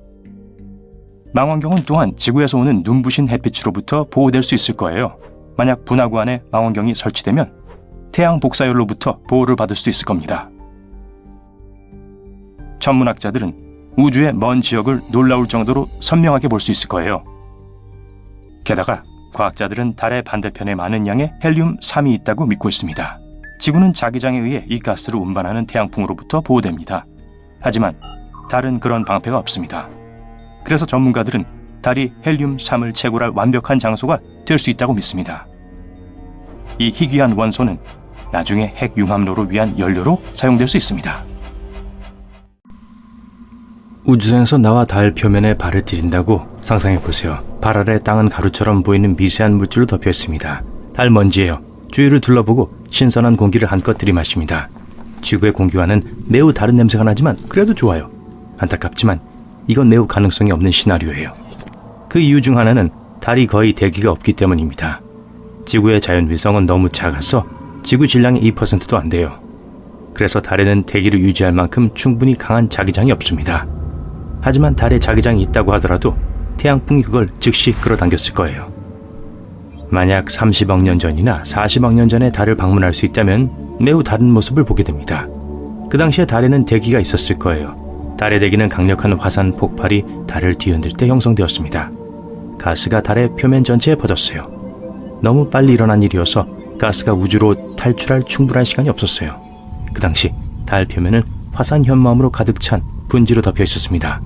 망원경은 또한 지구에서 오는 눈부신 햇빛으로부터 보호될 수 있을 거예요. 만약 분화구 안에 망원경이 설치되면 태양 복사열로부터 보호를 받을 수도 있을 겁니다. 천문학자들은 우주의 먼 지역을 놀라울 정도로 선명하게 볼 수 있을 거예요. 게다가 과학자들은 달의 반대편에 많은 양의 헬륨-3이 있다고 믿고 있습니다. 지구는 자기장에 의해 이 가스를 운반하는 태양풍으로부터 보호됩니다. 하지만 달은 그런 방패가 없습니다. 그래서 전문가들은 달이 헬륨-3을 채굴할 완벽한 장소가 될 수 있다고 믿습니다. 이 희귀한 원소는 나중에 핵융합로를 위한 연료로 사용될 수 있습니다. 우주선에서 나와 달 표면에 발을 디딘다고 상상해보세요. 발 아래 땅은 가루처럼 보이는 미세한 물질로 덮여 있습니다. 달 먼지예요. 주위를 둘러보고 신선한 공기를 한껏 들이마십니다. 지구의 공기와는 매우 다른 냄새가 나지만 그래도 좋아요. 안타깝지만 이건 매우 가능성이 없는 시나리오예요. 그 이유 중 하나는 달이 거의 대기가 없기 때문입니다. 지구의 자연 위성은 너무 작아서 지구 질량의 2%도 안 돼요. 그래서 달에는 대기를 유지할 만큼 충분히 강한 자기장이 없습니다. 하지만 달에 자기장이 있다고 하더라도 태양풍이 그걸 즉시 끌어당겼을 거예요. 만약 30억 년 전이나 40억 년 전에 달을 방문할 수 있다면 매우 다른 모습을 보게 됩니다. 그 당시에 달에는 대기가 있었을 거예요. 달의 대기는 강력한 화산 폭발이 달을 뒤흔들 때 형성되었습니다. 가스가 달의 표면 전체에 퍼졌어요. 너무 빨리 일어난 일이어서 가스가 우주로 탈출할 충분한 시간이 없었어요. 그 당시 달 표면은 화산 현무암으로 가득 찬 분지로 덮여 있었습니다.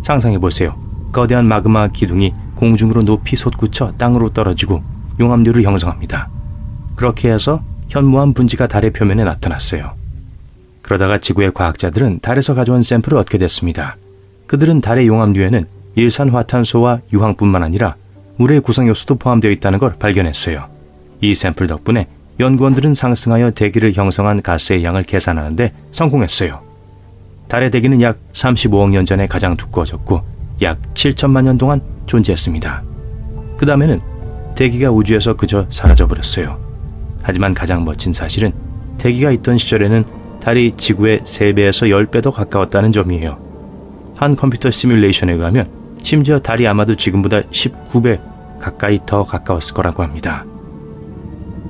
상상해보세요. 거대한 마그마 기둥이 공중으로 높이 솟구쳐 땅으로 떨어지고 용암류를 형성합니다. 그렇게 해서 현무암 분지가 달의 표면에 나타났어요. 그러다가 지구의 과학자들은 달에서 가져온 샘플을 얻게 됐습니다. 그들은 달의 용암류에는 일산화탄소와 유황뿐만 아니라 물의 구성요소도 포함되어 있다는 걸 발견했어요. 이 샘플 덕분에 연구원들은 상승하여 대기를 형성한 가스의 양을 계산하는데 성공했어요. 달의 대기는 약 35억 년 전에 가장 두꺼워졌고 약 7천만 년 동안 존재했습니다. 그 다음에는 대기가 우주에서 그저 사라져버렸어요. 하지만 가장 멋진 사실은 대기가 있던 시절에는 달이 지구의 3배에서 10배 더 가까웠다는 점이에요. 한 컴퓨터 시뮬레이션에 의하면 심지어 달이 아마도 지금보다 19배 가까이 더 가까웠을 거라고 합니다.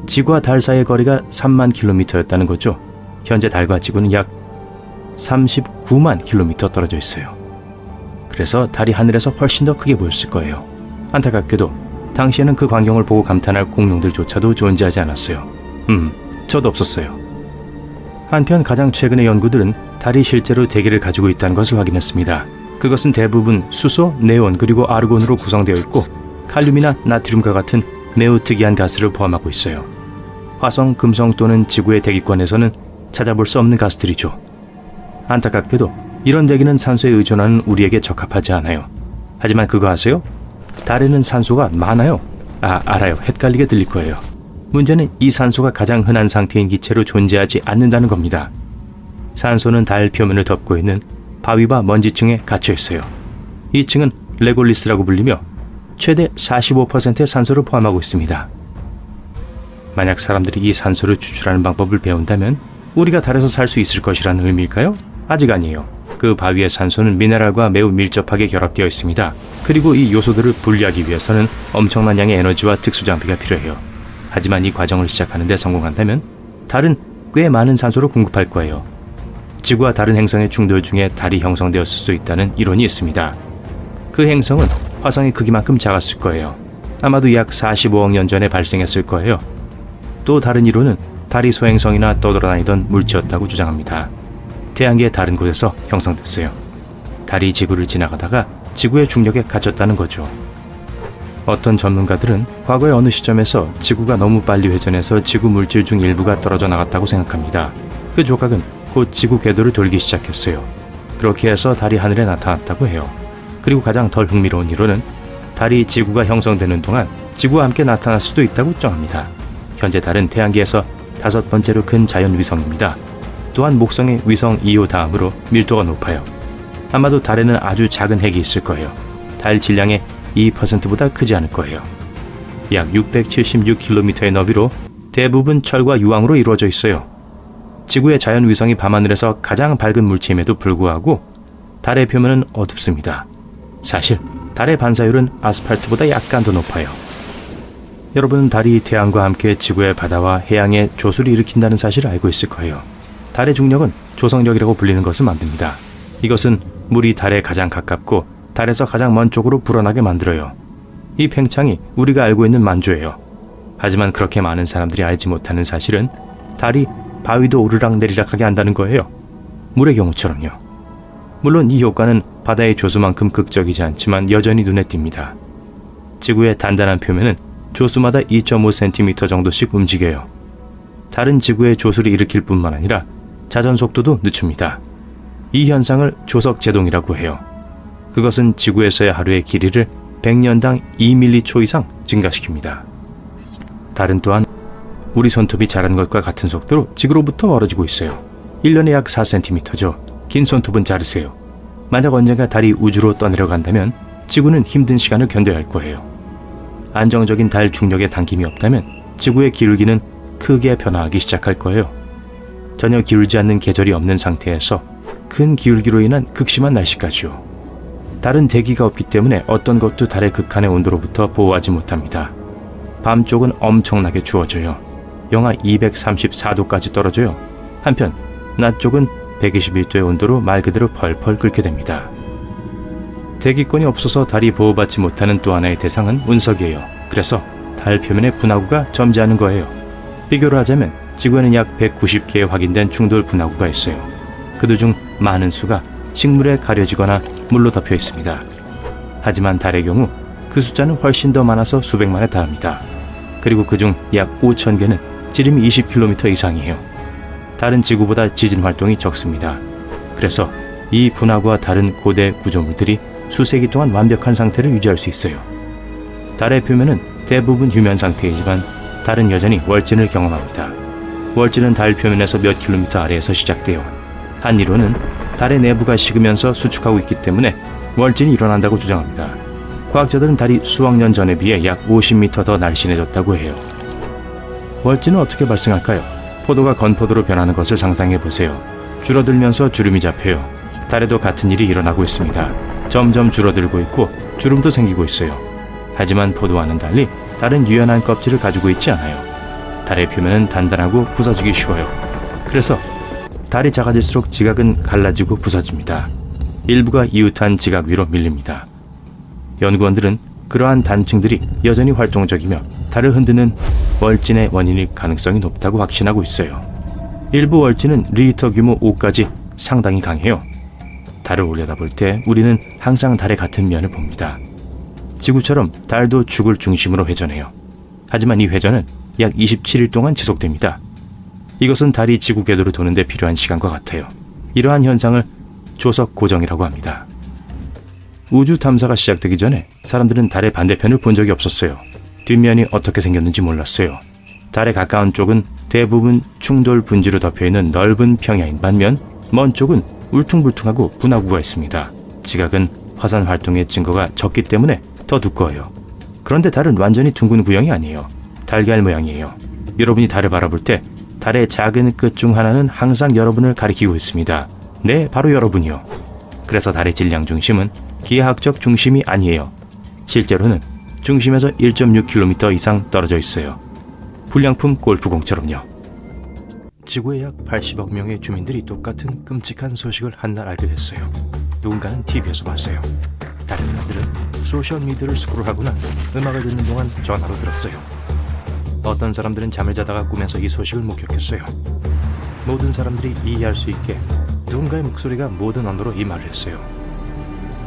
지구와 달 사이의 거리가 3만 킬로미터였다는 거죠. 현재 달과 지구는 약 39만 킬로미터 떨어져 있어요. 그래서 달이 하늘에서 훨씬 더 크게 보였을 거예요. 안타깝게도 당시에는 그 광경을 보고 감탄할 공룡들조차도 존재하지 않았어요. 저도 없었어요. 한편 가장 최근의 연구들은 달이 실제로 대기를 가지고 있다는 것을 확인했습니다. 그것은 대부분 수소, 네온 그리고 아르곤으로 구성되어 있고 칼륨이나 나트륨과 같은 매우 특이한 가스를 포함하고 있어요. 화성, 금성 또는 지구의 대기권에서는 찾아볼 수 없는 가스들이죠. 안타깝게도 이런 대기는 산소에 의존하는 우리에게 적합하지 않아요. 하지만 그거 아세요? 달에는 산소가 많아요. 알아요. 헷갈리게 들릴 거예요. 문제는 이 산소가 가장 흔한 상태인 기체로 존재하지 않는다는 겁니다. 산소는 달 표면을 덮고 있는 바위와 먼지층에 갇혀 있어요. 이 층은 레골리스라고 불리며 최대 45%의 산소를 포함하고 있습니다. 만약 사람들이 이 산소를 추출하는 방법을 배운다면 우리가 달에서 살 수 있을 것이라는 의미일까요? 아직 아니에요. 그 바위의 산소는 미네랄과 매우 밀접하게 결합되어 있습니다. 그리고 이 요소들을 분리하기 위해서는 엄청난 양의 에너지와 특수 장비가 필요해요. 하지만 이 과정을 시작하는 데 성공한다면 달은 꽤 많은 산소를 공급할 거예요. 지구와 다른 행성의 충돌 중에 달이 형성되었을 수도 있다는 이론이 있습니다. 그 행성은 화성의 크기만큼 작았을 거예요. 아마도 약 45억 년 전에 발생했을 거예요. 또 다른 이론은 달이 소행성이나 떠돌아다니던 물체였다고 주장합니다. 태양계의 다른 곳에서 형성됐어요. 달이 지구를 지나가다가 지구의 중력에 갇혔다는 거죠. 어떤 전문가들은 과거의 어느 시점에서 지구가 너무 빨리 회전해서 지구 물질 중 일부가 떨어져 나갔다고 생각합니다. 그 조각은 곧 지구 궤도를 돌기 시작했어요. 그렇게 해서 달이 하늘에 나타났다고 해요. 그리고 가장 덜 흥미로운 이론은 달이 지구가 형성되는 동안 지구와 함께 나타날 수도 있다고 주장합니다. 현재 달은 태양계에서 5번째로 큰 자연 위성입니다. 또한 목성의 위성 2호 다음으로 밀도가 높아요. 아마도 달에는 아주 작은 핵이 있을 거예요. 달 질량의 2%보다 크지 않을 거예요. 약 676km의 너비로 대부분 철과 유황으로 이루어져 있어요. 지구의 자연 위성이 밤하늘에서 가장 밝은 물체임에도 불구하고 달의 표면은 어둡습니다. 사실 달의 반사율은 아스팔트보다 약간 더 높아요. 여러분은 달이 태양과 함께 지구의 바다와 해양에 조수를 일으킨다는 사실을 알고 있을 거예요. 달의 중력은 조성력이라고 불리는 것을 만듭니다. 이것은 물이 달에 가장 가깝고 달에서 가장 먼 쪽으로 불어나게 만들어요. 이 팽창이 우리가 알고 있는 만조예요. 하지만 그렇게 많은 사람들이 알지 못하는 사실은 달이 바위도 오르락내리락하게 한다는 거예요. 물의 경우처럼요. 물론 이 효과는 바다의 조수만큼 극적이지 않지만 여전히 눈에 띕니다. 지구의 단단한 표면은 조수마다 2.5cm 정도씩 움직여요. 달은 지구의 조수를 일으킬 뿐만 아니라 자전 속도도 늦춥니다. 이 현상을 조석제동이라고 해요. 그것은 지구에서의 하루의 길이를 100년당 2m초 이상 증가시킵니다. 달은 또한 우리 손톱이 자란 것과 같은 속도로 지구로부터 멀어지고 있어요. 1년에 약 4cm죠. 긴 손톱은 자르세요. 만약 언젠가 달이 우주로 떠내려간다면 지구는 힘든 시간을 견뎌야 할 거예요. 안정적인 달 중력에 당김이 없다면 지구의 기울기는 크게 변화하기 시작할 거예요. 전혀 기울지 않는 계절이 없는 상태에서 큰 기울기로 인한 극심한 날씨까지요. 달은 대기가 없기 때문에 어떤 것도 달의 극한의 온도로부터 보호하지 못합니다. 밤 쪽은 엄청나게 추워져요. 영하 234도까지 떨어져요. 한편 낮 쪽은 121도의 온도로 말 그대로 펄펄 끓게 됩니다. 대기권이 없어서 달이 보호받지 못하는 또 하나의 대상은 운석이에요. 그래서 달 표면의 분화구가 점지하는 거예요. 비교를 하자면 지구에는 약 190개의 확인된 충돌 분화구가 있어요. 그들 중 많은 수가 식물에 가려지거나 물로 덮여 있습니다. 하지만 달의 경우 그 숫자는 훨씬 더 많아서 수백만에 달합니다. 그리고 그중 약 5,000개는 지름이 20km 이상이에요. 달은 지구보다 지진 활동이 적습니다. 그래서 이 분화구와 다른 고대 구조물들이 수세기 동안 완벽한 상태를 유지할 수 있어요. 달의 표면은 대부분 휴면 상태이지만 달은 여전히 월진을 경험합니다. 월진은 달 표면에서 몇 킬로미터 아래에서 시작돼요. 한 이론은 달의 내부가 식으면서 수축하고 있기 때문에 월진이 일어난다고 주장합니다. 과학자들은 달이 수억 년 전에 비해 약 50m 더 날씬해졌다고 해요. 월진은 어떻게 발생할까요? 포도가 건포도로 변하는 것을 상상해 보세요. 줄어들면서 주름이 잡혀요. 달에도 같은 일이 일어나고 있습니다. 점점 줄어들고 있고 주름도 생기고 있어요. 하지만 포도와는 달리 달은 유연한 껍질을 가지고 있지 않아요. 달의 표면은 단단하고 부서지기 쉬워요. 그래서 달이 작아질수록 지각은 갈라지고 부서집니다. 일부가 이웃한 지각 위로 밀립니다. 연구원들은 그러한 단층들이 여전히 활동적이며 달을 흔드는 월진의 원인일 가능성이 높다고 확신하고 있어요. 일부 월진은 리히터 규모 5까지 상당히 강해요. 달을 올려다볼 때 우리는 항상 달의 같은 면을 봅니다. 지구처럼 달도 죽을 중심으로 회전해요. 하지만 이 회전은 약 27일 동안 지속됩니다. 이것은 달이 지구 궤도를 도는데 필요한 시간과 같아요. 이러한 현상을 조석 고정이라고 합니다. 우주 탐사가 시작되기 전에 사람들은 달의 반대편을 본 적이 없었어요. 뒷면이 어떻게 생겼는지 몰랐어요. 달에 가까운 쪽은 대부분 충돌 분지로 덮여있는 넓은 평야인 반면 먼 쪽은 울퉁불퉁하고 분화구가 있습니다. 지각은 화산 활동의 증거가 적기 때문에 더 두꺼워요. 그런데 달은 완전히 둥근 구형이 아니에요. 달걀 모양이에요. 여러분이 달을 바라볼 때 달의 작은 끝 중 하나는 항상 여러분을 가리키고 있습니다. 네, 바로 여러분이요. 그래서 달의 질량 중심은 기하학적 중심이 아니에요. 실제로는 중심에서 1.6km 이상 떨어져 있어요. 불량품 골프공처럼요. 지구의 약 80억 명의 주민들이 똑같은 끔찍한 소식을 한날 알게 됐어요. 누군가는 TV에서 봤어요. 다른 사람들은 소셜미디어를 스크롤하거나 음악을 듣는 동안 전화로 들었어요. 어떤 사람들은 잠을 자다가 꿈에서 이 소식을 목격했어요. 모든 사람들이 이해할 수 있게 누군가의 목소리가 모든 언어로 이 말을 했어요.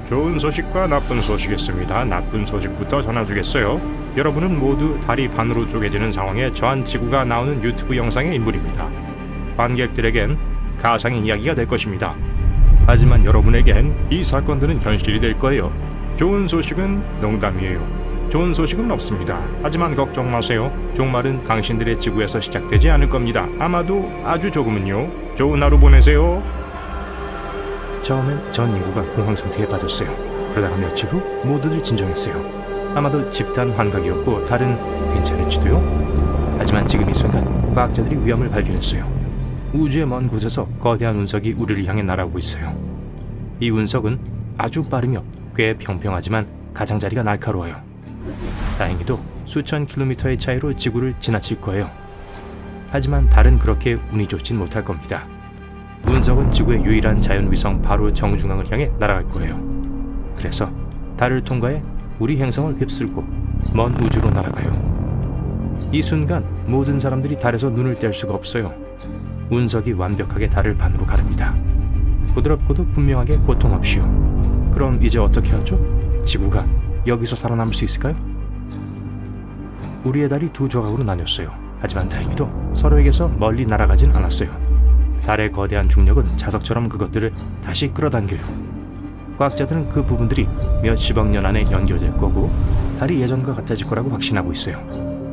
좋은 소식과 나쁜 소식이 있습니다. 나쁜 소식부터 전해주겠어요. 여러분은 모두 달이 반으로 쪼개지는 상황에 처한 지구가 나오는 유튜브 영상의 인물입니다. 관객들에겐 가상의 이야기가 될 것입니다. 하지만 여러분에겐 이 사건들은 현실이 될 거예요. 좋은 소식은 농담이에요. 좋은 소식은 없습니다. 하지만 걱정 마세요. 종말은 당신들의 지구에서 시작되지 않을 겁니다. 아마도 아주 조금은요. 좋은 하루 보내세요. 처음엔 전 인구가 공황 상태에 빠졌어요. 그러다가 며칠 후 모두들 진정했어요. 아마도 집단 환각이었고 달은 괜찮을지도요. 하지만 지금 이 순간 과학자들이 위험을 발견했어요. 우주의 먼 곳에서 거대한 운석이 우리를 향해 날아오고 있어요. 이 운석은 아주 빠르며 꽤 평평하지만 가장자리가 날카로워요. 다행히도 수천 킬로미터의 차이로 지구를 지나칠 거예요. 하지만 달은 그렇게 운이 좋진 못할 겁니다. 운석은 지구의 유일한 자연위성 바로 정중앙을 향해 날아갈 거예요. 그래서 달을 통과해 우리 행성을 휩쓸고 먼 우주로 날아가요. 이 순간 모든 사람들이 달에서 눈을 뗄 수가 없어요. 운석이 완벽하게 달을 반으로 가릅니다. 부드럽고도 분명하게 고통 없이요. 그럼 이제 어떻게 하죠? 지구가 여기서 살아남을 수 있을까요? 우리의 달이 두 조각으로 나뉘었어요. 하지만 다행히도 서로에게서 멀리 날아가진 않았어요. 달의 거대한 중력은 자석처럼 그것들을 다시 끌어당겨요. 과학자들은 그 부분들이 몇십억 년 안에 연결될 거고 달이 예전과 같아질 거라고 확신하고 있어요.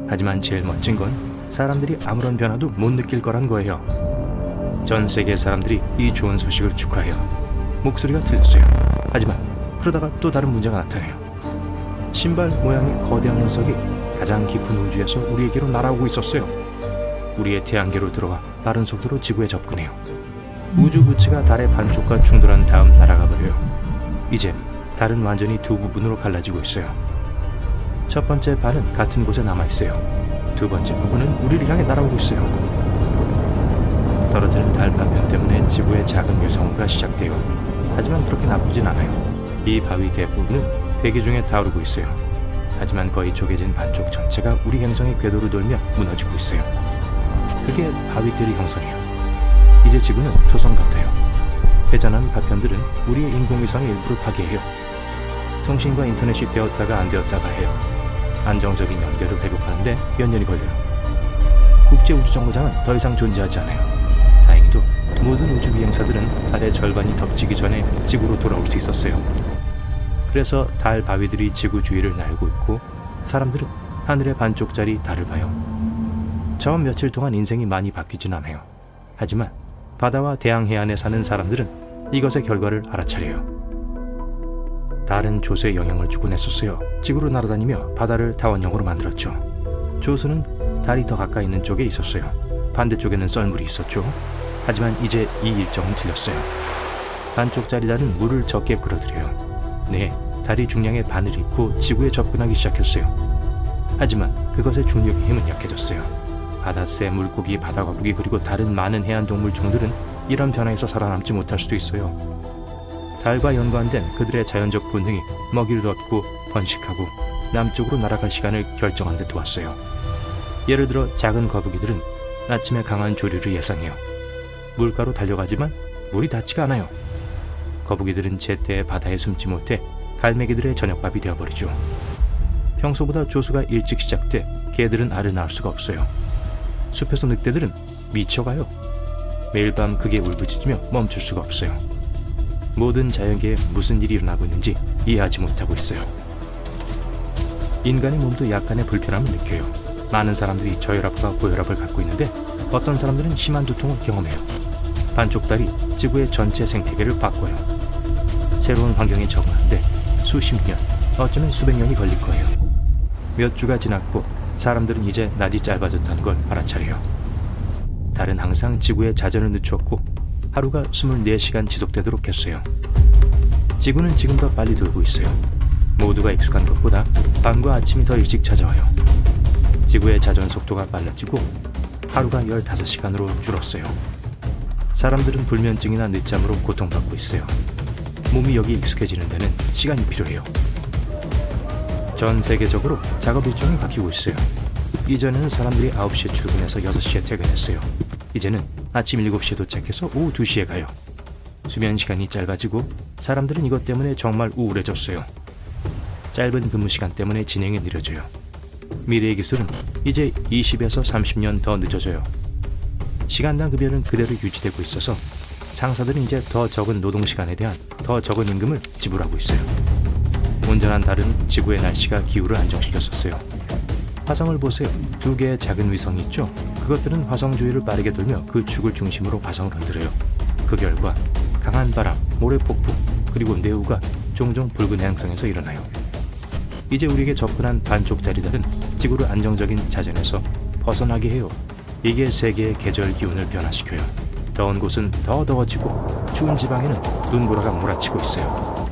하지만 제일 멋진 건 사람들이 아무런 변화도 못 느낄 거란 거예요. 전 세계 사람들이 이 좋은 소식을 축하해요. 목소리가 틀렸어요. 하지만 그러다가 또 다른 문제가 나타나요. 신발 모양의 거대한 운석이 가장 깊은 우주에서 우리에게로 날아오고 있었어요. 우리의 태양계로 들어와 빠른 속도로 지구에 접근해요. 우주 부츠가 달의 반쪽과 충돌한 다음 날아가 버려요. 이제 달은 완전히 두 부분으로 갈라지고 있어요. 첫 번째 반은 같은 곳에 남아있어요. 두 번째 부분은 우리를 향해 날아오고 있어요. 떨어지는 달 파편 때문에 지구의 작은 유성우가 시작돼요. 하지만 그렇게 나쁘진 않아요. 이 바위 대부분은 대기 중에 타오르고 있어요. 하지만 거의 쪼개진 반쪽 전체가 우리 행성의 궤도를 돌며 무너지고 있어요. 그게 바위들의 형성이에요. 이제 지구는 토성 같아요. 회전하는 파편들은 우리의 인공위성의 일부를 파괴해요. 통신과 인터넷이 되었다가 안 되었다가 해요. 안정적인 연결을 회복하는데 몇 년이 걸려요. 국제우주정거장은 더 이상 존재하지 않아요. 다행히도 모든 우주 비행사들은 달의 절반이 덮치기 전에 지구로 돌아올 수 있었어요. 그래서 달 바위들이 지구 주위를 날고 있고 사람들은 하늘의 반쪽짜리 달을 봐요. 처음 며칠 동안 인생이 많이 바뀌진 않아요. 하지만 바다와 대양 해안에 사는 사람들은 이것의 결과를 알아차려요. 달은 조수에 영향을 주곤 했었어요. 지구로 날아다니며 바다를 타원형으로 만들었죠. 조수는 달이 더 가까이 있는 쪽에 있었어요. 반대쪽에는 썰물이 있었죠. 하지만 이제 이 일정은 틀렸어요. 반쪽짜리 달은 물을 적게 끌어들여요. 네, 달이 중량의 반을 잃고 지구에 접근하기 시작했어요. 하지만 그것의 중력의 힘은 약해졌어요. 바다새, 물고기, 바다거북이 그리고 다른 많은 해안동물 종들은 이런 변화에서 살아남지 못할 수도 있어요. 달과 연관된 그들의 자연적 본능이 먹이를 얻고 번식하고 남쪽으로 날아갈 시간을 결정한 데 도왔어요. 예를 들어 작은 거북이들은 아침에 강한 조류를 예상해요. 물가로 달려가지만 물이 닿지가 않아요. 거북이들은 제때에 바다에 숨지 못해 갈매기들의 저녁밥이 되어버리죠. 평소보다 조수가 일찍 시작돼 개들은 알을 낳을 수가 없어요. 숲에서 늑대들은 미쳐가요. 매일 밤 그게 울부짖으며 멈출 수가 없어요. 모든 자연계에 무슨 일이 일어나고 있는지 이해하지 못하고 있어요. 인간의 몸도 약간의 불편함을 느껴요. 많은 사람들이 저혈압과 고혈압을 갖고 있는데 어떤 사람들은 심한 두통을 경험해요. 반쪽달이 지구의 전체 생태계를 바꿔요. 새로운 환경에 적응하는데 수십 년, 어쩌면 수백 년이 걸릴 거예요. 몇 주가 지났고 사람들은 이제 낮이 짧아졌다는 걸 알아차려요. 달은 항상 지구에 자전을 늦추었고 하루가 24시간 지속되도록 했어요. 지구는 지금 더 빨리 돌고 있어요. 모두가 익숙한 것보다 밤과 아침이 더 일찍 찾아와요. 지구의 자전 속도가 빨라지고 하루가 15시간으로 줄었어요. 사람들은 불면증이나 늦잠으로 고통받고 있어요. 몸이 여기 익숙해지는 데는 시간이 필요해요. 전 세계적으로 작업 일정이 바뀌고 있어요. 이전에는 사람들이 9시에 출근해서 6시에 퇴근했어요. 이제는 아침 7시에 도착해서 오후 2시에 가요. 수면 시간이 짧아지고 사람들은 이것 때문에 정말 우울해졌어요. 짧은 근무 시간 때문에 진행이 느려져요. 미래의 기술은 이제 20에서 30년 더 늦어져요. 시간당 급여는 그대로 유지되고 있어서 상사들은 이제 더 적은 노동 시간에 대한 더 적은 임금을 지불하고 있어요. 온전한 달은 지구의 날씨가 기후를 안정시켰었어요. 화성을 보세요. 2개의 작은 위성이 있죠. 그것들은 화성 주위를 빠르게 돌며 그 축을 중심으로 화성을 흔들어요. 그 결과 강한 바람, 모래 폭풍, 그리고 뇌우가 종종 붉은 행성에서 일어나요. 이제 우리에게 접근한 반쪽짜리 달은 지구를 안정적인 자전에서 벗어나게 해요. 이게 세계의 계절 기온을 변화시켜요. 더운 곳은 더 더워지고 추운 지방에는 눈보라가 몰아치고 있어요.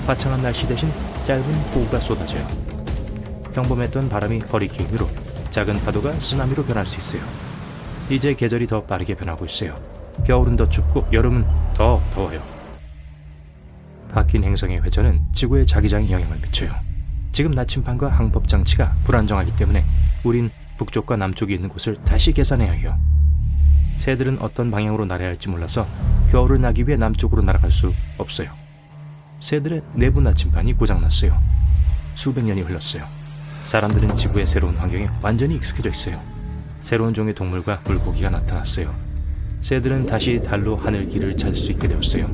화창한 날씨 대신 짧은 폭우가 쏟아져요. 평범했던 바람이 허리케인으로, 작은 파도가 쓰나미로 변할 수 있어요. 이제 계절이 더 빠르게 변하고 있어요. 겨울은 더 춥고 여름은 더 더워요. 바뀐 행성의 회전은 지구의 자기장에 영향을 미쳐요. 지금 나침반과 항법 장치가 불안정하기 때문에 우린 북쪽과 남쪽이 있는 곳을 다시 계산해야 해요. 새들은 어떤 방향으로 날아야 할지 몰라서 겨울을 나기 위해 남쪽으로 날아갈 수 없어요. 새들의 내부 나침반이 고장났어요. 수백 년이 흘렀어요. 사람들은 지구의 새로운 환경에 완전히 익숙해져 있어요. 새로운 종의 동물과 물고기가 나타났어요. 새들은 다시 달로 하늘길을 찾을 수 있게 되었어요.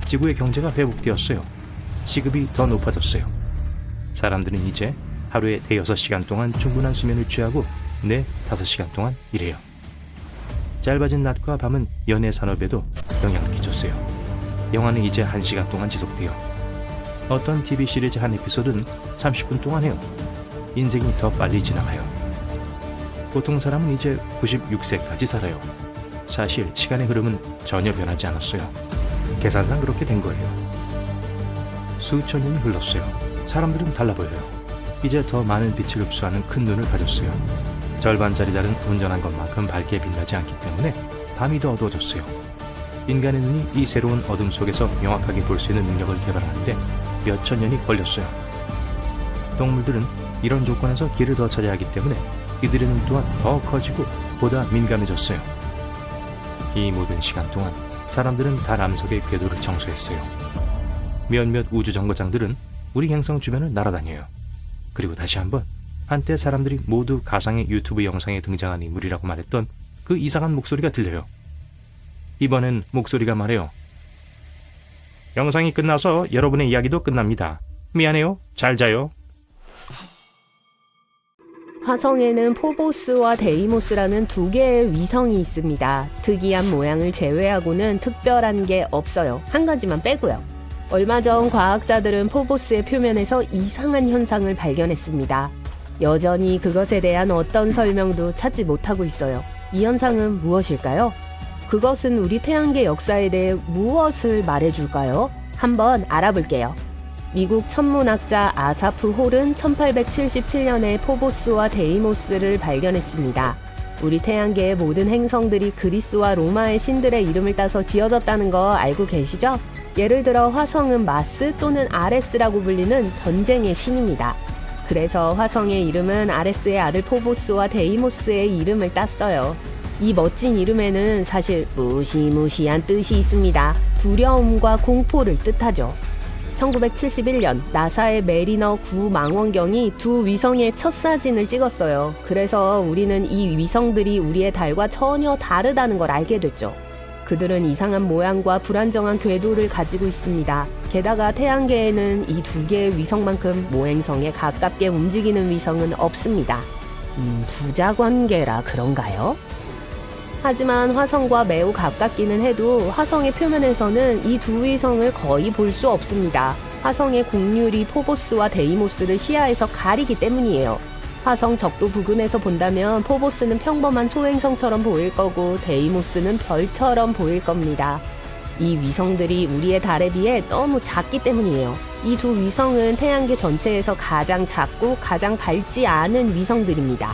지구의 경제가 회복되었어요. 시급이 더 높아졌어요. 사람들은 이제 하루에 대여섯 시간 동안 충분한 수면을 취하고 5시간 동안 일해요. 짧아진 낮과 밤은 연예 산업에도 영향을 끼쳤어요. 영화는 이제 1시간 동안 지속돼요. 어떤 TV 시리즈 한 에피소드는 30분 동안 해요. 인생이 더 빨리 지나가요. 보통 사람은 이제 96세까지 살아요. 사실 시간의 흐름은 전혀 변하지 않았어요. 계산상 그렇게 된 거예요. 수천 년이 흘렀어요. 사람들은 달라 보여요. 이제 더 많은 빛을 흡수하는 큰 눈을 가졌어요. 절반짜리 달은 온전한 것만큼 밝게 빛나지 않기 때문에 밤이 더 어두워졌어요. 인간의 눈이 이 새로운 어둠 속에서 명확하게 볼 수 있는 능력을 개발하는데 몇천 년이 걸렸어요. 동물들은 이런 조건에서 길을 더 찾아야 하기 때문에 이들의 눈 또한 더 커지고 보다 민감해졌어요. 이 모든 시간 동안 사람들은 달 암석의 궤도를 청소했어요. 몇몇 우주정거장들은 우리 행성 주변을 날아다녀요. 그리고 다시 한번 한때 사람들이 모두 가상의 유튜브 영상에 등장한 인물이라고 말했던 그 이상한 목소리가 들려요. 이번엔 목소리가 말해요. 영상이 끝나서 여러분의 이야기도 끝납니다. 미안해요. 잘 자요. 화성에는 포보스와 데이모스라는 2개의 위성이 있습니다. 특이한 모양을 제외하고는 특별한 게 없어요. 한 가지만 빼고요. 얼마 전 과학자들은 포보스의 표면에서 이상한 현상을 발견했습니다. 여전히 그것에 대한 어떤 설명도 찾지 못하고 있어요. 이 현상은 무엇일까요? 그것은 우리 태양계 역사에 대해 무엇을 말해줄까요? 한번 알아볼게요. 미국 천문학자 아사프 홀은 1877년에 포보스와 데이모스를 발견했습니다. 우리 태양계의 모든 행성들이 그리스와 로마의 신들의 이름을 따서 지어졌다는 거 알고 계시죠? 예를 들어 화성은 마스 또는 아레스라고 불리는 전쟁의 신입니다. 그래서 화성의 이름은 아레스의 아들 포보스와 데이모스의 이름을 땄어요. 이 멋진 이름에는 사실 무시무시한 뜻이 있습니다. 두려움과 공포를 뜻하죠. 1971년 나사의 메리너 9 망원경이 2 위성의 첫 사진을 찍었어요. 그래서 우리는 이 위성들이 우리의 달과 전혀 다르다는 걸 알게 됐죠. 그들은 이상한 모양과 불안정한 궤도를 가지고 있습니다. 게다가 태양계에는 이 2개의 위성만큼 모행성에 가깝게 움직이는 위성은 없습니다. 부자 관계라 그런가요? 하지만 화성과 매우 가깝기는 해도 화성의 표면에서는 이 2 위성을 거의 볼 수 없습니다. 화성의 곡률이 포보스와 데이모스를 시야에서 가리기 때문이에요. 화성 적도 부근에서 본다면 포보스는 평범한 소행성처럼 보일 거고 데이모스는 별처럼 보일 겁니다. 이 위성들이 우리의 달에 비해 너무 작기 때문이에요. 이 2 위성은 태양계 전체에서 가장 작고 가장 밝지 않은 위성들입니다.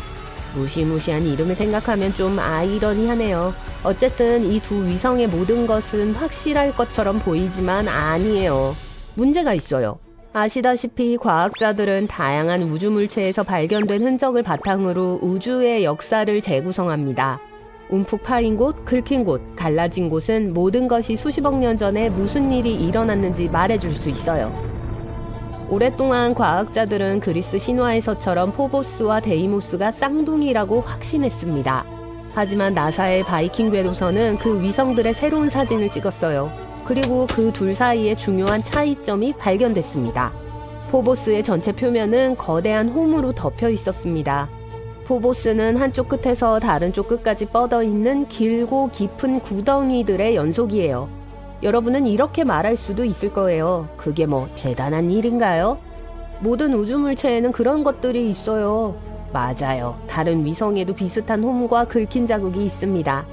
무시무시한 이름을 생각하면 좀 아이러니하네요. 어쨌든 이 2 위성의 모든 것은 확실할 것처럼 보이지만 아니에요. 문제가 있어요. 아시다시피 과학자들은 다양한 우주 물체에서 발견된 흔적을 바탕으로 우주의 역사를 재구성합니다. 움푹 파인 곳, 긁힌 곳, 갈라진 곳은 모든 것이 수십억 년 전에 무슨 일이 일어났는지 말해줄 수 있어요. 오랫동안 과학자들은 그리스 신화에서처럼 포보스와 데이모스가 쌍둥이라고 확신했습니다. 하지만 나사의 바이킹 궤도선은 그 위성들의 새로운 사진을 찍었어요. 그리고 그 둘 사이에 중요한 차이점이 발견됐습니다. 포보스의 전체 표면은 거대한 홈으로 덮여 있었습니다. 포보스는 한쪽 끝에서 다른 쪽 끝까지 뻗어 있는 길고 깊은 구덩이들의 연속이에요. 여러분은 이렇게 말할 수도 있을 거예요. 그게 뭐 대단한 일인가요? 모든 우주물체에는 그런 것들이 있어요. 맞아요. 다른 위성에도 비슷한 홈과 긁힌 자국이 있습니다.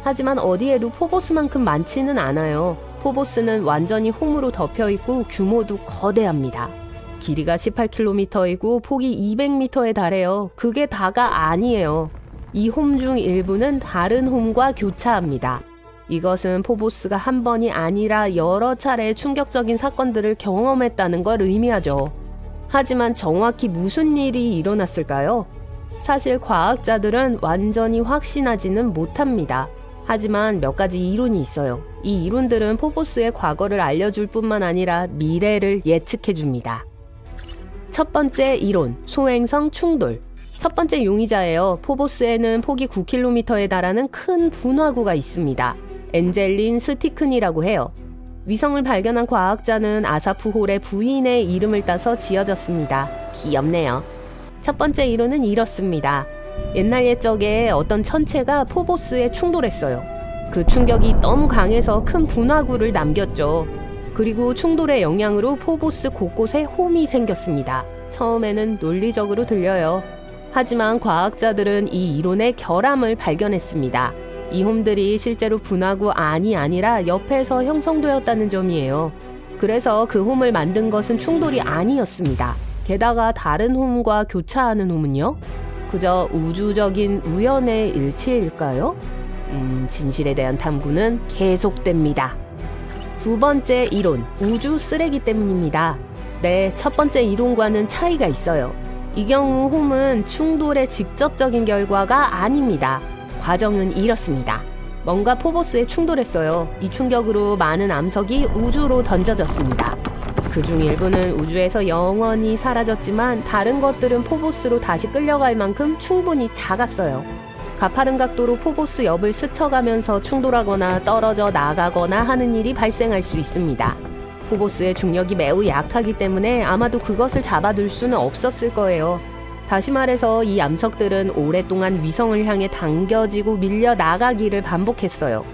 하지만 어디에도 포보스만큼 많지는 않아요. 포보스는 완전히 홈으로 덮여 있고 규모도 거대합니다. 길이가 18km이고 폭이 200m에 달해요. 그게 다가 아니에요. 이 홈 중 일부는 다른 홈과 교차합니다. 이것은 포보스가 한 번이 아니라 여러 차례 충격적인 사건들을 경험했다는 걸 의미하죠. 하지만 정확히 무슨 일이 일어났을까요? 사실 과학자들은 완전히 확신하지는 못합니다. 하지만 몇 가지 이론이 있어요. 이 이론들은 포보스의 과거를 알려줄 뿐만 아니라 미래를 예측해줍니다. 첫 번째 이론, 소행성 충돌. 첫 번째 용의자예요. 포보스에는 폭이 9km에 달하는 큰 분화구가 있습니다. 엔젤린 스티큰이라고 해요. 위성을 발견한 과학자는 아사프 홀의 부인의 이름을 따서 지어졌습니다. 귀엽네요. 첫 번째 이론은 이렇습니다. 옛날 옛적에 어떤 천체가 포보스에 충돌했어요. 그 충격이 너무 강해서 큰 분화구를 남겼죠. 그리고 충돌의 영향으로 포보스 곳곳에 홈이 생겼습니다. 처음에는 논리적으로 들려요. 하지만 과학자들은 이 이론의 결함을 발견했습니다. 이 홈들이 실제로 분화구 안이 아니라 옆에서 형성되었다는 점이에요. 그래서 그 홈을 만든 것은 충돌이 아니었습니다. 게다가 다른 홈과 교차하는 홈은요? 그저 우주적인 우연의 일치일까요? 진실에 대한 탐구는 계속됩니다. 두 번째 이론, 우주 쓰레기 때문입니다. 네, 첫 번째 이론과는 차이가 있어요. 이 경우 홈은 충돌의 직접적인 결과가 아닙니다. 과정은 이렇습니다. 뭔가 포보스에 충돌했어요. 이 충격으로 많은 암석이 우주로 던져졌습니다. 그중 일부는 우주에서 영원히 사라졌지만 다른 것들은 포보스로 다시 끌려갈 만큼 충분히 작았어요. 가파른 각도로 포보스 옆을 스쳐가면서 충돌하거나 떨어져 나가거나 하는 일이 발생할 수 있습니다. 포보스의 중력이 매우 약하기 때문에 아마도 그것을 잡아둘 수는 없었을 거예요. 다시 말해서 이 암석들은 오랫동안 위성을 향해 당겨지고 밀려 나가기를 반복했어요.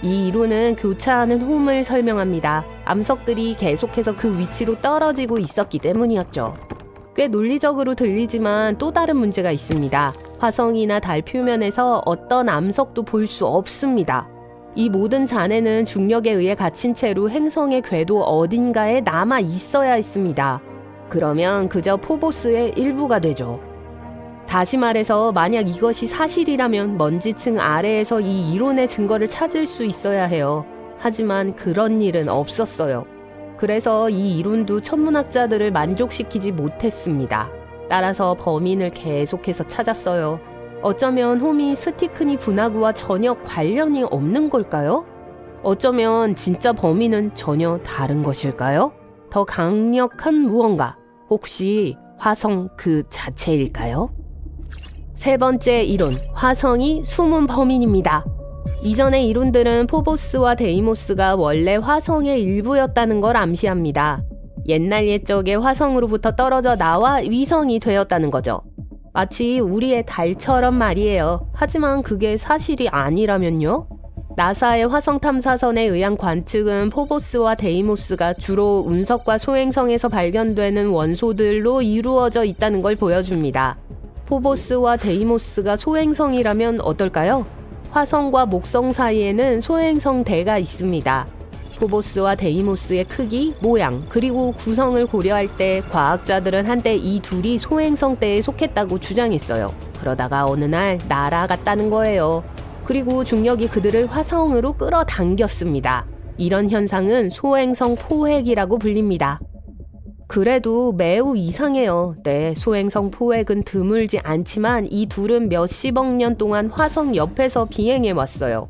이 이론은 교차하는 홈을 설명합니다. 암석들이 계속해서 그 위치로 떨어지고 있었기 때문이었죠. 꽤 논리적으로 들리지만 또 다른 문제가 있습니다. 화성이나 달 표면에서 어떤 암석도 볼 수 없습니다. 이 모든 잔해는 중력에 의해 갇힌 채로 행성의 궤도 어딘가에 남아 있어야 했습니다. 그러면 그저 포보스의 일부가 되죠. 다시 말해서 만약 이것이 사실이라면 먼지층 아래에서 이 이론의 증거를 찾을 수 있어야 해요. 하지만 그런 일은 없었어요. 그래서 이 이론도 천문학자들을 만족시키지 못했습니다. 따라서 범인을 계속해서 찾았어요. 어쩌면 홈이 스티크니 분화구와 전혀 관련이 없는 걸까요? 어쩌면 진짜 범인은 전혀 다른 것일까요? 더 강력한 무언가, 혹시 화성 그 자체일까요? 세 번째 이론, 화성이 숨은 범인입니다. 이전의 이론들은 포보스와 데이모스가 원래 화성의 일부였다는 걸 암시합니다. 옛날 옛적에 화성으로부터 떨어져 나와 위성이 되었다는 거죠. 마치 우리의 달처럼 말이에요. 하지만 그게 사실이 아니라면요? 나사의 화성 탐사선에 의한 관측은 포보스와 데이모스가 주로 운석과 소행성에서 발견되는 원소들로 이루어져 있다는 걸 보여줍니다. 포보스와 데이모스가 소행성이라면 어떨까요? 화성과 목성 사이에는 소행성대가 있습니다. 포보스와 데이모스의 크기, 모양, 그리고 구성을 고려할 때 과학자들은 한때 이 둘이 소행성대에 속했다고 주장했어요. 그러다가 어느 날 날아갔다는 거예요. 그리고 중력이 그들을 화성으로 끌어당겼습니다. 이런 현상은 소행성 포획이라고 불립니다. 그래도 매우 이상해요. 네, 소행성 포획은 드물지 않지만 이 둘은 몇십억 년 동안 화성 옆에서 비행해 왔어요.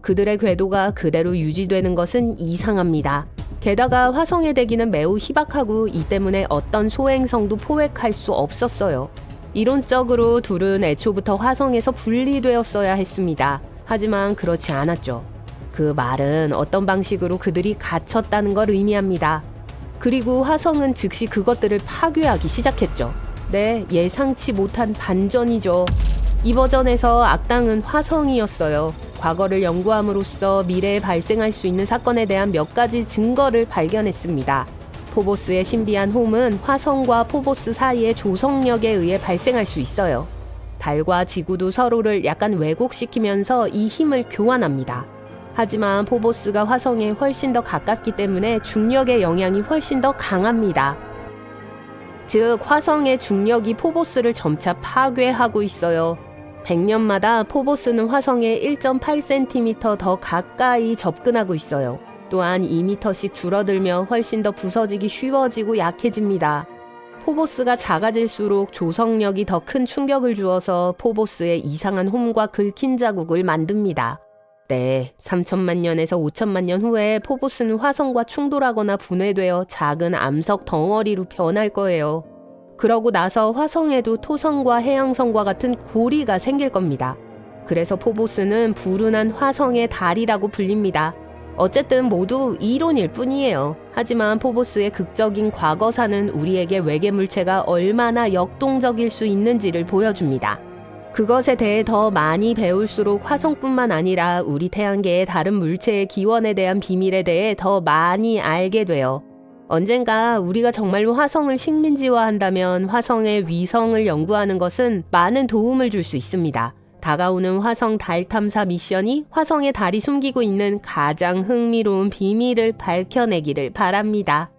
그들의 궤도가 그대로 유지되는 것은 이상합니다. 게다가 화성의 대기는 매우 희박하고 이 때문에 어떤 소행성도 포획할 수 없었어요. 이론적으로 둘은 애초부터 화성에서 분리되었어야 했습니다. 하지만 그렇지 않았죠. 그 말은 어떤 방식으로 그들이 갇혔다는 걸 의미합니다. 그리고 화성은 즉시 그것들을 파괴하기 시작했죠. 네, 예상치 못한 반전이죠. 이 버전에서 악당은 화성이었어요. 과거를 연구함으로써 미래에 발생할 수 있는 사건에 대한 몇 가지 증거를 발견했습니다. 포보스의 신비한 홈은 화성과 포보스 사이의 조성력에 의해 발생할 수 있어요. 달과 지구도 서로를 약간 왜곡시키면서 이 힘을 교환합니다. 하지만 포보스가 화성에 훨씬 더 가깝기 때문에 중력의 영향이 훨씬 더 강합니다. 즉, 화성의 중력이 포보스를 점차 파괴하고 있어요. 100년마다 포보스는 화성에 1.8cm 더 가까이 접근하고 있어요. 또한 2m씩 줄어들며 훨씬 더 부서지기 쉬워지고 약해집니다. 포보스가 작아질수록 조성력이 더 큰 충격을 주어서 포보스의 이상한 홈과 긁힌 자국을 만듭니다. 네, 3천만 년에서 5천만 년 후에 포보스는 화성과 충돌하거나 분해되어 작은 암석 덩어리로 변할 거예요. 그러고 나서 화성에도 토성과 해양성과 같은 고리가 생길 겁니다. 그래서 포보스는 불운한 화성의 달이라고 불립니다. 어쨌든 모두 이론일 뿐이에요. 하지만 포보스의 극적인 과거사는 우리에게 외계 물체가 얼마나 역동적일 수 있는지를 보여줍니다. 그것에 대해 더 많이 배울수록 화성뿐만 아니라 우리 태양계의 다른 물체의 기원에 대한 비밀에 대해 더 많이 알게 돼요. 언젠가 우리가 정말로 화성을 식민지화한다면 화성의 위성을 연구하는 것은 많은 도움을 줄 수 있습니다. 다가오는 화성 달 탐사 미션이 화성의 달이 숨기고 있는 가장 흥미로운 비밀을 밝혀내기를 바랍니다.